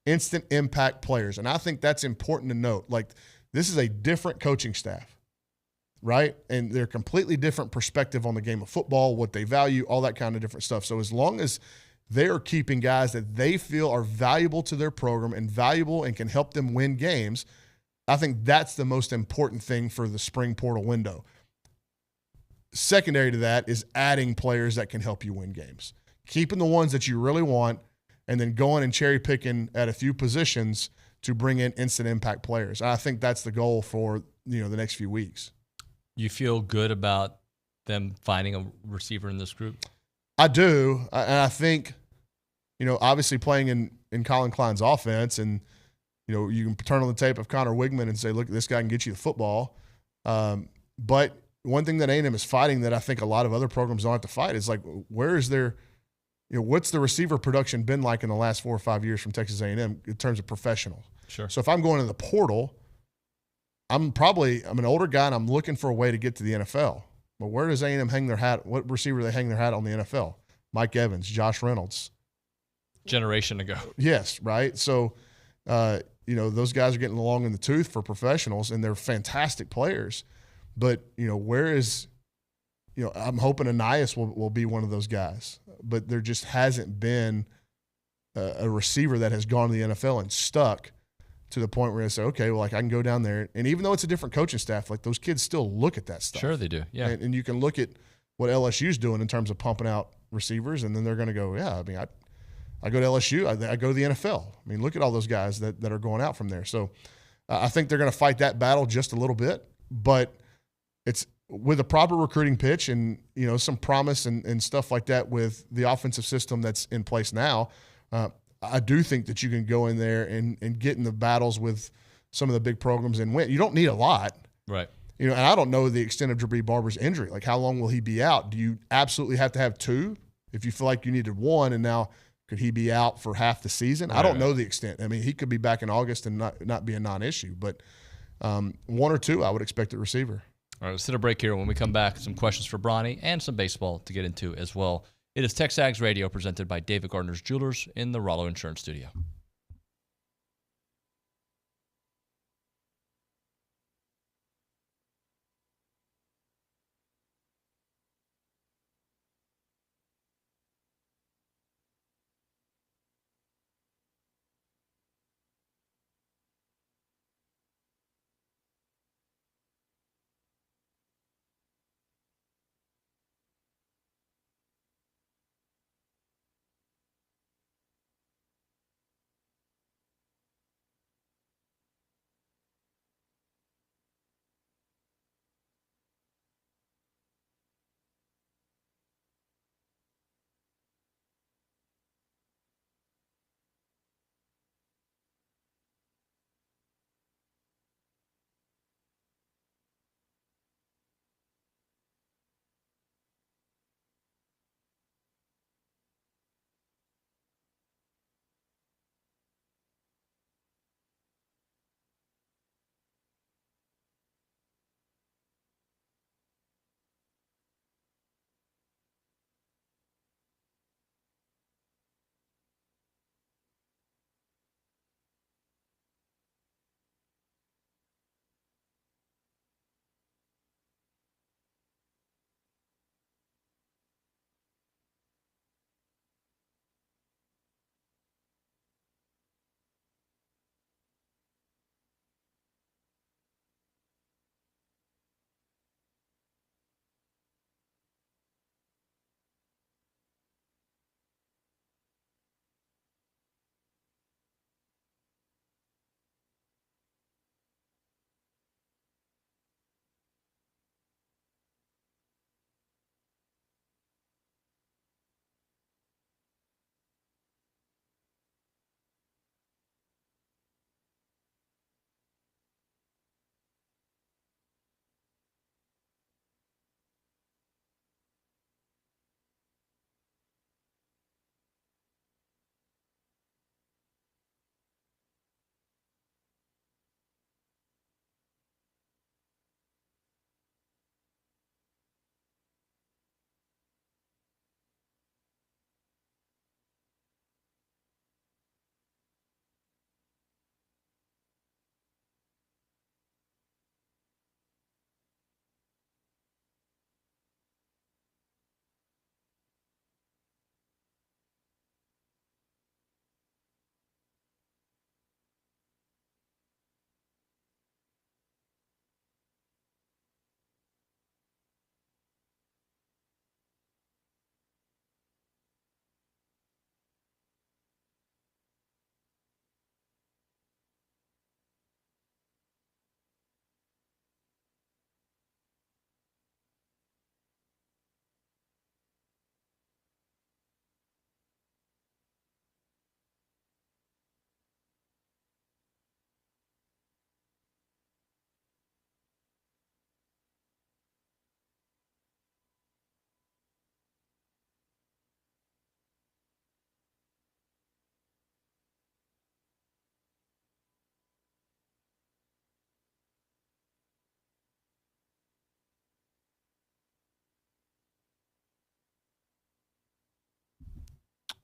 [SPEAKER 20] instant impact players, and I think that's important to note. Like, this is a different coaching staff, right? And they're completely different perspective on the game of football, what they value, all that kind of different stuff. So as long as they are keeping guys that they feel are valuable to their program and valuable and can help them win games, I think that's the most important thing for the spring portal window. Secondary to that is adding players that can help you win games. Keeping the ones that you really want and then going and cherry picking at a few positions to bring in instant impact players. I think that's the goal for the next few weeks.
[SPEAKER 6] You feel good about them finding a receiver in this group?
[SPEAKER 20] I do, and I think, obviously playing in Colin Klein's offense, and you can turn on the tape of Connor Wigman and say, look, this guy can get you the football. But one thing that A&M is fighting that I think a lot of other programs don't have to fight is like, where is their, what's the receiver production been like in the last 4 or 5 years from Texas A&M in terms of professional?
[SPEAKER 6] Sure.
[SPEAKER 20] So if I'm going to the portal, I'm an older guy and I'm looking for a way to get to the NFL. But where does A&M hang their hat? What receiver do they hang their hat on the NFL? Mike Evans, Josh Reynolds.
[SPEAKER 6] Generation ago.
[SPEAKER 20] Yes, right? So, those guys are getting along in the tooth for professionals, and they're fantastic players. But, where is – I'm hoping Anias will be one of those guys. But there just hasn't been a receiver that has gone to the NFL and stuck to the point where they say, okay, well, like I can go down there. And even though it's a different coaching staff, like those kids still look at that stuff.
[SPEAKER 6] Sure they do, yeah.
[SPEAKER 20] And you can look at what LSU's doing in terms of pumping out receivers, and then they're going to go, yeah, I mean, I go to LSU, I go to the NFL. I mean, look at all those guys that are going out from there. So I think they're going to fight that battle just a little bit, but it's with a proper recruiting pitch and, some promise and stuff like that with the offensive system that's in place now. I do think that you can go in there and get in the battles with some of the big programs and win. You don't need a lot.
[SPEAKER 6] Right.
[SPEAKER 20] And I don't know the extent of Jabri Barber's injury. Like, how long will he be out? Do you absolutely have to have 2 if you feel like you needed 1, and now could he be out for half the season? I don't know the extent. I mean, he could be back in August and not be a non-issue. But 1 or 2, I would expect at receiver.
[SPEAKER 6] All right, let's hit a break here. When we come back, some questions for Bronny and some baseball to get into as well. It is TexAgs Radio presented by David Gardner's Jewelers in the Rollo Insurance Studio.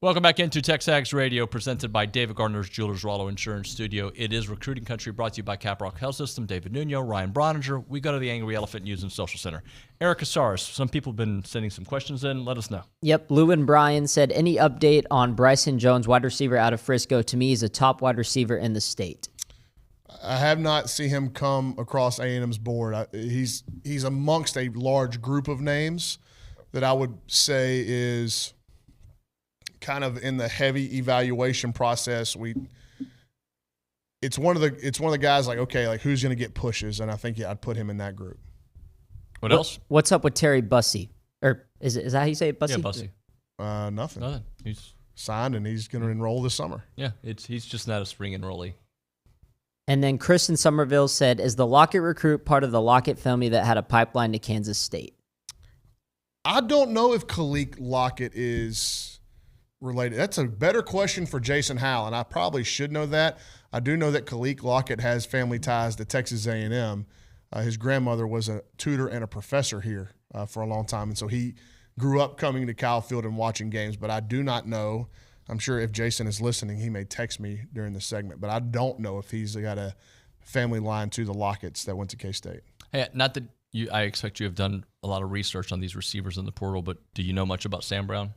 [SPEAKER 6] Welcome back into TexAgs Radio, presented by David Gardner's Jewelers Rollo Insurance Studio. It is Recruiting Country, brought to you by Caprock Health System, David Nuño, Ryan Brauninger. We go to the Angry Elephant News and Social Center. Eric Casares, some people have been sending some questions in. Let us know.
[SPEAKER 14] Yep, Lou and Brian said, any update on Bryson Jones, wide receiver out of Frisco? To me, he's a top wide receiver in the state.
[SPEAKER 20] I have not seen him come across A&M's board. He's amongst a large group of names that I would say is kind of in the heavy evaluation process. It's one of the guys like, okay, like who's going to get pushes, and I think I'd put him in that group.
[SPEAKER 6] What else?
[SPEAKER 14] What's up with Terry Bussey? Or is that how you say it, Bussey?
[SPEAKER 6] Yeah, Bussey.
[SPEAKER 20] Nothing.
[SPEAKER 6] He's
[SPEAKER 20] signed and he's going to enroll this summer.
[SPEAKER 6] Yeah, he's just not a spring enrollee.
[SPEAKER 14] And then Chris in Somerville said, is the Lockett recruit part of the Lockett family that had a pipeline to Kansas State?
[SPEAKER 20] I don't know if Khalil Lockett is related. That's a better question for Jason Howell, and I probably should know that. I do know that Khalil Lockett has family ties to Texas A&M. His grandmother was a tutor and a professor here for a long time, and so he grew up coming to Kyle Field and watching games, but I do not know. I'm sure if Jason is listening, he may text me during the segment, but I don't know if he's got a family line to the Locketts that went to K-State.
[SPEAKER 6] Hey, not that I expect you have done a lot of research on these receivers in the portal, but do you know much about Sam Brown?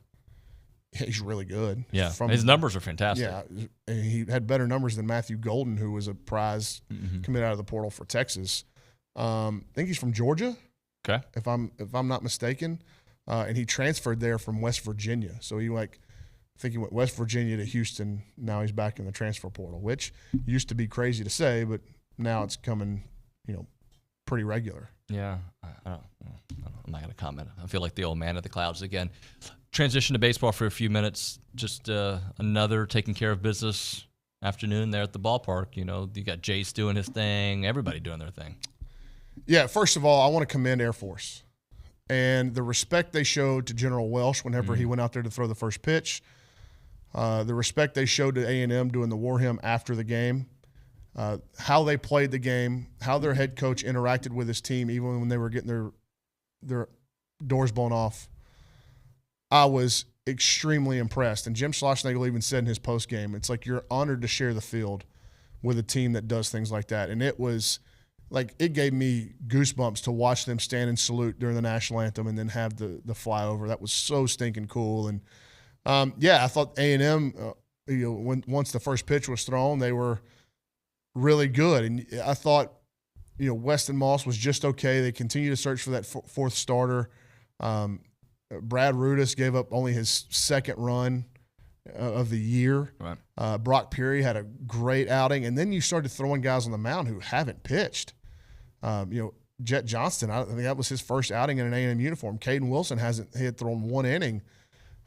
[SPEAKER 20] He's really good.
[SPEAKER 6] Yeah, his numbers are fantastic.
[SPEAKER 20] Yeah, he had better numbers than Matthew Golden, who was a prize commit out of the portal for Texas. I think he's from Georgia.
[SPEAKER 6] Okay,
[SPEAKER 20] if I'm not mistaken, and he transferred there from West Virginia. So I think he went West Virginia to Houston. Now he's back in the transfer portal, which used to be crazy to say, but now it's coming, pretty regular.
[SPEAKER 6] Yeah, I'm not going to comment. I feel like the old man of the clouds again. Transition to baseball for a few minutes. Just another taking care of business afternoon there at the ballpark. You got Jace doing his thing, everybody doing their thing.
[SPEAKER 20] Yeah, first of all, I want to commend Air Force and the respect they showed to General Welsh whenever he went out there to throw the first pitch. The respect they showed to A&M doing the war hymn after the game. How they played the game, how their head coach interacted with his team, even when they were getting their doors blown off. I was extremely impressed. And Jim Schlossnagle even said in his postgame, it's like you're honored to share the field with a team that does things like that. And it was like it gave me goosebumps to watch them stand and salute during the national anthem and then have the flyover. That was so stinking cool. And, I thought A&M, once the first pitch was thrown, they were really good. And I thought, Weston Moss was just okay. They continue to search for that fourth starter. Brad Rudis gave up only his second run of the year.
[SPEAKER 6] Right.
[SPEAKER 20] Brock Peary had a great outing. And then you started throwing guys on the mound who haven't pitched. Jet Johnston, I think that was his first outing in an A&M uniform. Caden Wilson he had thrown one inning.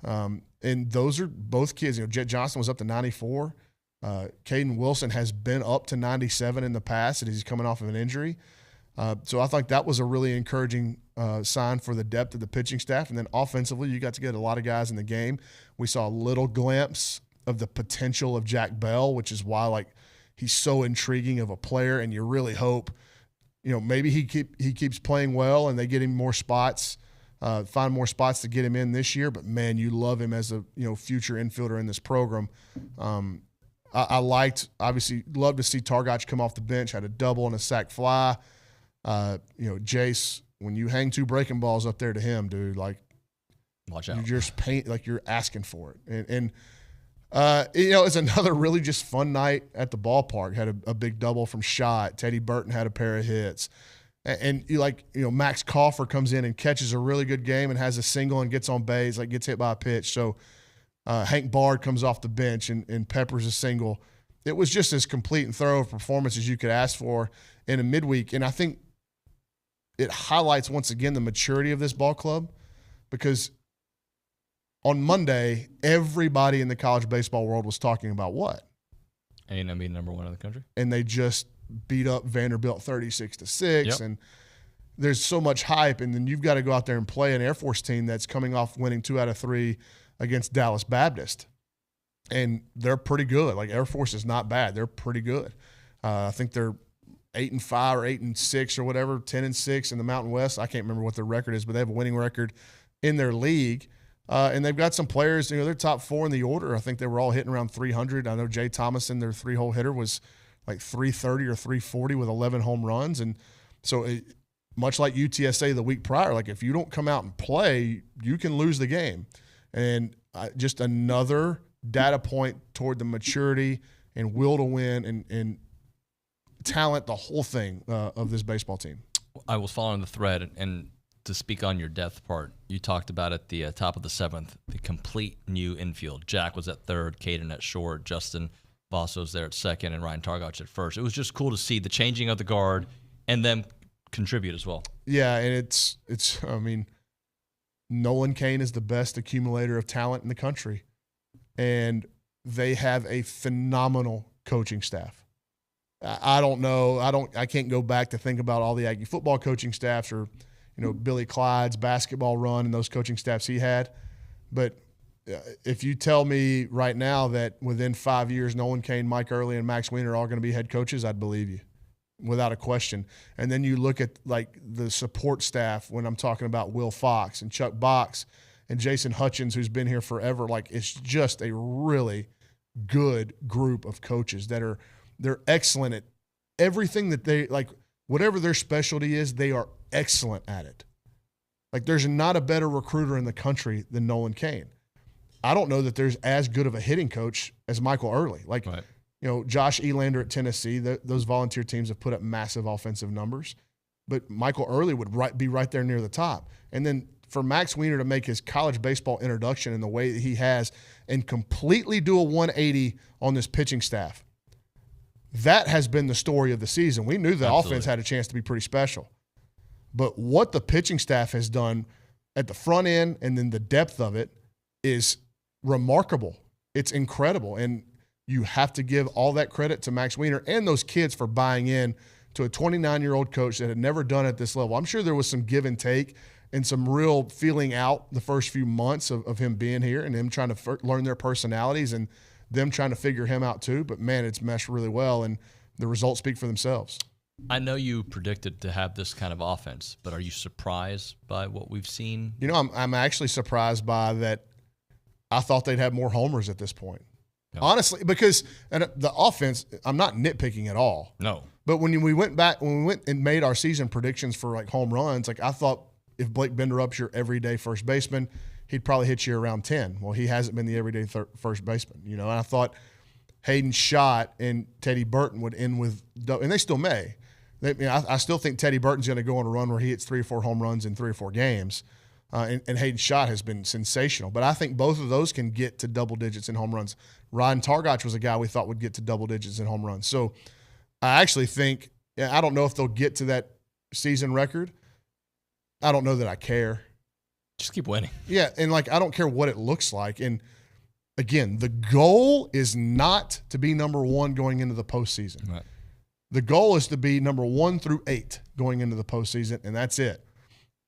[SPEAKER 20] And those are both kids. Jet Johnston was up to 94. Caden Wilson has been up to 97 in the past, and he's coming off of an injury. So I think that was a really encouraging sign for the depth of the pitching staff. And then offensively, you got to get a lot of guys in the game. We saw a little glimpse of the potential of Jack Bell, which is why he's so intriguing of a player. And you really hope, maybe he keeps playing well and they get him more spots, find more spots to get him in this year. But man, you love him as a future infielder in this program. I obviously loved to see Targach come off the bench, had a double and a sac fly. Jace, when you hang two breaking balls up there to him, dude,
[SPEAKER 6] watch out.
[SPEAKER 20] You just paint you're asking for it. And it's another really just fun night at the ballpark. Had a big double from Schott. Teddy Burton had a pair of hits. And Max Coffer comes in and catches a really good game and has a single and gets on base, gets hit by a pitch. So Hank Bard comes off the bench and peppers a single. It was just as complete and thorough a performance as you could ask for in a midweek. And I think it highlights once again the maturity of this ball club, because on Monday, everybody in the college baseball world was talking about what?
[SPEAKER 6] A&M being number one in the country.
[SPEAKER 20] And they just beat up Vanderbilt 36-6.
[SPEAKER 6] Yep.
[SPEAKER 20] And there's so much hype. And then you've got to go out there and play an Air Force team that's coming off winning 2 out of 3 against Dallas Baptist. And they're pretty good. Air Force is not bad. They're pretty good. I think they're 8-5 or 8-6 or whatever, 10-6 in the Mountain West. I can't remember what their record is, but they have a winning record in their league. And they've got some players, they're top 4 in the order. I think they were all hitting around 300. I know Jay Thomason, their 3-hole hitter, was like 330 or 340 with 11 home runs. And so much like UTSA the week prior, like if you don't come out and play, you can lose the game. And just another data point toward the maturity and will to win and talent, the whole thing of this baseball team.
[SPEAKER 6] I was following the thread, and to speak on your depth part, you talked about at the top of the 7th, the complete new infield. Jack was at 3rd, Caden at short, Justin Vosso's there at 2nd, and Ryan Targach at 1st. It was just cool to see the changing of the guard and them contribute as well.
[SPEAKER 20] Yeah, and it's I mean, Nolan Cain is the best accumulator of talent in the country, and they have a phenomenal coaching staff. I don't know. I can't go back to think about all the Aggie football coaching staffs or, Billy Clyde's basketball run and those coaching staffs he had. But if you tell me right now that within 5 years, Nolan Cain, Mike Early, and Max Weiner are all going to be head coaches, I'd believe you without a question. And then you look at like the support staff when I'm talking about Will Fox and Chuck Box and Jason Hutchins, who's been here forever. Like, it's just a really good group of coaches they're excellent at everything that they like. Whatever their specialty is, they are excellent at it. Like, there's not a better recruiter in the country than Nolan Cain. I don't know that there's as good of a hitting coach as Michael Early. Like, Josh Elander at Tennessee, those volunteer teams have put up massive offensive numbers, but Michael Early would be right there near the top. And then for Max Weiner to make his college baseball introduction in the way that he has and completely do a 180 on this pitching staff, that has been the story of the season. We knew the offense had a chance to be pretty special. But what the pitching staff has done at the front end and then the depth of it is remarkable. It's incredible. And you have to give all that credit to Max Weiner and those kids for buying in to a 29-year-old coach that had never done it at this level. I'm sure there was some give and take and some real feeling out the first few months of him being here and him trying to learn their personalities and them trying to figure him out too. But, man, it's meshed really well, and the results speak for themselves.
[SPEAKER 6] I know you predicted to have this kind of offense, but are you surprised by what we've seen?
[SPEAKER 20] I'm actually surprised by that. I thought they'd have more homers at this point. No. Honestly, because the offense, I'm not nitpicking at all.
[SPEAKER 6] No.
[SPEAKER 20] But when we went and made our season predictions for like home runs, like I thought if Blake Benderup's your everyday first baseman, he'd probably hit you around 10. Well, he hasn't been the everyday first baseman, and I thought Hayden Schott and Teddy Burton would end with, and they still may. I still think Teddy Burton's going to go on a run where he hits 3 or 4 home runs in 3 or 4 games, and Hayden Schott has been sensational. But I think both of those can get to double digits in home runs. Ryan Targach was a guy we thought would get to double digits in home runs. So I actually think, I don't know if they'll get to that season record. I don't know that I care.
[SPEAKER 6] Just keep winning.
[SPEAKER 20] Yeah, and I don't care what it looks like. And again, the goal is not to be number 1 going into the postseason.
[SPEAKER 6] Right.
[SPEAKER 20] The goal is to be number 1 through 8 going into the postseason, and that's it.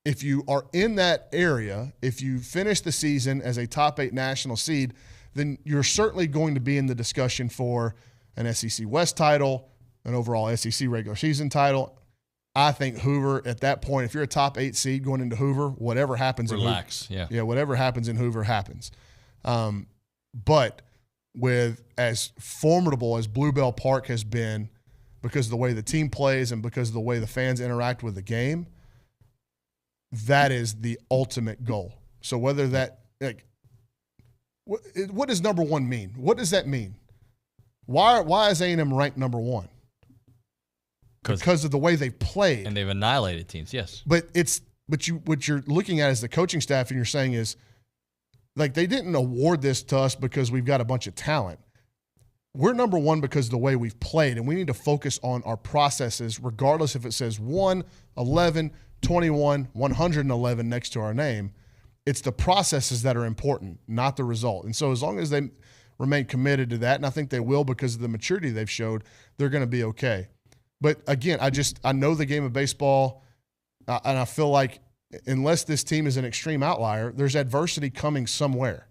[SPEAKER 20] If you are in that area, if you finish the season as a top 8 national seed, then you're certainly going to be in the discussion for an SEC West title, an overall SEC regular season title. I think Hoover at that point, if you're a top 8 seed going into Hoover, whatever happens
[SPEAKER 6] relax,
[SPEAKER 20] in Hoover, whatever happens in Hoover happens. But with as formidable as Bluebell Park has been, because of the way the team plays and because of the way the fans interact with the game, that is the ultimate goal. So whether that, what does number 1 mean? What does that mean? Why is A&M ranked number 1? Because of the way they played.
[SPEAKER 6] And they've annihilated teams, yes.
[SPEAKER 20] But what you're looking at as the coaching staff and you're saying is, they didn't award this to us because we've got a bunch of talent. We're number 1 because of the way we've played, and we need to focus on our processes regardless if it says 1, 11, 21, 111 next to our name. It's the processes that are important, not the result. And so as long as they remain committed to that, and I think they will because of the maturity they've showed, they're going to be okay. But again, I know the game of baseball, and I feel like unless this team is an extreme outlier, there's adversity coming somewhere.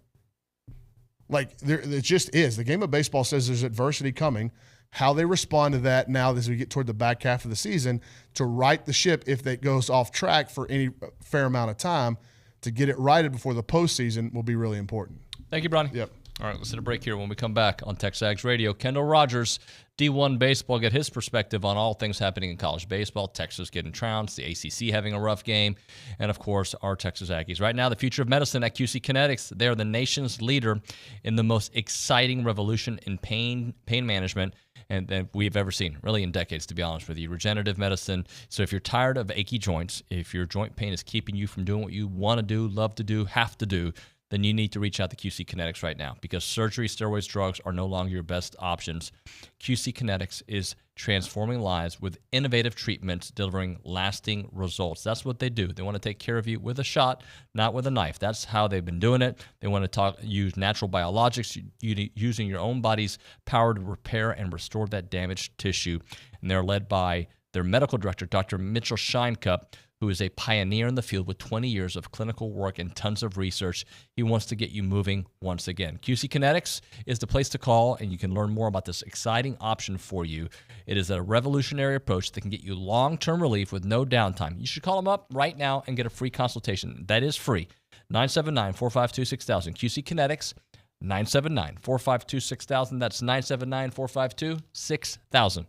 [SPEAKER 20] It just is. The game of baseball says there's adversity coming. How they respond to that now as we get toward the back half of the season to right the ship if that goes off track for any fair amount of time, to get it righted before the postseason will be really important.
[SPEAKER 6] Thank you, Bronny.
[SPEAKER 20] Yep.
[SPEAKER 6] All right, let's hit a break here. When we come back on TexAgs Radio, Kendall Rodgers, D1 Baseball, get his perspective on all things happening in college baseball. Texas getting trounced, the ACC having a rough game, and, of course, our Texas Aggies. Right now, the future of medicine at QC Kinetics. They are the nation's leader in the most exciting revolution in pain management and that we've ever seen, really in decades, to be honest with you. Regenerative medicine. So if you're tired of achy joints, if your joint pain is keeping you from doing what you want to do, love to do, have to do, then you need to reach out to QC Kinetics right now because surgery, steroids, drugs are no longer your best options. QC Kinetics is transforming lives with innovative treatments, delivering lasting results. That's what they do. They want to take care of you with a shot, not with a knife. That's how they've been doing it. They want to use natural biologics, using your own body's power to repair and restore that damaged tissue. And they're led by their medical director, Dr. Mitchell Scheinkup, who is a pioneer in the field with 20 years of clinical work and tons of research. He wants to get you moving once again. QC Kinetics is the place to call, and you can learn more about this exciting option for you. It is a revolutionary approach that can get you long-term relief with no downtime. You should call them up right now and get a free consultation. That is free. 979-452-6000. QC Kinetics, 979-452-6000. That's 979-452-6000.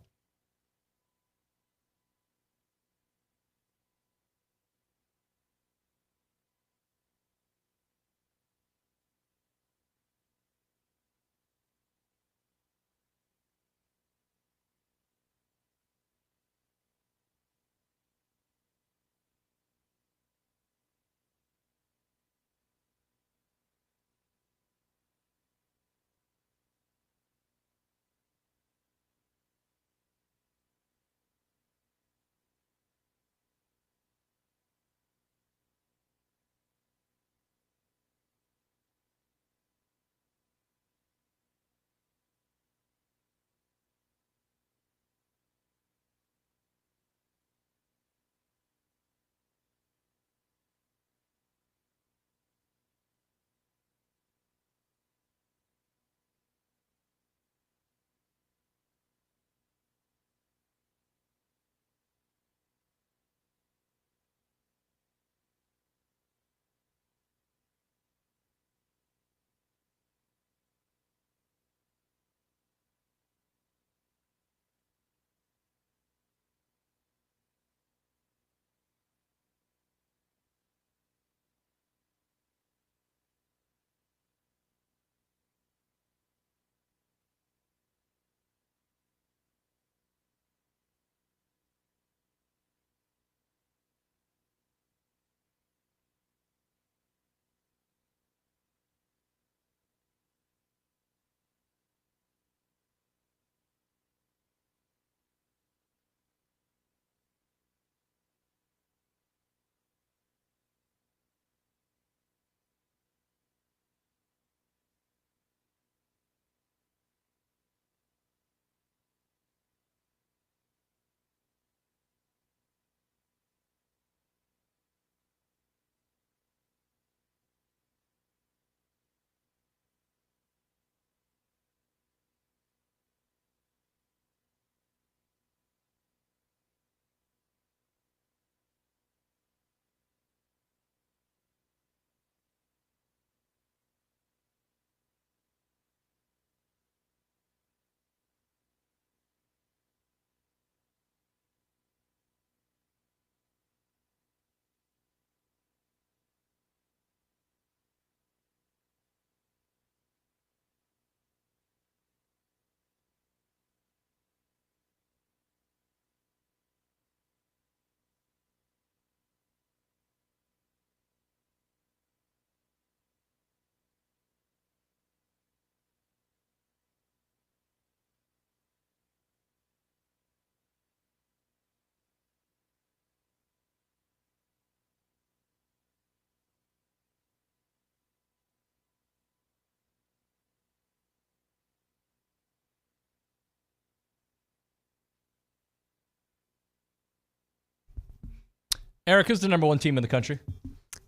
[SPEAKER 6] Eric, who's the number one team in the country?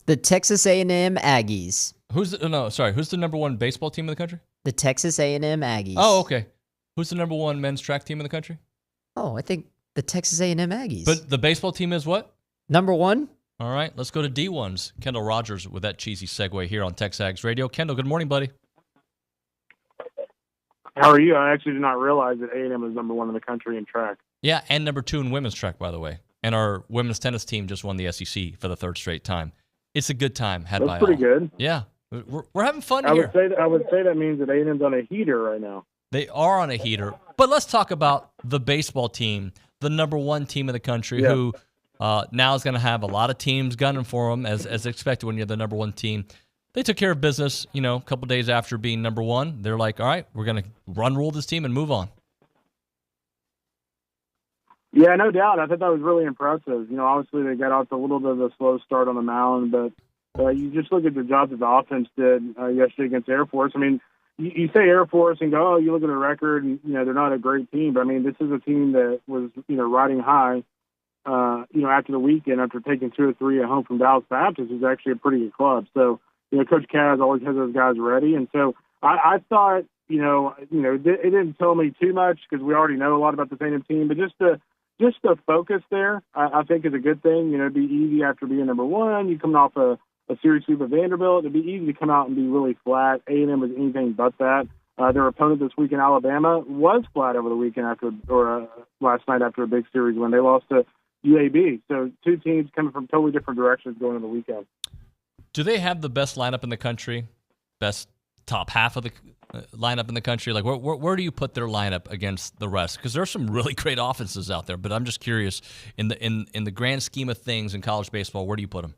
[SPEAKER 14] The Texas A&M Aggies.
[SPEAKER 6] Who's the number one baseball team in the country?
[SPEAKER 14] The Texas A&M Aggies.
[SPEAKER 6] Oh, okay. Who's the number one men's track team in the country?
[SPEAKER 14] Oh, I think the Texas A&M Aggies.
[SPEAKER 6] But the baseball team is what?
[SPEAKER 14] Number one?
[SPEAKER 6] All right, let's go to D1's Kendall Rodgers with that cheesy segue here on TexAgs Radio. Kendall, good morning, buddy.
[SPEAKER 21] How are you? I actually did not realize that A&M is number 1 in the country in track.
[SPEAKER 6] Yeah, and number 2 in women's track, by the way. And our women's tennis team just won the SEC for the 3rd straight time. It's a good time had by all.
[SPEAKER 21] That's pretty good.
[SPEAKER 6] Yeah, we're having fun
[SPEAKER 21] I
[SPEAKER 6] here.
[SPEAKER 21] would say that means that A&M's on a heater right now.
[SPEAKER 6] They are on a heater. But let's talk about the baseball team, the number 1 team in the country, who now is going to have a lot of teams gunning for them, as expected when you're the number 1 team. They took care of business, a couple days after being number 1. They're like, all right, we're going to rule this team and move on.
[SPEAKER 21] Yeah, no doubt. I thought that was really impressive. Obviously they got off to a little bit of a slow start on the mound, but you just look at the job that the offense did yesterday against Air Force. I mean, you say Air Force and go, oh, you look at the record, and they're not a great team. But I mean, this is a team that was riding high. After the weekend, after taking 2 or 3 at home from Dallas Baptist, is actually a pretty good club. So, Coach Kaz always has those guys ready, and so I thought, it didn't tell me too much because we already know a lot about the same team, but just the focus there, I think is a good thing. It'd be easy after being number 1. You coming off a series sweep of Vanderbilt, it'd be easy to come out and be really flat. A&M was anything but that. Their opponent this week in Alabama was flat over the weekend last night after a big series when they lost to UAB. So 2 teams coming from totally different directions going into the weekend.
[SPEAKER 6] Do they have the best lineup in the country? Best top half of the lineup in the country? Like, where do you put their lineup against the rest? Because there's some really great offenses out there, but I'm just curious, in the grand scheme of things in college baseball, where do you put them?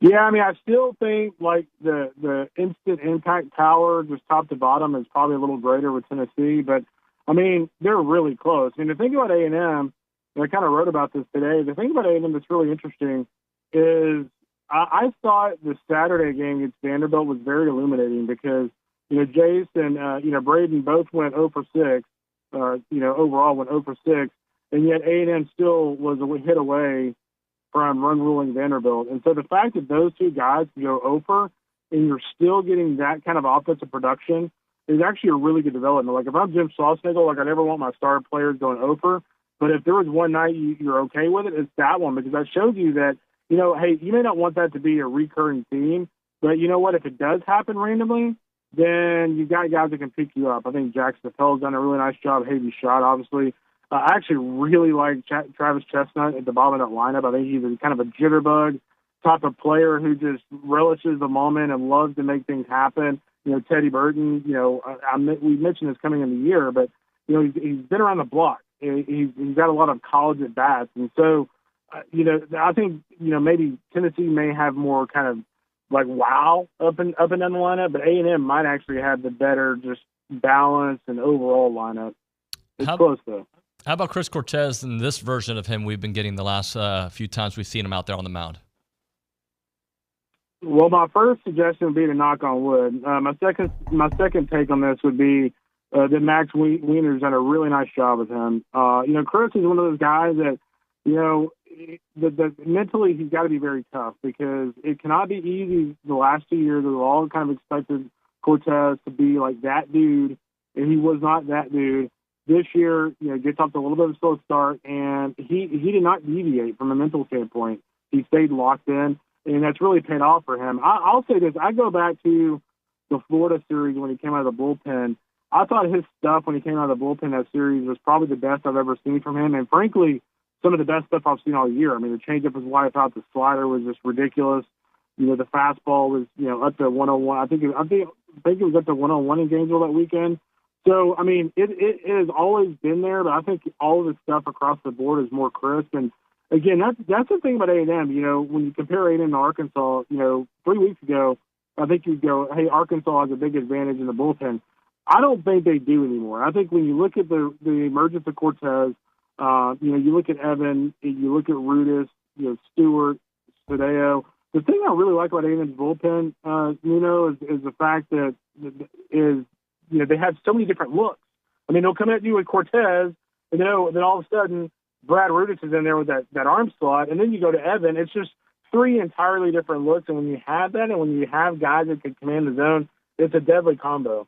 [SPEAKER 21] Yeah, I mean, I still think like the instant impact power, just top to bottom, is probably a little greater with Tennessee. But I mean, they're really close. I mean, the thing about A&M, and I kind of wrote about this today. The thing about A&M that's really interesting is I thought the Saturday game against Vanderbilt was very illuminating because Jace and Braden both went 0 for 6, overall went 0 for 6, and yet A&M still was a hit away from run ruling Vanderbilt. And so the fact that those 2 guys can go 0 for, and you're still getting that kind of offensive production is actually a really good development. Like if I'm Jim Schlossnagle, like I never want my star players going 0 for, but if there was one night you're okay with it, it's that one because that shows you that, hey, you may not want that to be a recurring theme, but you know what? If it does happen randomly, then you got guys that can pick you up. I think Jack Stafel's done a really nice job. Havey Shot, obviously. I actually really like Travis Chestnut at the bottom of that lineup. I think he's kind of a jitterbug type of player who just relishes the moment and loves to make things happen. Teddy Burton, we mentioned this coming in the year, but, he's been around the block. He's got a lot of college at-bats. And so, I think, maybe Tennessee may have more kind of like wow up and down the lineup, but A&M might actually have the better just balance and overall lineup. It's close, though.
[SPEAKER 6] How about Chris Cortez and this version of him we've been getting the last few times we've seen him out there on the mound?
[SPEAKER 21] Well, my first suggestion would be to knock on wood. My second take on this would be that Max Wiener's done a really nice job with him. Chris is one of those guys that, mentally he's got to be very tough because it cannot be easy. The last 2 years, we all kind of expected Cortez to be like that dude, and he was not that dude. This year, gets off to a little bit of a slow start, and he did not deviate from a mental standpoint. He stayed locked in, and that's really paid off for him. I'll say this. I go back to the Florida series when he came out of the bullpen. I thought his stuff when he came out of the bullpen that series was probably the best I've ever seen from him, and frankly, some of the best stuff I've seen all year. I mean, the changeup was wide out. The slider was just ridiculous. The fastball was, up to 101. I think it was up to 101 in Gainesville that weekend. So, I mean, it has always been there, but I think all of the stuff across the board is more crisp. And, again, that's the thing about A&M. When you compare A&M to Arkansas, 3 weeks ago, I think you'd go, hey, Arkansas has a big advantage in the bullpen. I don't think they do anymore. I think when you look at the emergence of Cortez, you look at Evan, you look at Rudis, Stewart, Sadeo. The thing I really like about A&M's bullpen, Nuño, is the fact that they have so many different looks. I mean, they'll come at you with Cortez, and then all of a sudden Brad Rudis is in there with that arm slot, and then you go to Evan. It's just 3 entirely different looks, and when you have that, and when you have guys that can command the zone, it's a deadly combo.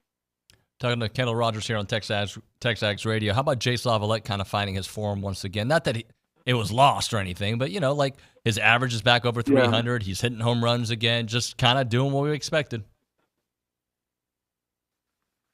[SPEAKER 6] Talking to Kendall Rodgers here on TexAgs Radio. How about Jace Lavalette kind of finding his form once again? Not that it was lost or anything, but, like his average is back over 300. He's hitting home runs again, just kind of doing what we expected.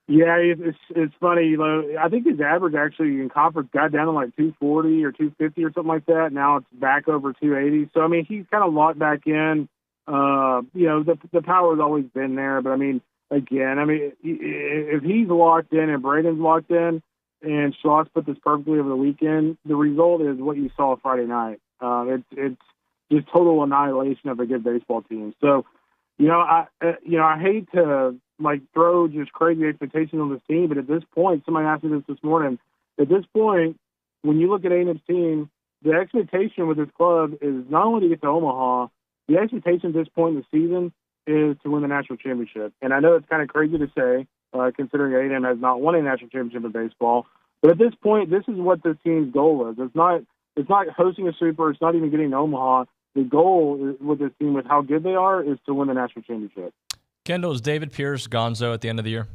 [SPEAKER 21] Yeah, it's funny. I think his average actually in conference got down to like 240 or 250 or something like that. Now it's back over 280. So, I mean, he's kind of locked back in. The power's always been there. But, I mean, again, if he's locked in and Braden's locked in and Schloss put this perfectly over the weekend, the result is what you saw Friday night. It's just total annihilation of a good baseball team. So, I hate to throw just crazy expectations on this team, but at this point, somebody asked me this morning. At this point, when you look at A&M's team, the expectation with this club is not only to get to Omaha. The expectation at this point in the season is to win the national championship. And I know it's kind of crazy to say, considering A&M has not won a national championship in baseball. But at this point, this is what this team's goal is. It's not hosting a Super. It's not even getting to Omaha. The goal with this team, with how good they are, is to win the national championship.
[SPEAKER 6] Kendall, is David Pierce gonzo at the end of the year?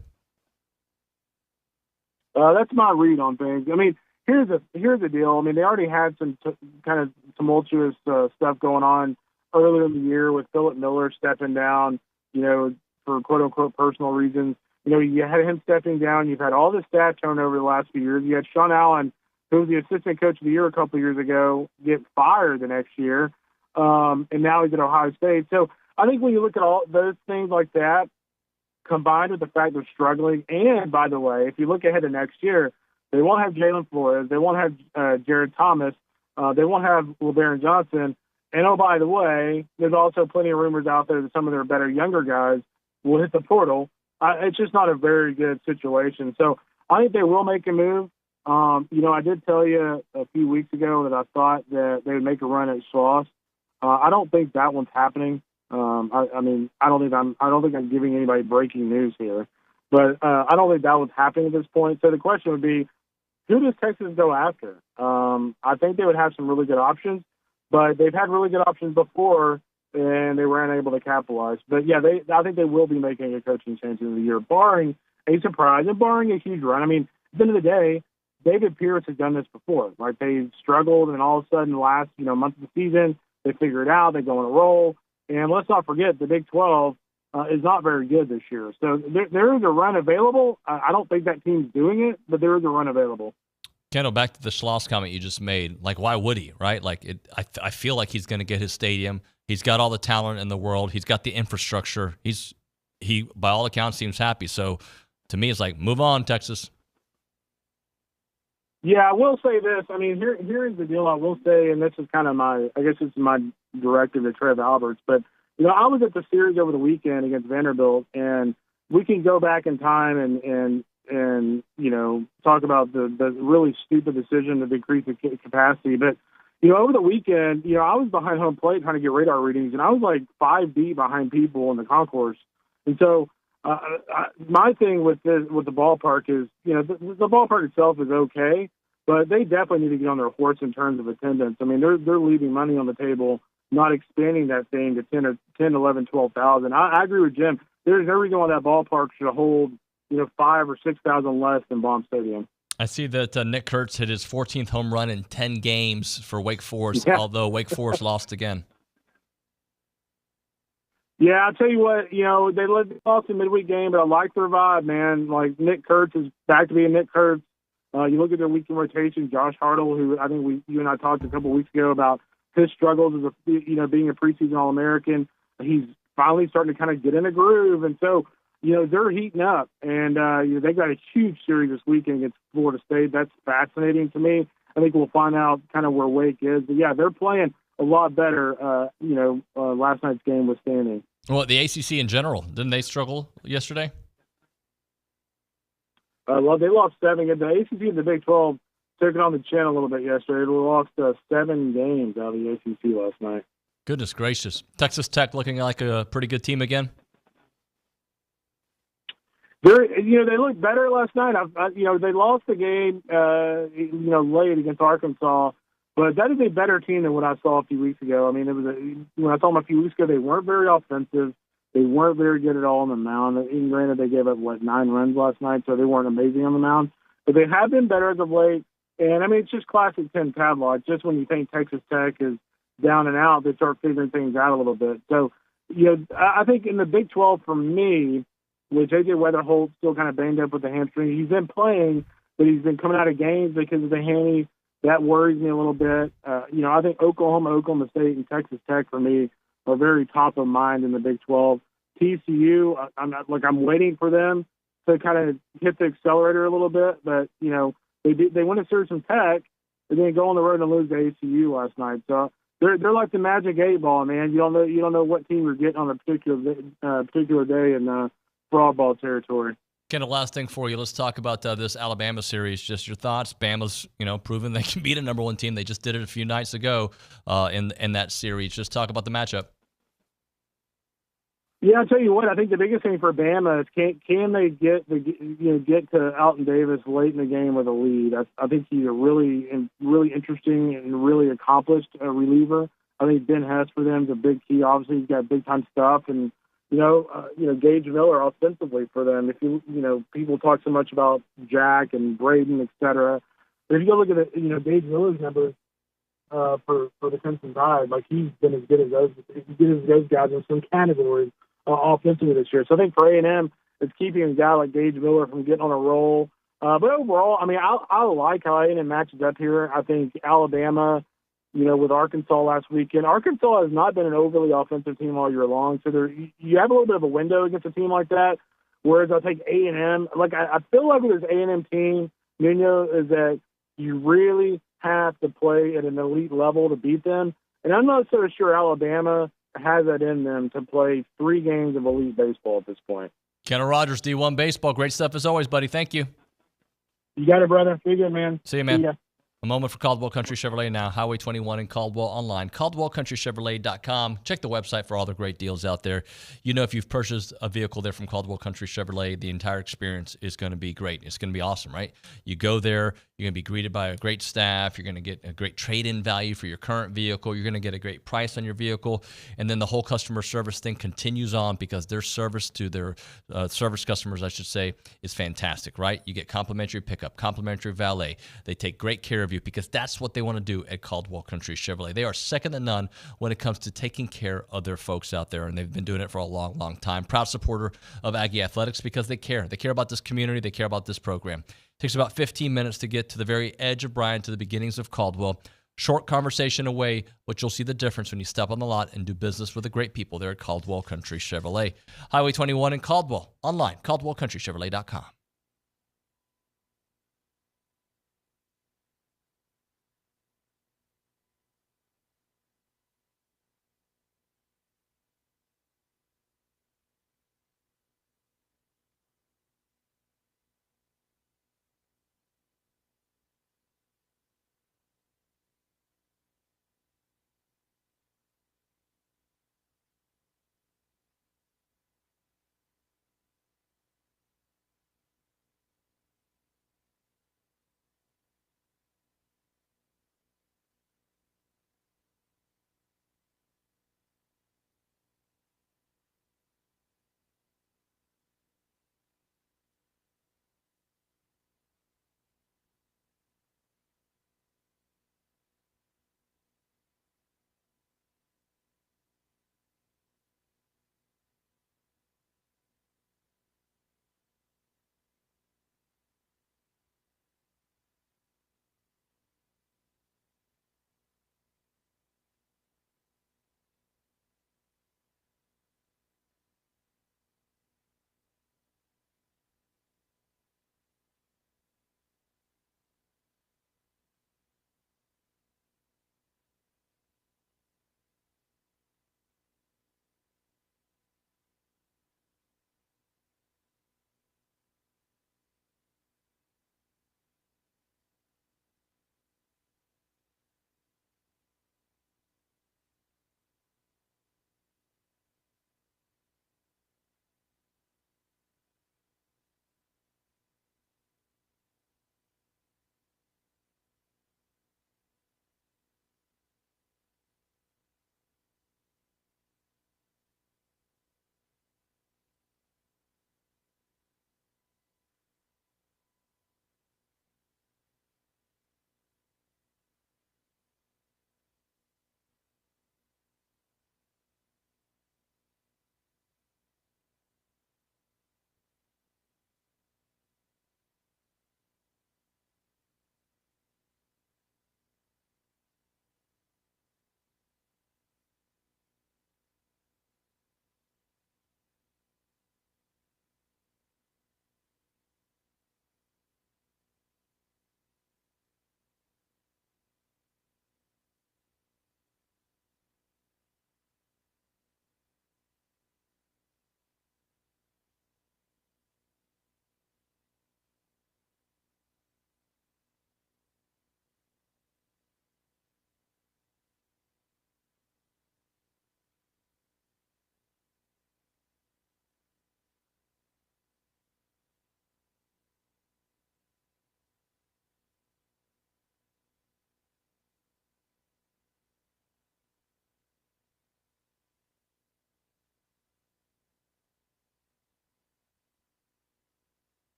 [SPEAKER 21] That's my read on things. I mean, here's the deal. I mean, they already had some kind of tumultuous stuff going on earlier in the year with Philip Miller stepping down, for quote-unquote personal reasons. You had him stepping down. You've had all the staff turnover the last few years. You had Sean Allen, who was the assistant coach of the year a couple of years ago, get fired the next year, and now he's at Ohio State. So I think when you look at all those things like that, combined with the fact they're struggling, and by the way, if you look ahead to next year, they won't have Jalen Flores, they won't have Jared Thomas, they won't have LeBaron Johnson, and oh, by the way, there's also plenty of rumors out there that some of their better younger guys will hit the portal. It's just not a very good situation. So I think they will make a move. I did tell you a few weeks ago that I thought that they would make a run at Schloss. I don't think that one's happening. I don't think I'm giving anybody breaking news here, but I don't think that was happening at this point. So the question would be, who does Texas go after? I think they would have some really good options, but they've had really good options before, and they were unable to capitalize. But yeah, I think they will be making a coaching change in the year, barring a surprise and barring a huge run. I mean, at the end of the day, David Pierce has done this before. Right? They struggled, and all of a sudden, the last month of the season, they figure it out. They go on a roll. And let's not forget, the Big 12 is not very good this year. So there is a run available. I don't think that team's doing it, but there is a run available.
[SPEAKER 6] Kendall, back to the Schloss comment you just made. Why would he, right? I feel like he's going to get his stadium. He's got all the talent in the world. He's got the infrastructure. He, by all accounts, seems happy. So to me, it's move on, Texas.
[SPEAKER 21] Yeah, I will say this. I mean, here is the deal I will say, and this is kind of this is my directive to Trev Alberts, but, I was at the series over the weekend against Vanderbilt, and we can go back in time and talk about the really stupid decision to decrease the capacity. But, over the weekend, I was behind home plate trying to get radar readings, and I was 5 deep behind people in the concourse. And so my thing with the ballpark is, the ballpark itself is okay, but they definitely need to get on their horse in terms of attendance. I mean, they're leaving money on the table, not expanding that thing to 10, 11, 12,000. I agree with Jim. There's no reason why that ballpark should hold, 5,000 or 6,000 less than Baum Stadium.
[SPEAKER 6] I see that Nick Kurtz hit his 14th home run in 10 games for Wake Forest, although Wake Forest lost again.
[SPEAKER 21] Yeah, I'll tell you what, they lost the midweek game, but I like their vibe, man. Nick Kurtz is back to being Nick Kurtz. You look at their weekend rotation, Josh Hartle, who I think you and I talked a couple of weeks ago about his struggles as being a preseason All-American. He's finally starting to kind of get in a groove, and so they're heating up, and they got a huge series this weekend against Florida State. That's fascinating to me. I think we'll find out kind of where Wake is, but yeah, they're playing a lot better. Last night's game was standing.
[SPEAKER 6] Well, the ACC in general, didn't they struggle yesterday?
[SPEAKER 21] Well, they lost 7. The ACC and the Big 12 took it on the chin a little bit yesterday. They lost 7 games out of the ACC last night.
[SPEAKER 6] Goodness gracious. Texas Tech looking like a pretty good team again?
[SPEAKER 21] They looked better last night. They lost the game, late against Arkansas, but that is a better team than what I saw a few weeks ago. I mean, when I saw them a few weeks ago, they weren't very offensive. They weren't very good at all on the mound. Even granted, they gave up 9 runs last night, so they weren't amazing on the mound. But they have been better as of late. And I mean, it's just classic 10 tabloid. Just when you think Texas Tech is down and out, they start figuring things out a little bit. So, I think in the Big 12 for me, with A.J. Weatherholt still kind of banged up with the hamstring, he's been playing, but he's been coming out of games because of the hammy. That worries me a little bit. I think Oklahoma State, and Texas Tech for me are very top of mind in the Big 12. TCU, I'm waiting for them to kind of hit the accelerator a little bit, but they went to Surgeon Tech, and then go on the road and lose to ACU last night. So they're like the magic 8-ball, man. You don't know what team you're getting on a particular day in broad ball territory.
[SPEAKER 6] Kendall, last thing for you. Let's talk about this Alabama series. Just your thoughts. Bama's, proven they can beat a number one team. They just did it a few nights ago in that series. Just talk about the matchup.
[SPEAKER 21] Yeah, I'll tell you what. I think the biggest thing for Bama is can they get to Alton Davis late in the game with a lead. I think he's a really interesting and really accomplished reliever. I think Ben Hess for them is a big key. Obviously, he's got big time stuff, and Gage Miller offensively for them. If people talk so much about Jack and Braden, et cetera, but if you go look at Gage Miller's numbers for the Crimson Tide, like he's been as good as those guys in some categories offensively this year. So I think for A&M, it's keeping a guy like Gage Miller from getting on a roll. But overall, I mean, I like how A&M matches up here. I think Alabama, with Arkansas last weekend, Arkansas has not been an overly offensive team all year long. So you have a little bit of a window against a team like that. Whereas I think A&M, I feel like with this A&M team, Nuño, is that you really have to play at an elite level to beat them. And I'm not so sure Alabama has that in them to play 3 games of elite baseball at this point.
[SPEAKER 6] Kendall Rodgers, D1 Baseball. Great stuff as always, buddy. Thank you.
[SPEAKER 21] You got it, brother. Be good, man.
[SPEAKER 6] See you, man. See ya. A moment for Caldwell Country Chevrolet now. Highway 21 in Caldwell online. CaldwellCountryChevrolet.com. Check the website for all the great deals out there. If you've purchased a vehicle there from Caldwell Country Chevrolet, the entire experience is going to be great. It's going to be awesome, right? You go there, you're going to be greeted by a great staff. You're going to get a great trade-in value for your current vehicle. You're going to get a great price on your vehicle. And then the whole customer service thing continues on because their service to their service customers, I should say, is fantastic, right? You get complimentary pickup, complimentary valet. They take great care of you because that's what they want to do at Caldwell Country Chevrolet. They are second to none when it comes to taking care of their folks out there, and they've been doing it for a long, long time. Proud supporter of Aggie Athletics because they care. They care about this community. They care about this program. It takes about 15 minutes to get to the very edge of Bryan, to the beginnings of Caldwell. Short conversation away, but you'll see the difference when you step on the lot and do business with the great people there at Caldwell Country Chevrolet. Highway 21 in Caldwell. Online, CaldwellCountryChevrolet.com.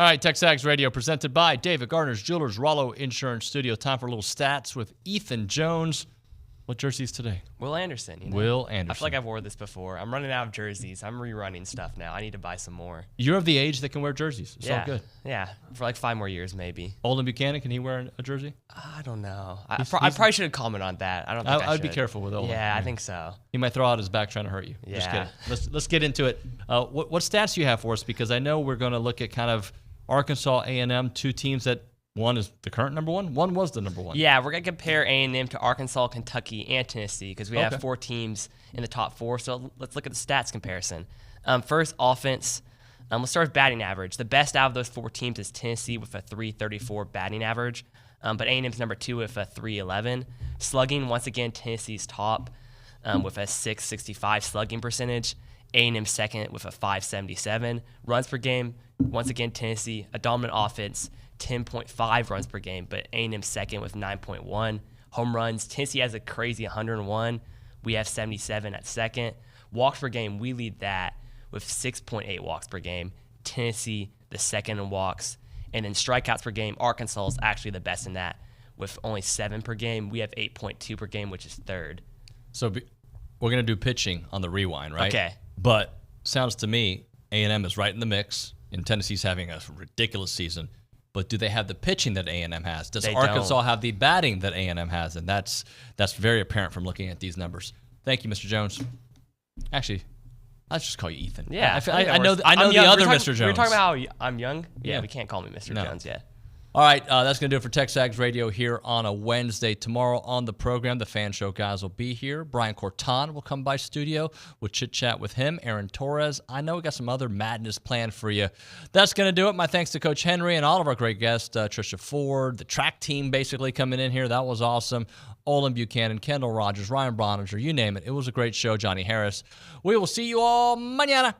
[SPEAKER 6] All right, TexAgs Radio presented by David Gardner's Jewelers, Rollo Insurance Studio. Time for a little stats with Ethan Jones. What jerseys today?
[SPEAKER 1] Will Anderson.
[SPEAKER 6] Will Anderson.
[SPEAKER 1] I feel like I've wore this before. I'm running out of jerseys. I'm rerunning stuff now. I need to buy some more.
[SPEAKER 6] You're of the age that can wear jerseys. It's all good.
[SPEAKER 1] Yeah, for like 5 more years maybe.
[SPEAKER 6] Olin Buchanan, can he wear a jersey?
[SPEAKER 1] I don't know. I probably should have commented on that. I don't think I
[SPEAKER 6] I'd
[SPEAKER 1] should.
[SPEAKER 6] be careful with Olin.
[SPEAKER 1] Yeah, I think so.
[SPEAKER 6] He might throw out his back trying to hurt you.
[SPEAKER 1] Yeah.
[SPEAKER 6] Just kidding. Let's get into it. What stats do you have for us? Because I know we're going to look at kind of Arkansas, A&M, 2 teams that one is the current number one. One was the number one.
[SPEAKER 1] Yeah, we're going to compare A&M to Arkansas, Kentucky, and Tennessee because we have 4 teams in the top 4. So let's look at the stats comparison. First, offense. We'll start with batting average. The best out of those 4 teams is Tennessee with a .334 batting average, but A&M's number 2 with a .311. Slugging, once again, Tennessee's top with a .665 slugging percentage. A&M second with a .577. Runs per game, once again, Tennessee, a dominant offense, 10.5 runs per game, but A&M second with 9.1. Home runs, Tennessee has a crazy 101. We have 77 at second. Walks per game, we lead that with 6.8 walks per game. Tennessee, the second in walks. And then strikeouts per game, Arkansas is actually the best in that with only 7 per game. We have 8.2 per game, which is third.
[SPEAKER 6] So we're going to do pitching on the rewind, right?
[SPEAKER 1] Okay.
[SPEAKER 6] But sounds to me A&M is right in the mix, and Tennessee's having a ridiculous season. But do they have the pitching that A&M has? Does Arkansas have the batting that A&M has? And that's very apparent from looking at these numbers. Thank you, Mr. Jones. Actually, let's just call you Ethan.
[SPEAKER 1] Yeah,
[SPEAKER 6] I know the other Mr. Jones.
[SPEAKER 1] We're talking about how I'm young. Yeah, we can't call me Mr. Jones yet.
[SPEAKER 6] All right, that's going to do it for TexAgs Radio here on a Wednesday. Tomorrow on the program, the Fan Show guys will be here. Brian Corton will come by studio. We'll chit-chat with him. Aaron Torres. I know we got some other madness planned for you. That's going to do it. My thanks to Coach Henry and all of our great guests, Trisha Ford, the track team basically coming in here. That was awesome. Olin Buchanan, Kendall, Rodgers, Ryan Brauninger, you name it. It was a great show. Johnny Harris. We will see you all mañana.